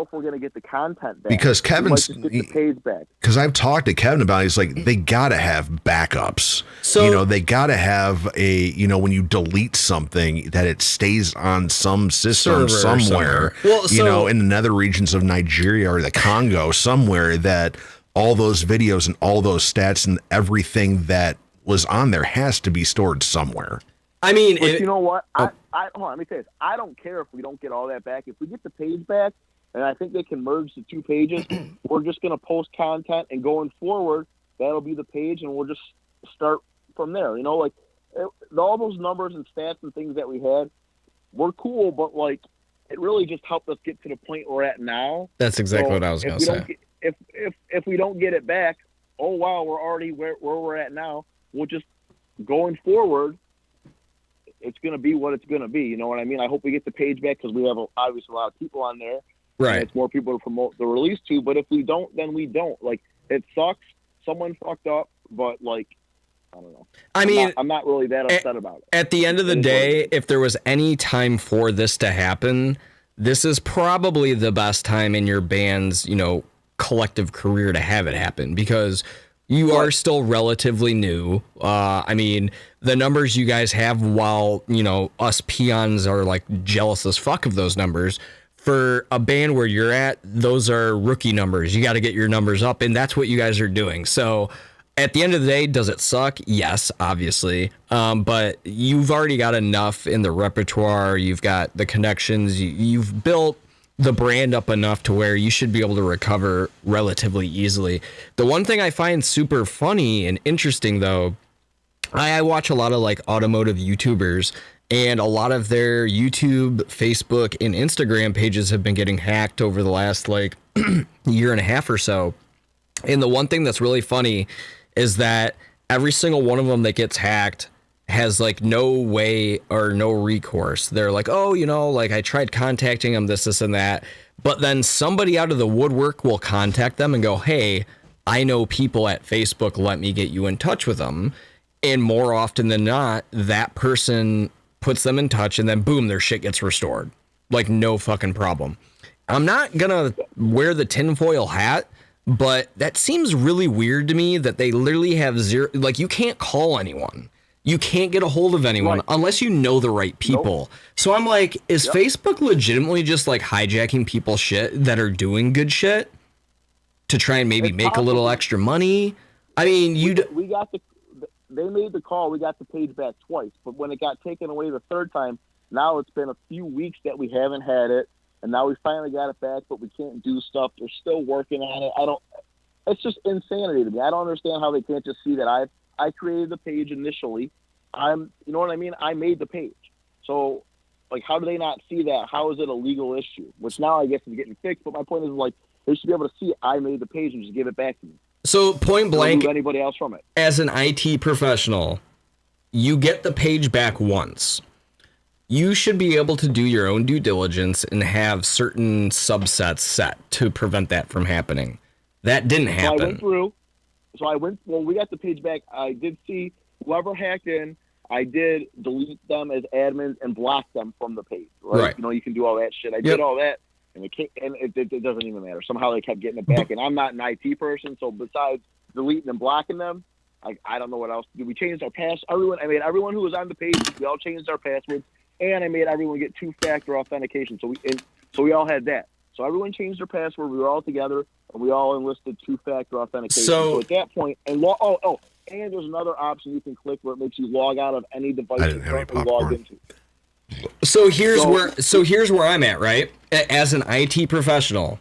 if we're going to get the content back because Kevin's get the page back. Because I've talked to Kevin about it. He's like, they got to have backups. So they got to have when you delete something that it stays on some system somewhere. Well, in the nether regions of Nigeria or the Congo, somewhere that all those videos and all those stats and everything that was on there has to be stored somewhere. I mean, you know what? Hold on, let me say this. I don't care if we don't get all that back. If we get the page back, and I think they can merge the two pages, we're just going to post content, and going forward, that'll be the page, and we'll just start from there. All those numbers and stats and things that we had were cool, but it really just helped us get to the point we're at now. That's exactly what I was going to say. If we don't get it back, oh wow, we're already where we're at now. We'll just going forward. It's going to be what it's going to be. You know what I mean? I hope we get the page back because we have obviously a lot of people on there. Right. And it's more people to promote the release to. But if we don't, then we don't. It sucks. Someone fucked up, but I don't know. I'm not really that upset about it. At the end of the day, if there was any time for this to happen, this is probably the best time in your band's, collective career to have it happen because you are still relatively new. The numbers you guys have, while, us peons are jealous as fuck of those numbers, for a band where you're at, those are rookie numbers. You got to get your numbers up, and that's what you guys are doing. So at the end of the day, does it suck? Yes, obviously. But you've already got enough in the repertoire. You've got the connections. You've built the brand up enough to where you should be able to recover relatively easily. The one thing I find super funny and interesting, though, I watch a lot of automotive YouTubers, and a lot of their YouTube, Facebook, and Instagram pages have been getting hacked over the last year and a half or so. And the one thing that's really funny is that every single one of them that gets hacked has no way or no recourse. They're like, oh, I tried contacting them, this, and that. But then somebody out of the woodwork will contact them and go, hey, I know people at Facebook, let me get you in touch with them. And more often than not, that person puts them in touch, and then boom, their shit gets restored. No fucking problem. I'm not gonna wear the tinfoil hat, but that seems really weird to me that they literally have zero, you can't call anyone. You can't get a hold of anyone unless you know the right people. Nope. So I'm like, is Facebook legitimately just hijacking people's shit that are doing good shit to try and maybe make a little extra money? I mean, they made the call. We got the page back twice, but when it got taken away the third time, now it's been a few weeks that we haven't had it, and now we finally got it back, but we can't do stuff. They're still working on it. It's just insanity to me. I don't understand how they can't just see that I created the page initially. You know what I mean? I made the page. So, Like, how do they not see that? How is it a legal issue? Which now I guess is getting fixed. But my point is, like, they should be able to see I made the page and just give it back to me. So point blank, Don't move anybody else from it. as an IT professional, you get the page back once. You should be able to do your own due diligence and have certain subsets set to prevent that from happening. That didn't happen. So I went through. We got the page back. I did see whoever hacked in. I did delete them as admins and block them from the page. Right? You know, you can do all that shit. I did all that, and it doesn't even matter. Somehow they kept getting it back, and I'm not an IT person, so besides deleting and blocking them, I don't know what else to do. We changed our I made everyone who was on the page, we all changed our passwords, and I made everyone get 2-factor authentication. So we all had that. So everyone changed their password. We were all together, and we all enlisted 2-factor authentication. So at that point, and and there's another option you can click where it makes you log out of any device you're currently logged into. So here's where I'm at, right? As an IT professional,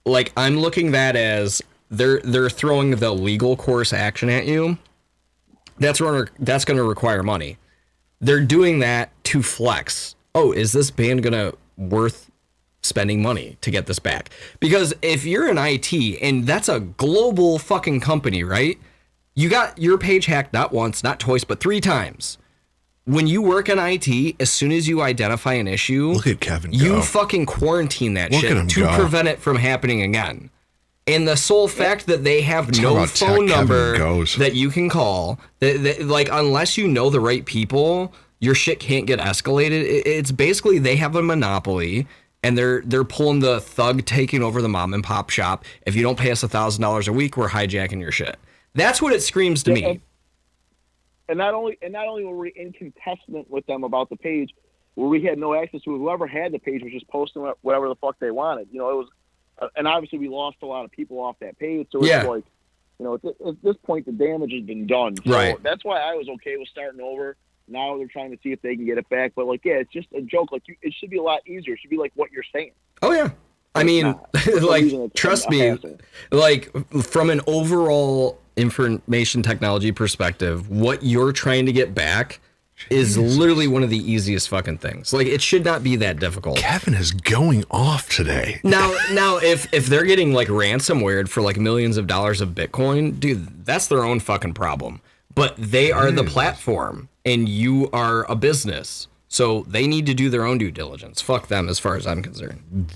like, I'm looking at that as they're throwing the legal course action at you. That's going to require money. They're doing that to flex. Oh, is this band going to worth spending money to get this back? Because if you're an IT, and that's a global fucking company, right? You got your page hacked not once, not twice, but 3 times. When you work in IT, as soon as you identify an issue, look at Kevin. You fucking quarantine that shit to prevent it from happening again. And the sole fact that they have no phone number that you can call, that like, unless you know the right people, your shit can't get escalated. It's basically they have a monopoly, and they're pulling the thug taking over the mom and pop shop. If you don't pay us $1,000 a week, we're hijacking your shit. That's what it screams to me. And not only were we incontestant with them about the page, where we had no access to it, whoever had the page was just posting whatever the fuck they wanted. You know, it was, and obviously we lost a lot of people off that page. So it's like, you know, at this point the damage has been done. So right. That's why I was okay with starting over. Now they're trying to see if they can get it back. But like, yeah, it's just a joke. Like, it should be a lot easier. It should be like what you're saying. Oh yeah. I mean, like, trust me, like, from an overall information technology perspective, what you're trying to get back is literally one of the easiest fucking things. Like, it should not be that difficult. Kevin is going off today. Now, if they're getting like ransomware for like millions of dollars of Bitcoin, dude, that's their own fucking problem. But they are the platform, and you are a business. So they need to do their own due diligence. Fuck them, as far as I'm concerned.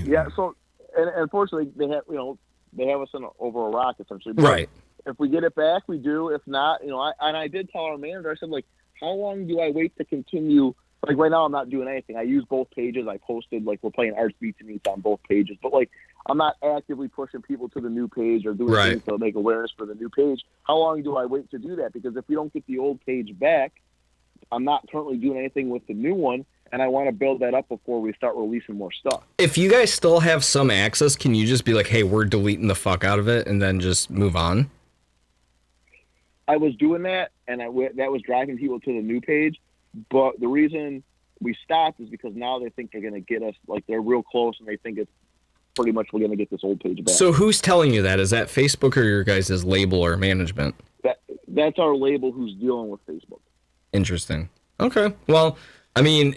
Yeah. So, and unfortunately, they have us over a rock essentially. But right. If we get it back, we do. If not, I did tell our manager. I said, like, how long do I wait to continue? Like, right now, I'm not doing anything. I use both pages. I posted, like, we're playing Arts Beats and Meets on both pages. But, like, I'm not actively pushing people to the new page or doing things to make awareness for the new page. How long do I wait to do that? Because if we don't get the old page back, I'm not currently doing anything with the new one, and I want to build that up before we start releasing more stuff. If you guys still have some access, can you just be like, hey, we're deleting the fuck out of it, and then just move on? I was doing that, and that was driving people to the new page, but the reason we stopped is because now they think they're going to get us, like, they're real close, and they think it's pretty much we're going to get this old page back. So who's telling you that? Is that Facebook or your guys' label or management? That's our label who's dealing with Facebook. Interesting. Okay. Well, I mean,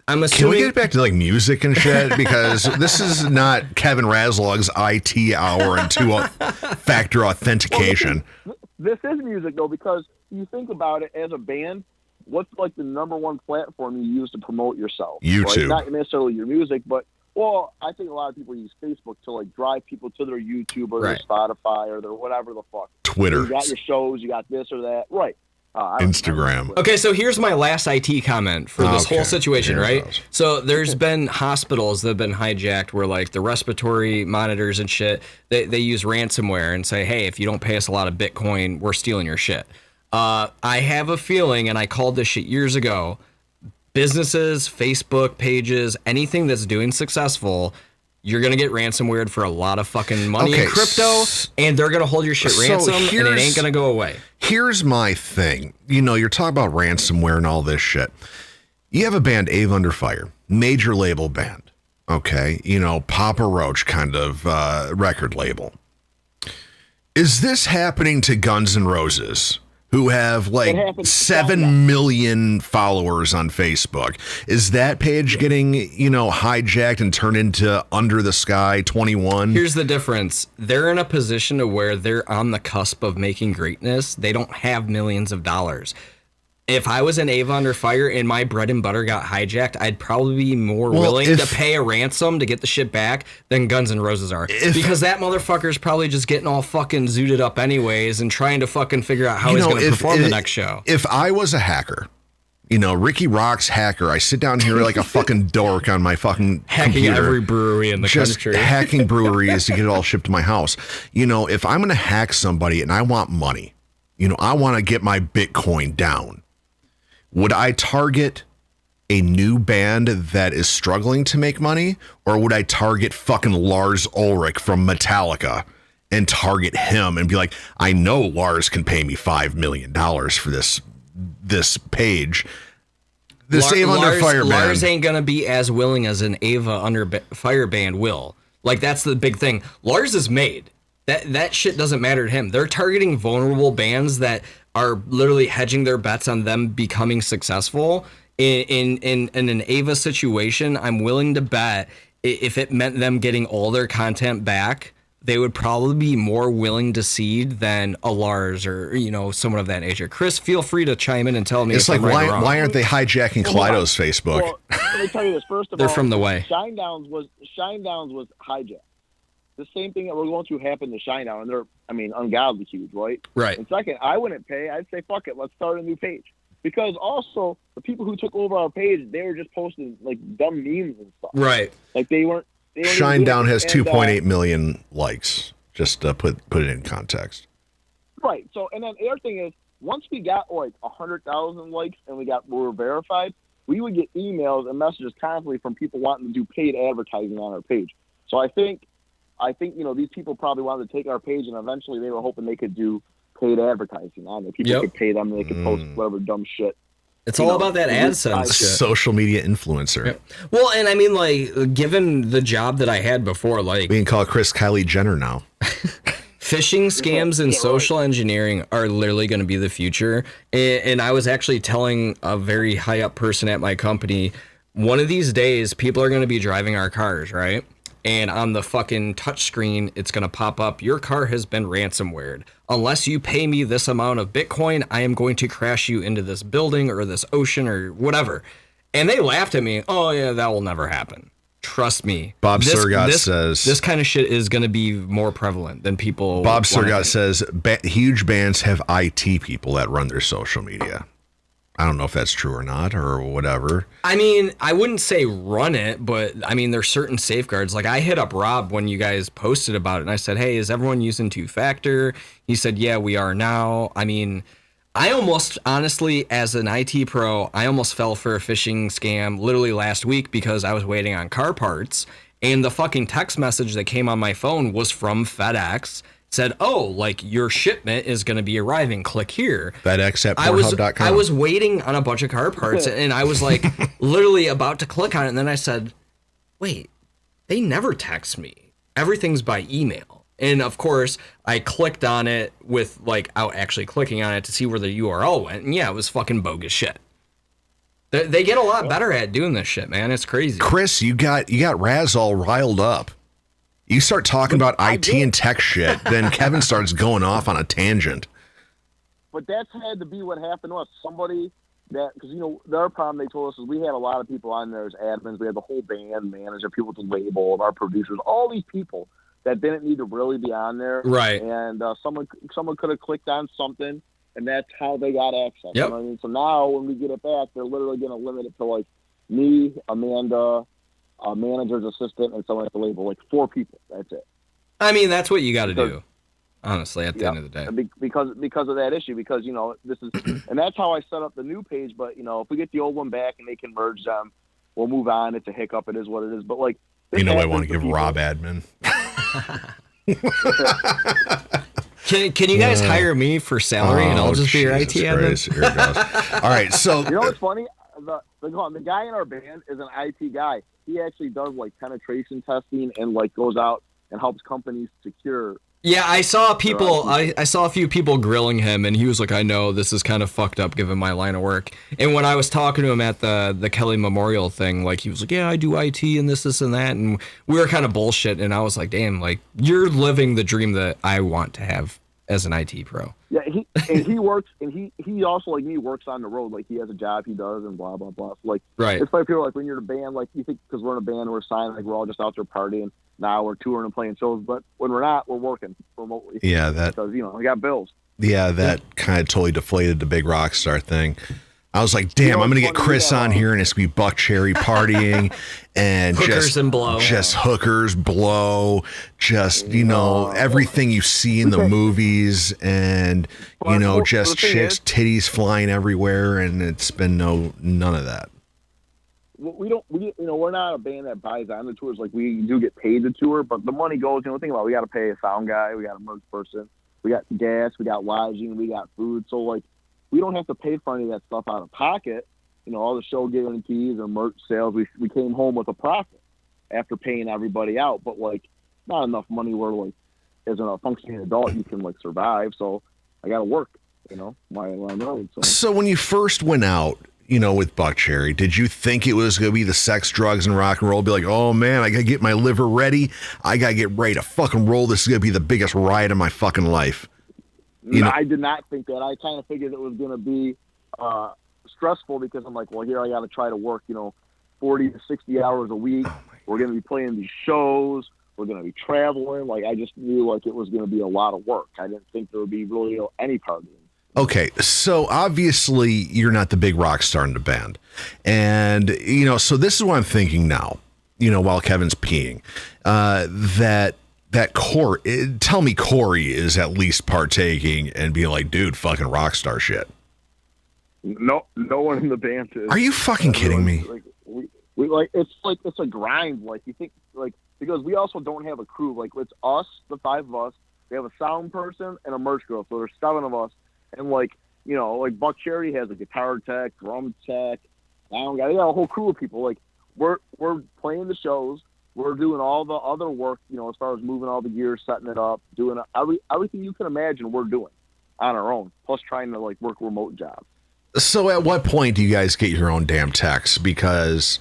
I'm assuming. Can we get back to like music and shit? Because this is not Kevin Razlog's IT hour and 2-factor authentication. Well, this is music though, because you think about it as a band. What's like the number one platform you use to promote yourself? YouTube. Right? Not necessarily your music, but I think a lot of people use Facebook to like drive people to their YouTube or their Spotify or their whatever the fuck. Twitter. You got your shows, you got this or that, right? Instagram. Okay, so here's my last IT comment for this whole situation, right? So there's been hospitals that have been hijacked where like the respiratory monitors and shit, they use ransomware and say, hey, if you don't pay us a lot of Bitcoin, we're stealing your shit. I have a feeling, and I called this shit years ago, businesses, Facebook pages, anything that's doing successful, you're going to get ransomware for a lot of fucking money in crypto, and they're going to hold your shit ransom, and it ain't going to go away. Here's my thing. You're talking about ransomware and all this shit. You have a band, EVA Under Fire, major label band, okay? Papa Roach kind of record label. Is this happening to Guns N' Roses? who have like happens 7 million followers on Facebook. Is that page getting, hijacked and turned into Under the Sky 21? Here's the difference. They're in a position to where they're on the cusp of making greatness. They don't have millions of dollars. If I was an EVA Under Fire and my bread and butter got hijacked, I'd probably be more willing to pay a ransom to get the shit back than Guns N' Roses are. Because that motherfucker's probably just getting all fucking zooted up anyways and trying to fucking figure out how he's going to perform the next show. If I was a hacker, Rikki ROXX hacker, I sit down here like a fucking dork on my fucking hacking computer, every brewery in the country. hacking breweries to get it all shipped to my house. If I'm going to hack somebody and I want money, I want to get my Bitcoin down. Would I target a new band that is struggling to make money, or would I target fucking Lars Ulrich from Metallica and target him and be like, I know Lars can pay me $5 million for this page. This EVA Under Fire band. Lars ain't gonna be as willing as an EVA Under Fire band will. Like, that's the big thing. Lars is made. That shit doesn't matter to him. They're targeting vulnerable bands that are literally hedging their bets on them becoming successful. In an EVA situation, I'm willing to bet if it meant them getting all their content back, they would probably be more willing to cede than a Lars or, someone of that nature. Chris, feel free to chime in and tell me it's if like, I'm right or wrong. why aren't they hijacking Kaleido's Facebook? Well, let me tell you this. First of They're all, from the way. Shinedown's was hijacked. The same thing that we're going through happened to Shinedown, and they're, ungodly huge, right? Right. And second, I wouldn't pay. I'd say, fuck it, let's start a new page. Because also, the people who took over our page, they were just posting, like, dumb memes and stuff. Right. Like, they weren't Shinedown has 2.8 million likes, just to put it in context. Right. So, and then the other thing is, once we got, 100,000 likes and we were verified, we would get emails and messages constantly from people wanting to do paid advertising on our page. So I think these people probably wanted to take our page, and eventually they were hoping they could do paid advertising on it. People could pay them, and they could post whatever dumb shit. It's all about that AdSense shit. Social media influencer. Yep. Well, and given the job that I had before, we can call Chris Kylie Jenner now. Phishing scams and social engineering are literally going to be the future. And I was actually telling a very high up person at my company, one of these days, people are going to be driving our cars, right? And on the fucking touch screen, it's going to pop up, your car has been ransomwared. Unless you pay me this amount of Bitcoin, I am going to crash you into this building or this ocean or whatever. And they laughed at me. Oh, yeah, that will never happen. Trust me. Bob Surgat says... This kind of shit is going to be more prevalent than people... Bob Surgat says, huge bands have IT people that run their social media. I don't know if that's true or not or whatever. I wouldn't say run it, but there's certain safeguards. Like, I hit up Rob when you guys posted about it, and I said, hey, is everyone using two-factor? He said, yeah, we are now. I almost, honestly, as an IT pro, I almost fell for a phishing scam literally last week because I was waiting on car parts, and the fucking text message that came on my phone was from FedEx. Said, your shipment is going to be arriving. Click here. FedEx at Pornhub.com. I was waiting on a bunch of car parts, and I was literally about to click on it, and then I said, wait, they never text me. Everything's by email. And of course, I clicked on it without actually clicking on it to see where the URL went, and yeah, it was fucking bogus shit. They get a lot better at doing this shit, man. It's crazy. Chris, you got Raz all riled up. You start talking about IT and tech shit, then Kevin starts going off on a tangent. But that's had to be what happened to us. Somebody that, because, the other problem they told us is we had a lot of people on there as admins. We had the whole band manager, people with the label, our producers, all these people that didn't need to really be on there. Right. And someone could have clicked on something, and that's how they got access. Yep. You know what I mean? So now when we get it back, they're literally going to limit it to me, Amanda, a manager's assistant, and someone at the label, 4 people. That's it. That's what you got to do, honestly, at the end of the day. Because of that issue, because, this is, and that's how I set up the new page, but, if we get the old one back and they can merge them, we'll move on. It's a hiccup. It is what it is. But, I want to give Rob admin. Can you guys hire me for salary and I'll just be your IT admin? All right, so... You know what's funny? The guy in our band is an IT guy. He actually does penetration testing and goes out and helps companies secure Yeah, I saw people. I saw a few people grilling him, and he was like, "I know this is kind of fucked up, given my line of work." And when I was talking to him at the Kelly Memorial thing, like he was like, "Yeah, I do IT and this, and that," and we were kind of bullshit. And I was like, "Damn, like you're living the dream that I want to have as an IT pro." Yeah, he works, and he also like me works on the road. Like he has a job he does, and blah blah blah. So, like, right. It's like people like when you're in a band, like you think because we're in a band, we're signed, like we're all just out there partying. Now we're touring and playing shows, but when we're not, we're working remotely. Yeah, that because we got bills. Yeah, that kind of totally deflated the big rock star thing. I was like, damn, I'm gonna get Chris on here, and it's gonna be Buck Cherry partying and hookers and blow, just hookers, blow, just everything you see in the movies, and just chicks, titties flying everywhere, and it's been none of that. We're not a band that buys on the tours. Like we do get paid to tour, but the money goes. Think about it, we got to pay a sound guy, we got a merch person, we got gas, we got lodging, we got food. So like, we don't have to pay for any of that stuff out of pocket. All the show guarantees and merch sales. We came home with a profit after paying everybody out, but like not enough money where like as a functioning adult you can like survive. So I got to work. Why I'm road. So when you first went out, with Buck Cherry, did you think it was going to be the sex, drugs, and rock and roll? Be like, oh man, I got to get my liver ready. I got to get ready to fucking roll. This is going to be the biggest ride of my fucking life. I did not think that. I kind of figured it was going to be stressful because I'm like, well, here I got to try to work, 40 to 60 hours a week. We're going to be playing these shows. We're going to be traveling. Like, I just knew like it was going to be a lot of work. I didn't think there would be really any partying. Okay, so obviously you're not the big rock star in the band. And, so this is what I'm thinking now, while Kevin's peeing, that Corey, tell me Corey is at least partaking and being like, dude, fucking rock star shit. No one in the band is. Are you fucking kidding me? Like, it's a grind. Like you think like, because we also don't have a crew. Like it's us, the five of us. We have a sound person and a merch girl. So there's 7 of us. And like Buck Cherry has a guitar tech, drum tech, sound guy. They got a whole crew of people. Like we're playing the shows. We're doing all the other work, as far as moving all the gear, setting it up, doing everything you can imagine we're doing on our own, plus trying to like work remote jobs. So at what point do you guys get your own damn techs? Because,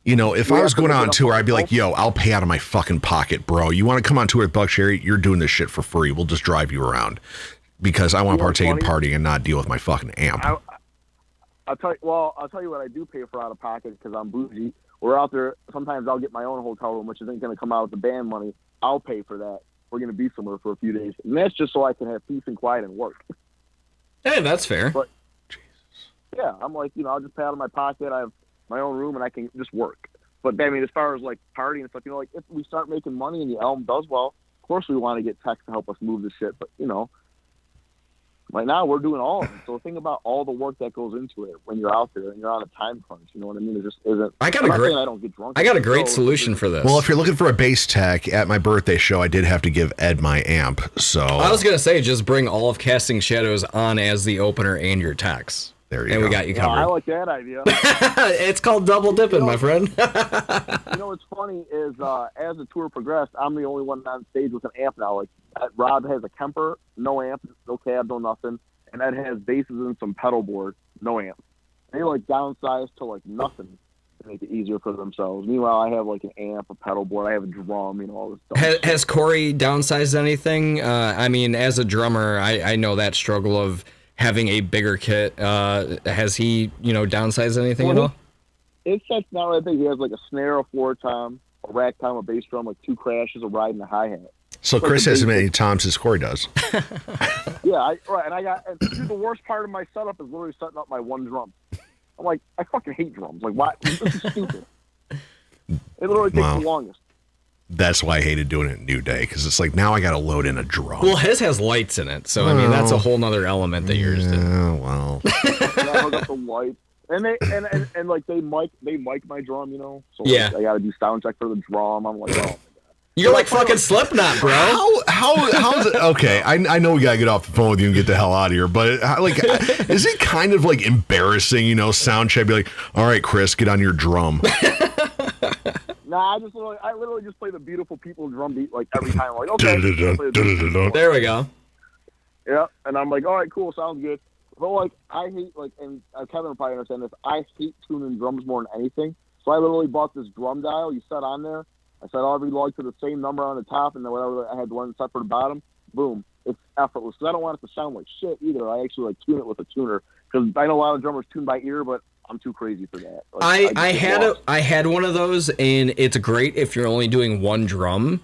if I was going on tour, I'd be like, yo, I'll pay out of my fucking pocket, bro. You want to come on tour with Buck Cherry? You're doing this shit for free. We'll just drive you around because I want to partake in partying and not deal with my fucking amp. I'll tell you what I do pay for out of pocket because I'm bougie. We're out there. Sometimes I'll get my own hotel room, which isn't going to come out with the band money. I'll pay for that. We're going to be somewhere for a few days. And that's just so I can have peace and quiet and work. Hey, that's fair. But, yeah, I'm like, I'll just pay out of my pocket. I have my own room and I can just work. But I mean, as far as like partying and stuff, like if we start making money and the album does well, of course we want to get techs to help us move the shit. But, right now we're doing all of it. So think about all the work that goes into it when you're out there and you're on a time crunch. You know what I mean? It just isn't. I got a great solution for this. Well, if you're looking for a bass tech at my birthday show, I did have to give Ed my amp. So I was gonna say, just bring all of Casting Shadows on as the opener and your techs. There you go. And we got you covered. I like that idea. It's called double dipping, my friend. What's funny is as the tour progressed, I'm the only one on stage with an amp now. Like Rob has a Kemper, no amp, no cab, no nothing, and Ed has basses and some pedal board, no amp. They like downsize to like nothing to make it easier for themselves. Meanwhile, I have like an amp, a pedal board, I have a drum, all this stuff. Has Corey downsized anything? I mean, as a drummer, I know that struggle of having a bigger kit. Has he, downsized anything at all? It's such now. I think he has like a snare, a floor tom, a rack tom, a bass drum, like 2 crashes, a ride, and a hi hat. So Chris has as many toms as Corey does. Yeah, and the worst part of my setup is literally setting up my one drum. I'm like, I fucking hate drums. Like, why? This is stupid. It literally takes the longest. That's why I hated doing it in New Day, because it's like, now I got to load in a drum. Well, his has lights in it, so I mean, that's a whole nother element that yours did. Yeah, well. I hook up the lights. And they mic my drum, So yeah. I got to do sound check for the drum. I'm like, oh my god. You're like fucking Slipknot, bro. How's it? Okay, I know we gotta get off the phone with you and get the hell out of here. But is it kind of like embarrassing? Sound check, be like, all right, Chris, get on your drum. Nah, I literally just play the Beautiful People drum beat like every time. I'm like, okay. There we go. Yeah, and I'm like, all right, cool, sounds good. But like, I hate and Kevin will probably understand this. I hate tuning drums more than anything. So I literally bought this drum dial. You set on there. I set every log to the same number on the top, and then whatever I had one set for the bottom. Boom, it's effortless. Because I don't want it to sound like shit either. I actually tune it with a tuner because I know a lot of drummers tune by ear, but I'm too crazy for that. Like, I had one of those, and it's great if you're only doing one drum.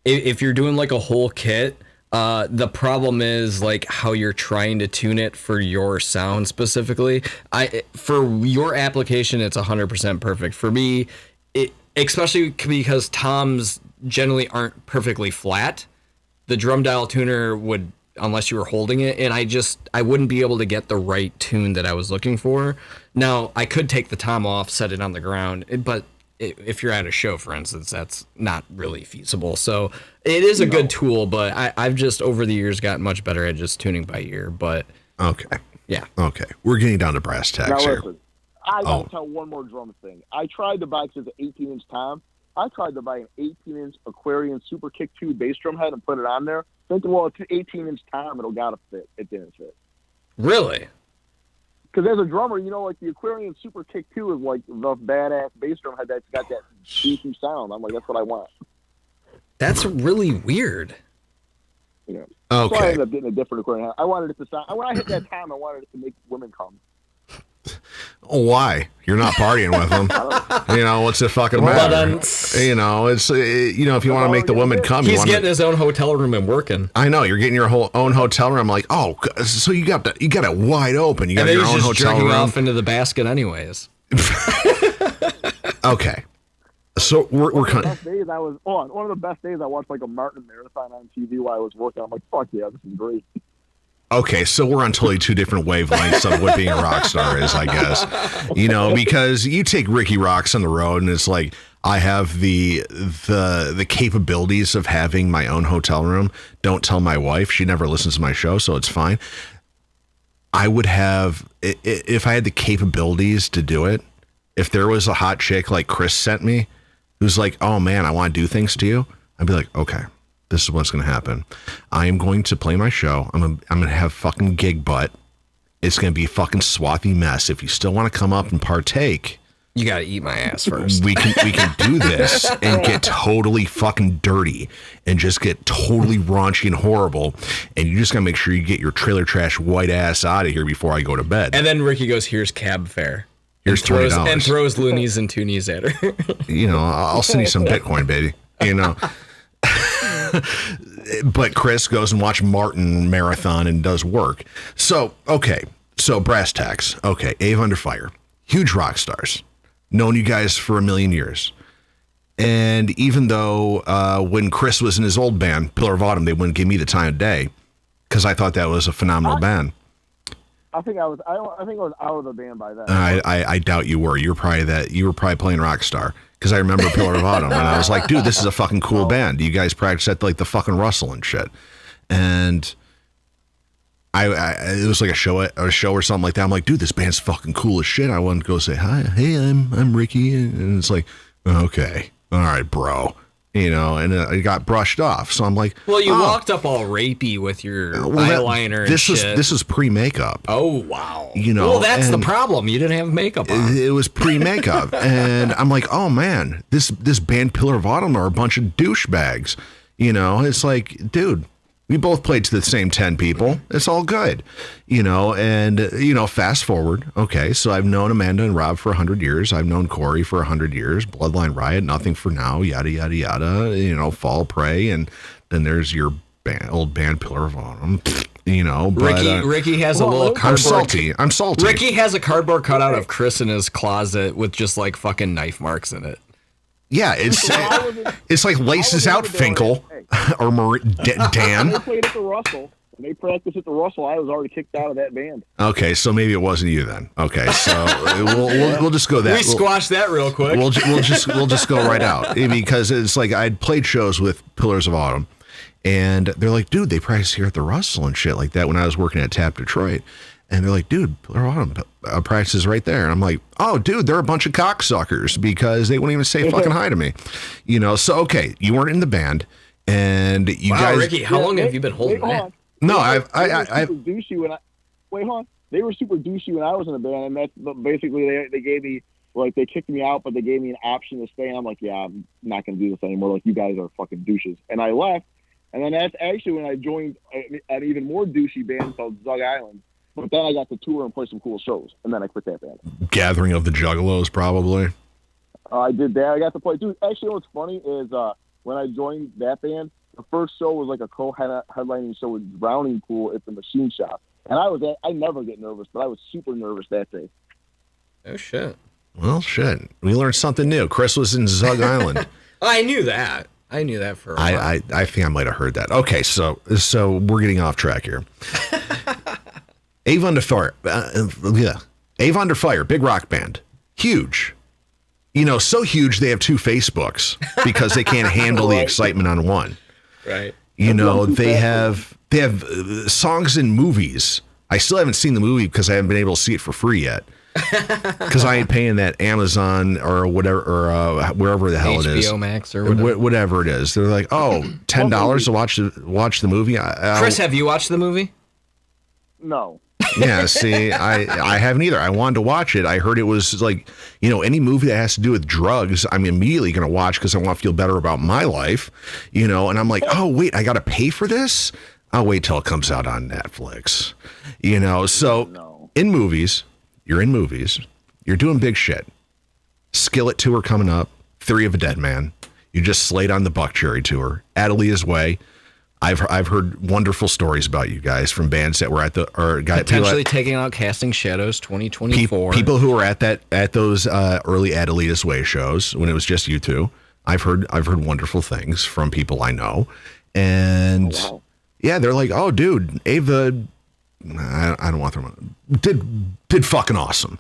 If you're doing like a whole kit, the problem is like how you're trying to tune it for your sound specifically. For your application, it's 100% perfect. For me, especially because toms generally aren't perfectly flat, the drum dial tuner would, unless you were holding it, and I wouldn't be able to get the right tune that I was looking for. Now, I could take the tom off, set it on the ground, but if you're at a show, for instance, that's not really feasible. So it is a good tool, but I've just over the years gotten much better at just tuning by ear. But okay, yeah, okay, we're getting down to brass tacks here. Listen, I gotta tell one more drum thing. I tried to buy, because it's an 18-inch tom. I tried to buy an 18-inch Aquarian Super Kick 2 bass drum head and put it on there, thinking, well, it's an 18-inch tom, it'll gotta fit. It didn't fit. Really? Because as a drummer, like the Aquarian Super Kick 2 is like the badass bass drum head that's got that beefy sound. I'm like, that's what I want. That's really weird. Yeah. Okay. So I ended up getting a different Aquarian head. I wanted it to sound. When I hit that tom, I wanted it to make women come. Oh, why? You're not partying with them. What's the fucking matter? It's if you want to make the woman come, he's getting his own hotel room and working. I know, you're getting your own hotel room. I'm like, oh, so you got it wide open. You got your own hotel room. Off into the basket, anyways. Okay, so we're kind of. One of the best days I watched like a Martin marathon on TV while I was working. I'm like, fuck yeah, this is great. Okay, so we're on totally two different wavelengths of what being a rock star is, I guess. Because you take Rikki ROXX on the road, and it's like I have the capabilities of having my own hotel room. Don't tell my wife; she never listens to my show, so it's fine. I would have, if I had the capabilities to do it. If there was a hot chick like Chris sent me, who's like, "Oh man, I want to do things to you," I'd be like, "Okay. This is what's going to happen. I am going to play my show. I'm going to have fucking gig butt. It's going to be a fucking swathy mess. If you still want to come up and partake, you got to eat my ass first. We can do this and get totally fucking dirty and just get totally raunchy and horrible. And you just got to make sure you get your trailer trash white ass out of here before I go to bed." And then Rikki goes, "Here's cab fare." Here's $20. And throws loonies and toonies at her. I'll send you some Bitcoin, baby. But Chris goes and watches Martin marathon and does work. So, okay. So brass tacks. Okay. EVA Under Fire. Huge rock stars. Known you guys for a million years. And even though when Chris was in his old band, Pillar of Autumn, they wouldn't give me the time of day because I thought that was a phenomenal band. I think I was out of the band by then. I doubt you were. You were probably playing Rockstar. Because I remember Pillar of Autumn, and I was like, dude, this is a fucking cool band. You guys practice at like the fucking Russell and shit. And it was like a show or something like that. I'm like, dude, this band's fucking cool as shit. I wanted to go say, hi, hey, I'm Rikki. And it's like, okay, all right, bro. And it got brushed off. So I'm like, well, you walked up all rapey with your eyeliner and shit. This was pre-makeup. Oh, wow. Well, that's the problem. You didn't have makeup on. It was pre-makeup. And I'm like, oh, man, this band Pillar of Autumn are a bunch of douchebags. It's like, dude, we both played to the same 10 people. It's all good. And fast forward. Okay, so I've known Amanda and Rob for 100 years. I've known Corey for 100 years. Bloodline Riot, Nothing for Now, yada, yada, yada. Fall Prey. And then there's your old band Pillar of Autumn. But Rikki has a little cardboard. I'm salty. Rikki has a cardboard cutout of Chris in his closet with just like fucking knife marks in it. Yeah, it's like Laces Out, Finkel or Dan. They played at the Russell. When they practiced at the Russell, I was already kicked out of that band. Okay, so maybe it wasn't you then. Okay, so we'll just go that. We squashed that real quick. We'll just go right out because it's like I'd played shows with Pillars of Autumn, and they're like, dude, they practice here at the Russell and shit like that when I was working at Tap Detroit. And they're like, dude, practice is right there. And I'm like, oh, dude, they're a bunch of cocksuckers because they won't even say fucking hi to me. So, okay, you weren't in the band, and you guys. Rikki, how long have you been holding that? No, Wait, hold on. They were super douchey when I was in the band, and that's basically they gave me, like, they kicked me out, but they gave me an option to stay. And I'm like, yeah, I'm not going to do this anymore. Like, you guys are fucking douches. And I left, and then that's actually when I joined an even more douchey band called Zug Island. But then I got to tour and play some cool shows, and then I quit that band. Gathering of the Juggalos, probably. I did that. I got to play. Dude, actually, what's funny is when I joined that band, the first show was like a co-headlining show with Drowning Pool at the Machine Shop. And I never get nervous, but I was super nervous that day. Oh, shit. Well, shit. We learned something new. Chris was in Zug Island. I knew that. for a while. I think I might have heard that. Okay, so we're getting off track here. EVA Under Fire. EVA Under Fire, big rock band. Huge. So huge they have 2 Facebooks because they can't handle the excitement on one. Right. They have songs in movies. I still haven't seen the movie because I haven't been able to see it for free yet. Because I ain't paying that Amazon or whatever or wherever the hell it is. HBO Max or whatever. Whatever it is. They're like, oh, $10 to watch the movie. Chris, have you watched the movie? No. Yeah, see, I haven't either. I wanted to watch it. I heard it was like, any movie that has to do with drugs, I'm immediately going to watch because I want to feel better about my life, and I'm like, oh, wait, I got to pay for this? I'll wait till it comes out on Netflix, So in movies, you're doing big shit. Skillet tour coming up, Theory of a Dead Man. You just slayed on the Buck Cherry tour, Adelia's Way. I've heard wonderful stories about you guys from bands that were at potentially taking out Casting Shadows 2024. People who were at those early Adelia's Way shows when it was just you two. I've heard wonderful things from people I know, and yeah, they're like, oh, dude, Ava. I don't want them. Did fucking awesome,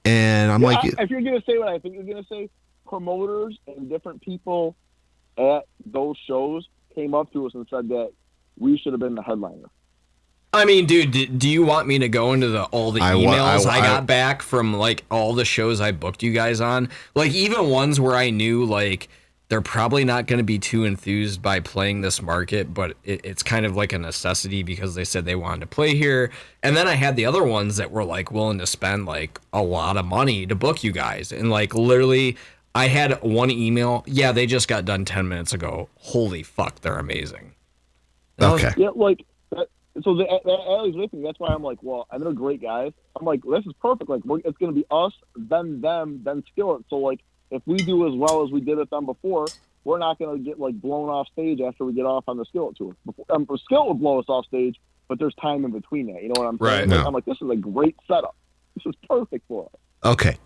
and I'm like, if you're gonna say what I think you're gonna say, promoters and different people at those shows came up to us and said that we should have been the headliner. I mean, dude, do you want me to go into all the emails I got back from like all the shows I booked you guys on? Like even ones where I knew like they're probably not going to be too enthused by playing this market, but it's kind of like a necessity because they said they wanted to play here. And then I had the other ones that were like willing to spend like a lot of money to book you guys. And like literally I had one email. Yeah, they just got done 10 minutes ago. Holy fuck, they're amazing. Okay. Yeah, like so that Allie's with me. That's why I'm like, well, and they're great guys. I'm like, this is perfect. Like, it's going to be us, then them, then Skillet. So like, if we do as well as we did with them before, we're not going to get like blown off stage after we get off on the Skillet tour. Skillet will blow us off stage, but there's time in between that. You know what I'm saying? Right. No. I'm like, this is a great setup. This is perfect for us. Okay.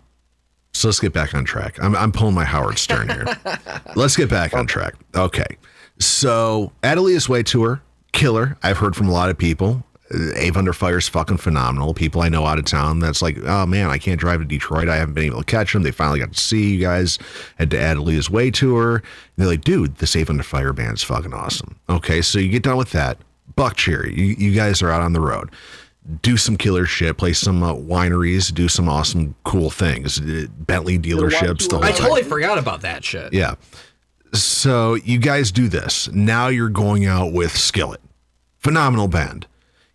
So let's get back on track. I'm pulling my Howard Stern here. Let's get back on track. Okay. So Adelia's Way tour, killer. I've heard from a lot of people. EVA Under Fire is fucking phenomenal. People I know out of town that's like, oh man, I can't drive to Detroit. I haven't been able to catch them. They finally got to see you guys at the Adelia's Way tour. And they're like, dude, this EVA Under Fire band's fucking awesome. Okay, so you get done with that. Buck Cherry, you guys are out on the road. Do some killer shit, play some wineries, do some awesome, cool things. Bentley dealerships. The whole I thing. totally forgot about that shit. Yeah. So you guys do this. Now you're going out with Skillet. Phenomenal band.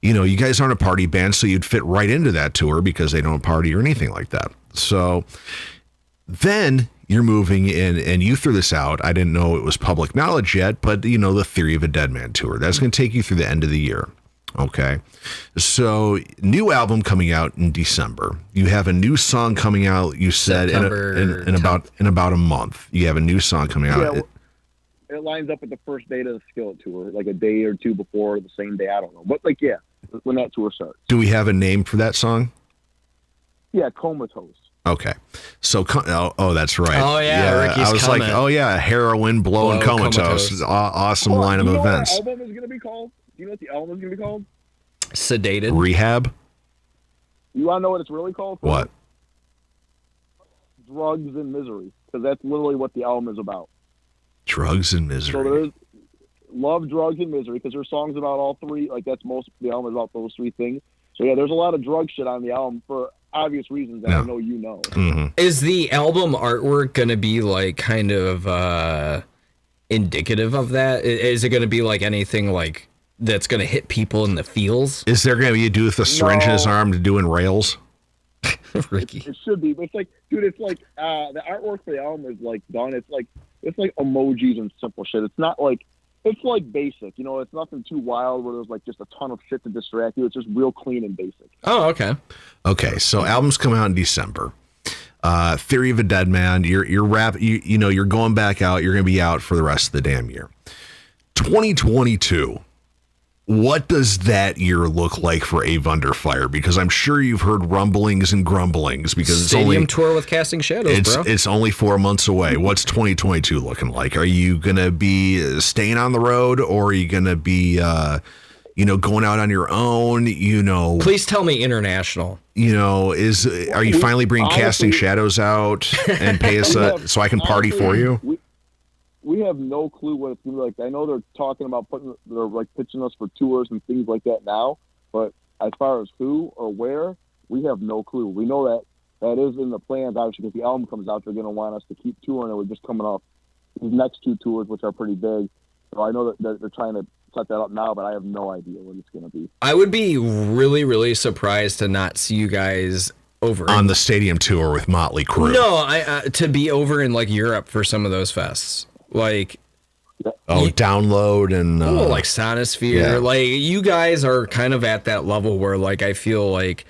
You guys aren't a party band, so you'd fit right into that tour because they don't party or anything like that. So then you're moving in, and you threw this out. I didn't know it was public knowledge yet, but the Theory of a Dead Man tour. That's going to take you through the end of the year. Okay. So new album coming out in December. You have a new song coming out, you said in about a month. You have a new song coming out. Yeah, it lines up with the first day of the Skillet tour, like a day or two before, the same day, I don't know. But like, yeah, when that tour starts. Do we have a name for that song? Yeah, Comatose. Okay. So, that's right. Oh, yeah, Ricky's I was coming. like, oh, yeah, heroin, blow, and comatose. Awesome line of events. What the album is going to be called? Do you know what the album is going to be called? Sedated. Rehab? You want to know what it's really called? What? Drugs and Misery, because that's literally what the album is about. Drugs and Misery. So there's Love, Drugs, and Misery, because there's songs about all three. Like, that's most of the album is about those three things. So yeah, there's a lot of drug shit on the album for obvious reasons that I know you know. Is the album artwork gonna be like kind of indicative of that? Is it gonna be like anything like that's gonna hit people in the feels? Is there gonna be a dude with a syringe in his arm doing rails? Ricky. It should be, but it's like, dude, it's like the artwork for the album is like done. It's like emojis and simple shit. It's not like, it's like basic, you know. It's nothing too wild where there's like just a ton of shit to distract you. It's just real clean and basic. Oh, okay. Okay, so albums come out in December. Theory of a Dead Man. You're going back out. You're gonna be out for the rest of the damn year. 2022. What does that year look like for EVA Under Fire? Because I'm sure you've heard rumblings and grumblings because Stadium tour with Casting Shadows, bro. It's only 4 months away. What's 2022 looking like? Are you going to be staying on the road, or are you going to be, going out on your own? Please tell me international. Are you finally bringing Casting Shadows out and pay us so I can party for you? We have no clue what it's going to be like. I know they're talking about they're like pitching us for tours and things like that now, but as far as who or where, we have no clue. We know that is in the plans, obviously, because the album comes out, they're going to want us to keep touring, and we're just coming off these next 2 tours, which are pretty big. So I know that they're trying to set that up now, but I have no idea what it's going to be. I would be really, really surprised to not see you guys over on the stadium tour with Motley Crue. No, to be over in like Europe for some of those fests. Like Download and like Sonosphere. Like you guys are kind of at that level where like I feel like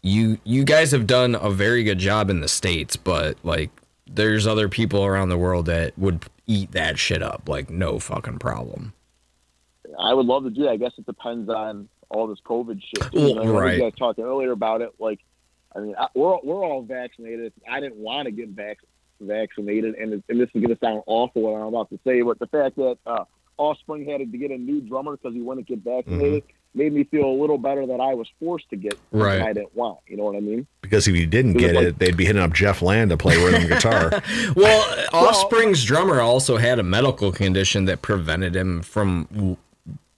you guys have done a very good job in the States, but like there's other people around the world that would eat that shit up like no fucking problem. I would love to do that. I guess it depends on all this COVID shit. Right. You guys talked earlier about it. Like, I mean, we're all vaccinated. I didn't want to get vaccinated, and this is going to sound awful what I'm about to say, but the fact that Offspring had to get a new drummer because he wouldn't get vaccinated made me feel a little better that I was forced to get something I didn't want. You know what I mean? Because if you didn't get it, they'd be hitting up Jeff Land to play rhythm guitar. Well, Offspring's drummer also had a medical condition that prevented him from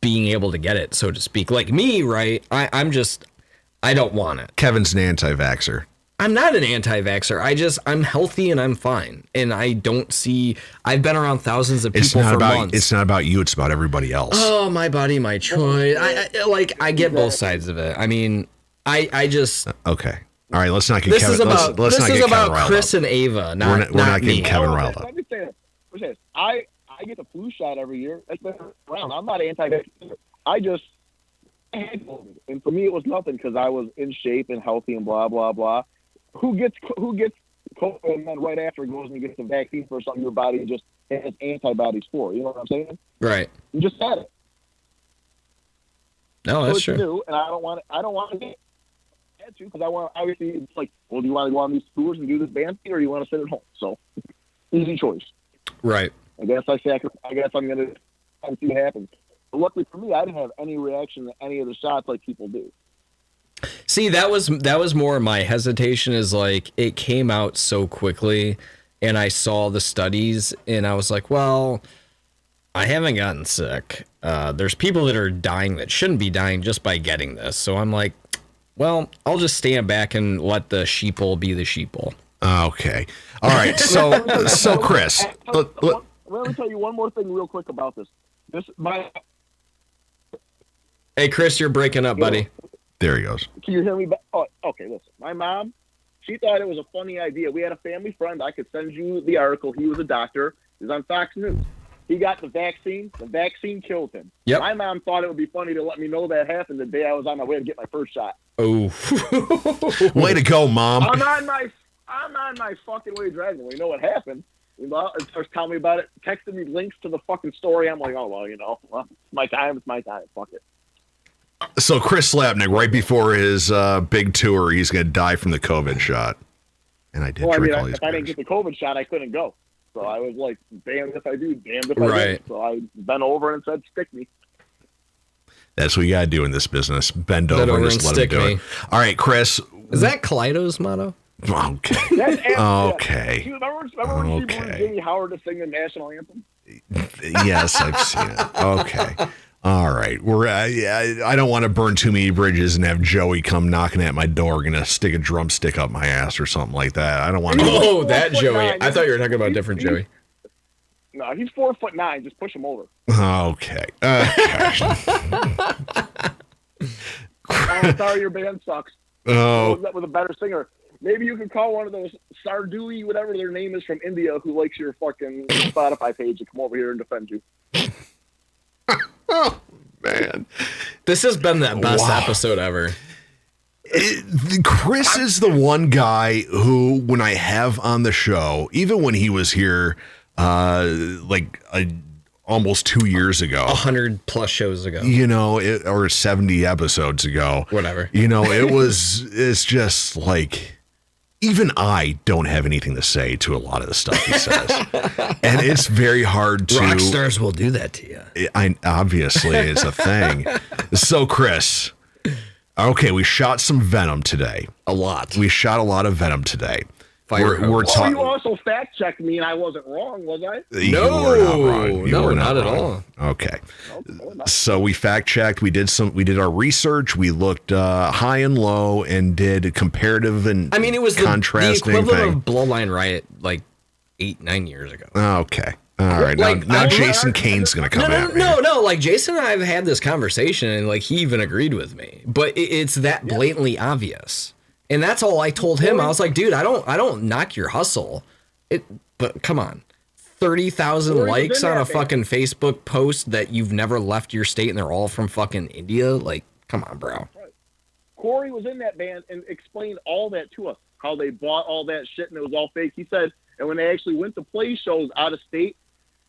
being able to get it, so to speak. Like me, right? I don't want it. Kevin's an anti-vaxxer. I'm not an anti-vaxxer. I'm healthy and I'm fine. And I've been around thousands of people for months. It's not about you. It's about everybody else. Oh, my body, my choice. I get both sides of it. I mean, I just. Okay. All right. Let's not get this Kevin. This is about Chris and Ava, not we're not me. getting Kevin riled up. Let me say this. I get the flu shot every year. That's been around. I'm not anti-vaxxer. I just handled it. And for me, it was nothing because I was in shape and healthy and blah, blah, blah. Who gets COVID and then right after goes and gets the vaccine for something your body just has antibodies for? You know what I'm saying? Right. You just had it. No, that's true. true. And I don't want to get it because I want. Obviously, it's like, well, do you want to go on these tours and do this band thing, or do you want to sit at home? So, easy choice. Right. I guess I'm going to see what happens. But luckily for me, I didn't have any reaction to any of the shots like people do. See, that was more my hesitation, is like it came out so quickly and I saw the studies and I was like, well, I haven't gotten sick. There's people that are dying that shouldn't be dying just by getting this. So I'm like, well, I'll just stand back and let the sheeple be the sheeple. Okay. All right. So Chris, let me tell you one more thing real quick about this. Hey, Chris, you're breaking up, buddy. There he goes. Can you hear me? Oh, okay, listen. My mom, she thought it was a funny idea. We had a family friend. I could send you the article. He was a doctor. He was on Fox News. He got the vaccine. The vaccine killed him. Yep. My mom thought it would be funny to let me know that happened the day I was on my way to get my first shot. Oh. Way to go, Mom. I'm on my fucking way driving. You know what happened? It starts telling me about it, texting me links to the fucking story. I'm like, oh, well, it's my time. It's my time. Fuck it. So Chris Slapnik, right before his big tour, he's going to die from the COVID shot. And I did drink all these if I didn't get the COVID shot, I couldn't go. So I was like, damned if I do, damned if I don't. So I bent over and said, stick me. That's what you got to do in this business. Bend over and just let him do it. All right, Chris. Is that Kaleido's motto? Okay. Okay. Do you remember when she wanted Jimmy Howard to sing the national anthem? Yes, I've seen it. Okay. All right. I don't want to burn too many bridges and have Joey come knocking at my door, gonna stick a drumstick up my ass or something like that. I don't want to. Oh, that Joey. I thought you were talking about a different Joey. No, he's 4'9". Just push him over. Okay. I'm sorry, your band sucks. Oh. That with a better singer. Maybe you could call one of those Sardui, whatever their name is, from India, who likes your fucking Spotify page, to come over here and defend you. Oh, man. This has been the best episode ever. Chris is the one guy who, when I have on the show, even when he was here, almost 2 years ago, 100+ shows ago, or 70 episodes ago, whatever, it's just like, even I don't have anything to say to a lot of the stuff he says. And it's very hard to... Rock stars will do that to you. Obviously, it's a thing. So, Chris, okay, we shot some Venom today. A lot. We shot a lot of Venom today. We're talking. You also fact-checked me, and I wasn't wrong, was I? You were not wrong. You were not at wrong. all. Okay. So we fact-checked. We did our research. We looked high and low and did comparative and it was the contrasting equivalent of Bloodline Riot like 8-9 years ago. Okay. All right. Now Jason Kane's going to come at me. No. Like, Jason and I have had this conversation, and like he even agreed with me. But it's that blatantly obvious. And that's all I told him. I was like, dude, I don't knock your hustle. But come on. 30,000 likes on a fucking Facebook post that you've never left your state and they're all from fucking India? Like, come on, bro. Right. Corey was in that band and explained all that to us, how they bought all that shit and it was all fake. He said, and when they actually went to play shows out of state,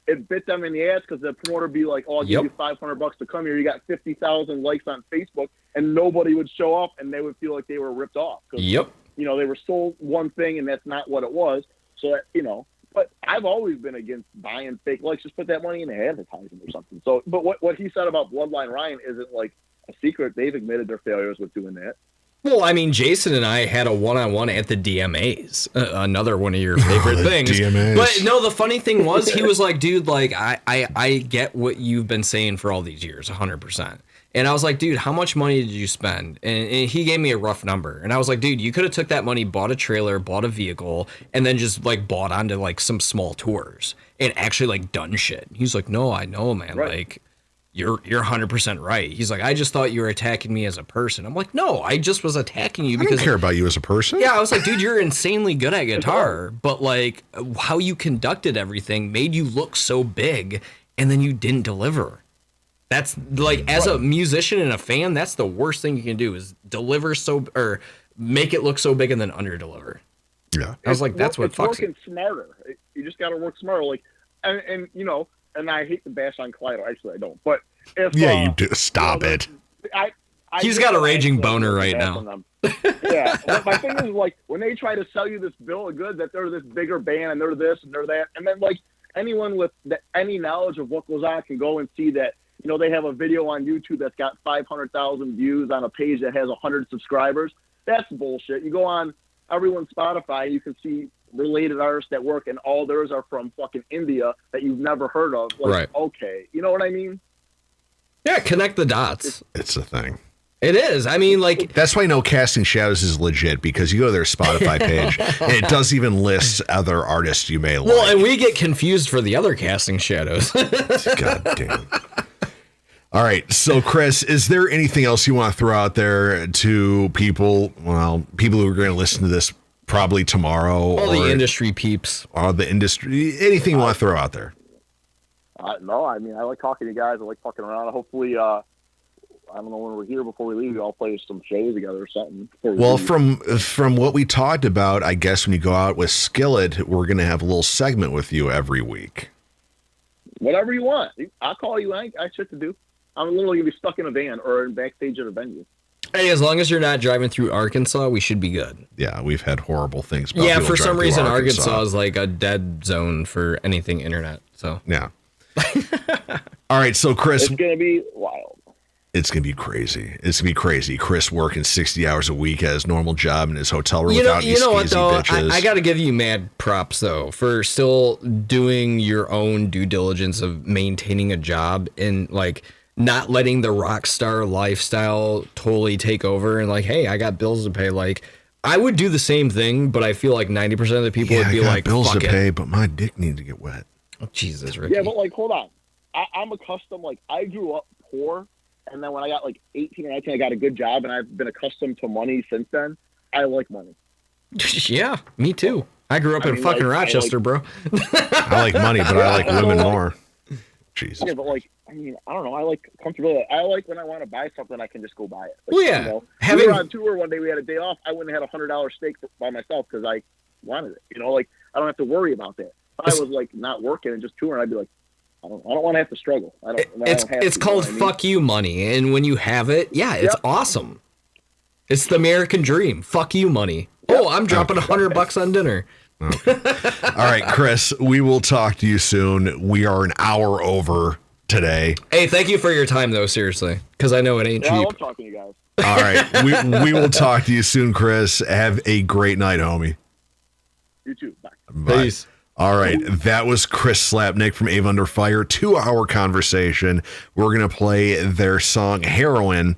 it bit them in the ass because the promoter would be like, oh, I'll give you $500 to come here. You got 50,000 likes on Facebook, and nobody would show up, and they would feel like they were ripped off. Yep. They were sold one thing, and that's not what it was. So, but I've always been against buying fake likes. Just put that money in advertising or something. So, but what he said about Bloodline Ryan isn't like a secret. They've admitted their failures with doing that. Well, Jason and I had a one-on-one at the DMAs, another one of your favorite things. DMAs. But no, the funny thing was, he was like, dude, like, I get what you've been saying for all these years, 100%. And I was like, dude, how much money did you spend? And he gave me a rough number. And I was like, dude, you could have took that money, bought a trailer, bought a vehicle, and then just like bought onto like some small tours and actually like done shit. He's like, no, I know, man. Right. Like, You're 100% right. He's like, I just thought you were attacking me as a person. I'm like, no, I just was attacking you because I don't care about you as a person. Yeah, I was like, dude, you're insanely good at guitar, but like how you conducted everything made you look so big, and then you didn't deliver. That's like, as a musician and a fan, that's the worst thing you can do is deliver or make it look so big and then underdeliver. Yeah, I was like, that's what fucks working smarter. You just got to work smarter. Like, and And I hate to bash on Kaleido. Actually, I don't. But if you do. Stop it. He's got a raging boner right now. Yeah. My thing is, like, when they try to sell you this bill of goods that they're this bigger band and they're this and they're that, and then, like, anyone with any knowledge of what goes on can go and see that, they have a video on YouTube that's got 500,000 views on a page that has 100 subscribers. That's bullshit. You go on everyone's Spotify, you can see related artists that work, and all theirs are from fucking India that you've never heard of. Like, right. Okay. You know what I mean? Yeah, connect the dots. It's a thing. It is. I mean, like... That's why I know Casting Shadows is legit, because you go to their Spotify page, and it does even list other artists you may like. Well, and we get confused for the other Casting Shadows. God damn. All right, so Chris, is there anything else you want to throw out there to people, people who are going to listen to this probably tomorrow? All the industry peeps. Or the industry, anything you want to throw out there? No, I mean, I like talking to you guys. I like fucking around. Hopefully, I don't know, when we're here before we leave, we all play some shows together or something. Well, from what we talked about, I guess when you go out with Skillet, we're going to have a little segment with you every week. Whatever you want. I'll call you. I shit to do. I'm literally going to be stuck in a van or in backstage at a venue. Hey, as long as you're not driving through Arkansas, we should be good. Yeah, we've had horrible things about Yeah, for some reason, Arkansas is like a dead zone for anything internet. So yeah. All right, so Chris, it's going to be wild. It's going to be crazy. It's going to be crazy. Chris working 60 hours a week at his normal job in his hotel room without any skeezy bitches. I got to give you mad props, though, for still doing your own due diligence of maintaining a job. And, like, not letting the rock star lifestyle totally take over and like, hey, I got bills to pay. Like, I would do the same thing, but I feel like 90% of the people would be like, bills fuck to it. pay, but my dick needs to get wet. Oh, Jesus, Ricky. Yeah, but like, hold on. I'm accustomed, like, I grew up poor, and then when I got like 18 or 19, I got a good job, and I've been accustomed to money since then. I like money. Yeah, me too. I grew up in fucking Rochester, bro. I like money, but I like women more. Jesus. Yeah, but like, I mean, I don't know. I like comfortability. I like when I want to buy something, I can just go buy it. Like, Well, yeah. You know, Having- we were on tour one day. We had a day off. I wouldn't have had $100 steak by myself because I wanted it. You know, like I don't have to worry about that. If I was like not working and just touring, I'd be like, I don't want to have to struggle. It's called fuck you money, and when you have it, yeah, it's awesome. It's the American dream. Fuck you money. Oh, I'm dropping $100 on dinner. Okay. All right, Chris, we will talk to you soon. We are an hour over today. Hey, thank you for your time, though, seriously, because I know it ain't I cheap. love talking to you guys. All right, we will talk to you soon, Chris. Have a great night, homie. You too. Bye. Bye. Peace. All right, that was Chris Slapnik from EVA Under Fire. 2-hour conversation. We're going to play their song Heroin.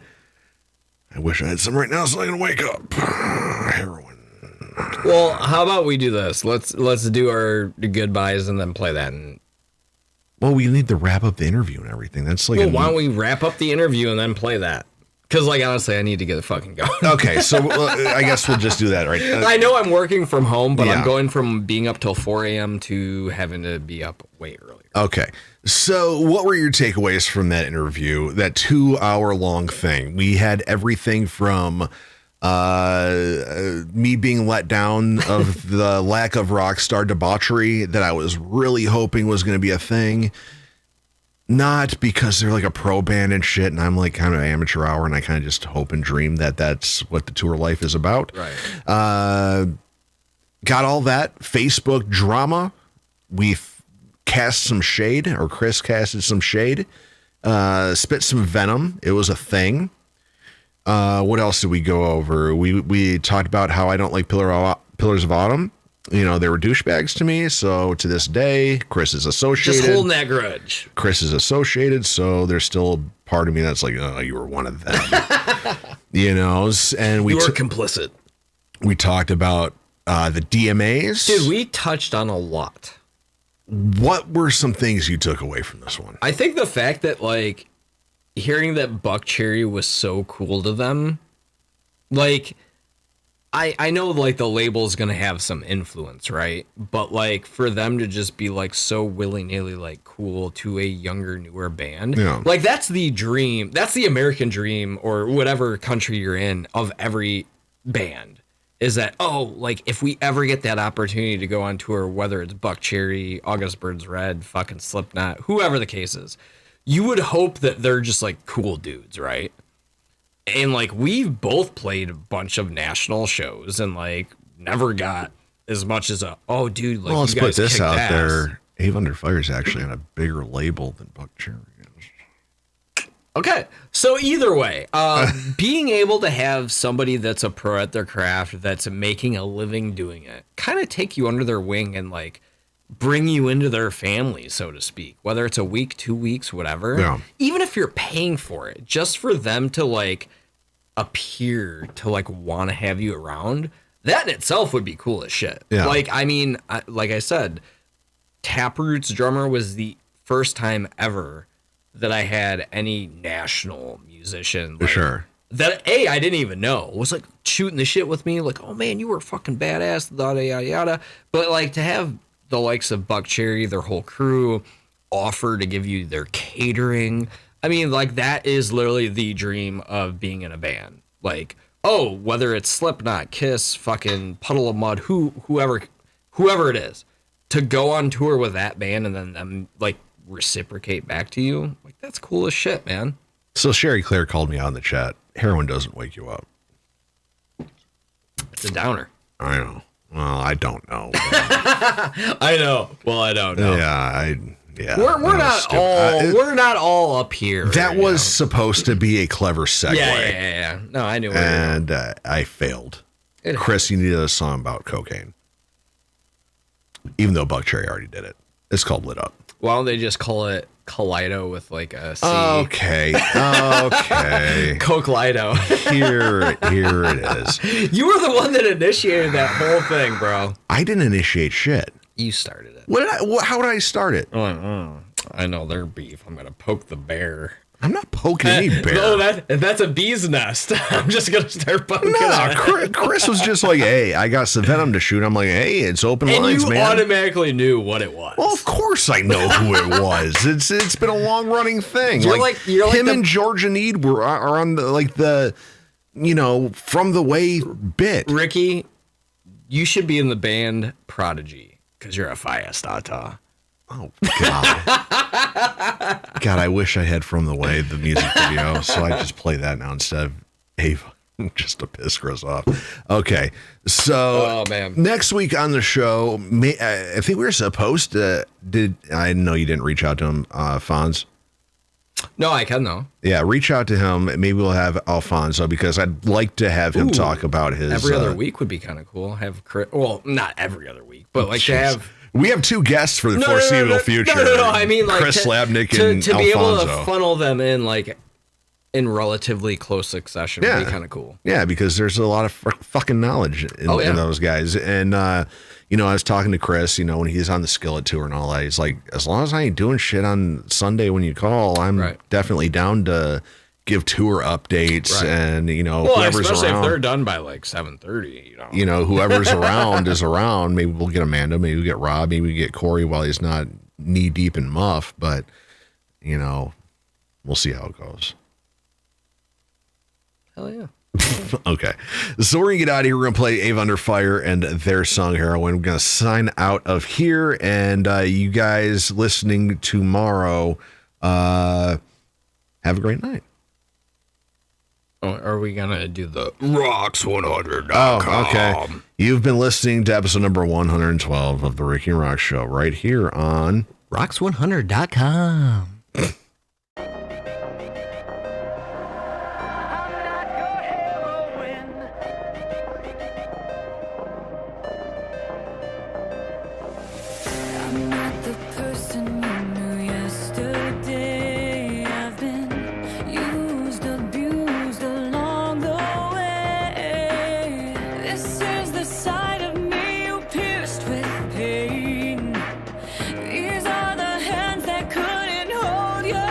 I wish I had some right now so I can wake up. Heroin. Well, how about we do this? Let's do our goodbyes and then play that. And well, we need to wrap up the interview and everything. That's like why don't we wrap up the interview and then play that? Because, like, honestly, I need to get the fucking going. Okay, so I guess we'll just do that, right? I know I'm working from home, but Yeah. I'm going from being up till 4 a.m. to having to be up way earlier. Okay. So what were your takeaways from that interview, that 2-hour-long thing? We had everything from me being let down of the lack of rock star debauchery that I was really hoping was going to be a thing. Not because they're like a pro band and shit, and I'm like kind of amateur hour, and I kind of just hope and dream that that's what the tour life is about. Right. Got all that Facebook drama. We've cast some shade, or Chris casted some shade. Spit some venom. It was a thing. What else did we go over? We talked about how I don't like Pillars of Autumn. You know, they were douchebags to me. So to this day, Chris is associated. Just holding that grudge. Chris is associated. So there's still a part of me that's like, oh, you were one of them. You know, and we were complicit. We talked about the DMAs. Dude, we touched on a lot. What were some things you took away from this one? I think the fact that, like, hearing that Buck Cherry was so cool to them, like, I know, like, the label's gonna have some influence, right? But, like, for them to just be, like, so willy-nilly, like, cool to a younger, newer band, Yeah. like, that's the dream, that's the American dream, or whatever country you're in, of every band, is that, oh, like, if we ever get that opportunity to go on tour, whether it's Buck Cherry, August Burns Red, fucking Slipknot, whoever the case is, you would hope that they're just, like, cool dudes, right? And, like, we've both played a bunch of national shows and, like, never got as much as a, oh, dude, like, well, let's you put guys this kicked out ass. there. EVA Under Fire is actually on a bigger label than Buck Cherry is. Okay, so either way, being able to have somebody that's a pro at their craft, that's making a living doing it, kind of take you under their wing and, like, bring you into their family, so to speak, whether it's a week, 2 weeks, whatever. Yeah. Even if you're paying for it, just for them to, like, appear to, like, want to have you around, that in itself would be cool as shit. Yeah. Like, I mean, like I said, Taproot's drummer was the first time ever that I had any national musician. Like, Sure. That, I didn't even know, was, like, shooting the shit with me, like, oh, man, you were fucking badass, yada, yada, yada. But, like, to have the likes of Buck Cherry, their whole crew, offer to give you their catering, I mean, like, that is literally the dream of being in a band. Like, oh, whether it's Slipknot, Kiss, fucking Puddle of Mud, whoever it is, to go on tour with that band and then them, like, reciprocate back to you, like, that's cool as shit, man. So Sherry Claire called me out in the chat. Heroin doesn't wake you up. It's a downer. I know. Well, I don't know. I know. Well, I don't know. Yeah, we're not all up here. That right was now. supposed to be a clever segue. Yeah. No, I knew. And I failed. Chris, you needed a song about cocaine. Even though Buck Cherry already did it. It's called Lit Up. Why don't they just call it Kaleido with like a C. Okay. Coke Lido. Here it is. You were the one that initiated that whole thing, bro. I didn't initiate shit. You started it. How did I start it? I know they're beef. I'm gonna poke the bear. I'm not poking any bear. No, that's a bee's nest. I'm just gonna start poking. No, Chris was just like, "Hey, I got some venom to shoot." I'm like, "Hey, it's open lines, you man." Automatically knew what it was. Well, of course I know who it was. It's been a long running thing. You're like him and George and Ede are on the from the way bit. Rikki, you should be in the band Prodigy because you're a firestarter. Oh God! God, I wish I had From the Way, the music video, so I just play that now instead of Ava, just to piss Chris off. Okay, so next week on the show, I think we were supposed to. I know you didn't reach out to him, Fonz? No, I can though. Yeah, reach out to him. Maybe we'll have Alfonso because I'd like to have him talk about his. Every other week would be kind of cool. Have Chris, well, not every other week, but like to have. We have two guests for the foreseeable future. No. I mean, like Chris Slapnik and to be Alfonso. able to funnel them in like in relatively close succession would be kind of cool. Yeah, because there's a lot of fucking knowledge in those guys. And I was talking to Chris. When he's on the Skillet tour and all that, he's like, as long as I ain't doing shit on Sunday when you call, I'm definitely down to give tour updates and whoever's especially around. If they're done by like 7:30, whoever's around is around. Maybe we'll get Amanda, maybe we'll get Rob, maybe we get Corey while he's not knee deep in muff, but we'll see how it goes. Hell yeah. Okay, so we're gonna get out of here. We're gonna play Ava Under Fire and their song Heroin. We're gonna sign out of here, and you guys listening tomorrow, have a great night. Oh, are we gonna do the ROXX100? Oh, okay. You've been listening to episode number 112 of the Rikki and Razs Show right here on ROXX100.com. These are the hands that couldn't hold you.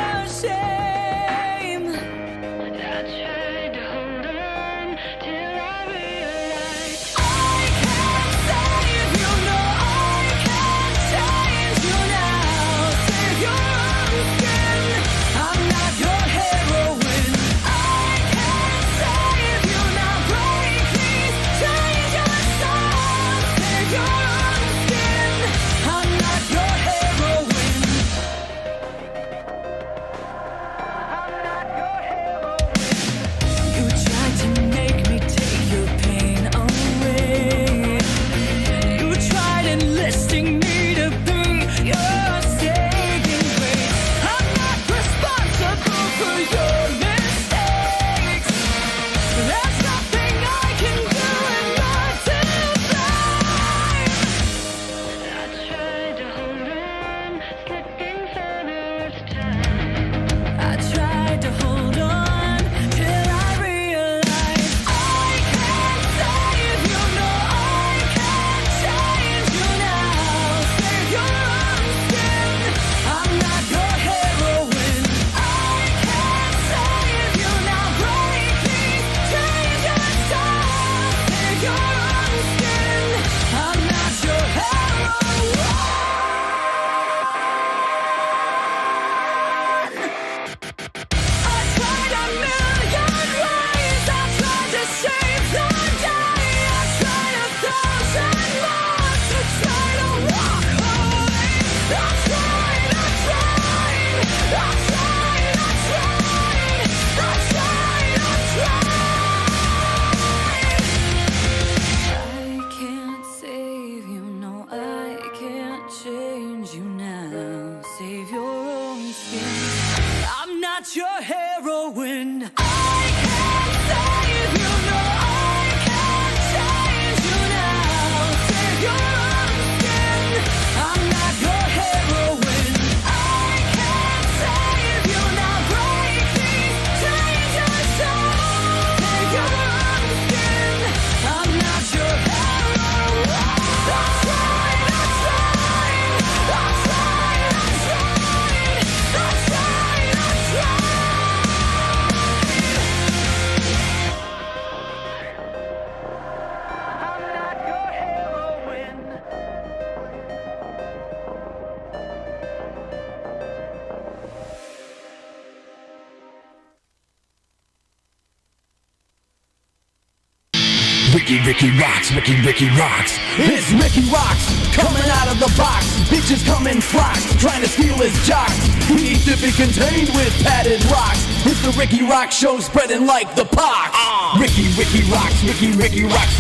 Rikki Rocks, Rikki Rocks. It's Rikki Rocks, coming out of the box. Bitches come in flocks, trying to steal his jocks. He needs to be contained with padded rocks. It's the Rikki ROXX Show, spreading like the pox. Rikki Rocks, Rikki Rocks.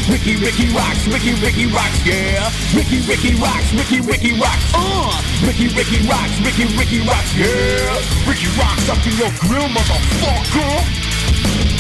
Rikki Rocks, Rikki Rocks, yeah. Rikki Rocks, Rikki Rocks. Rikki Rocks, Rikki Rocks, yeah. Rikki Rocks up in your grill, motherfucker.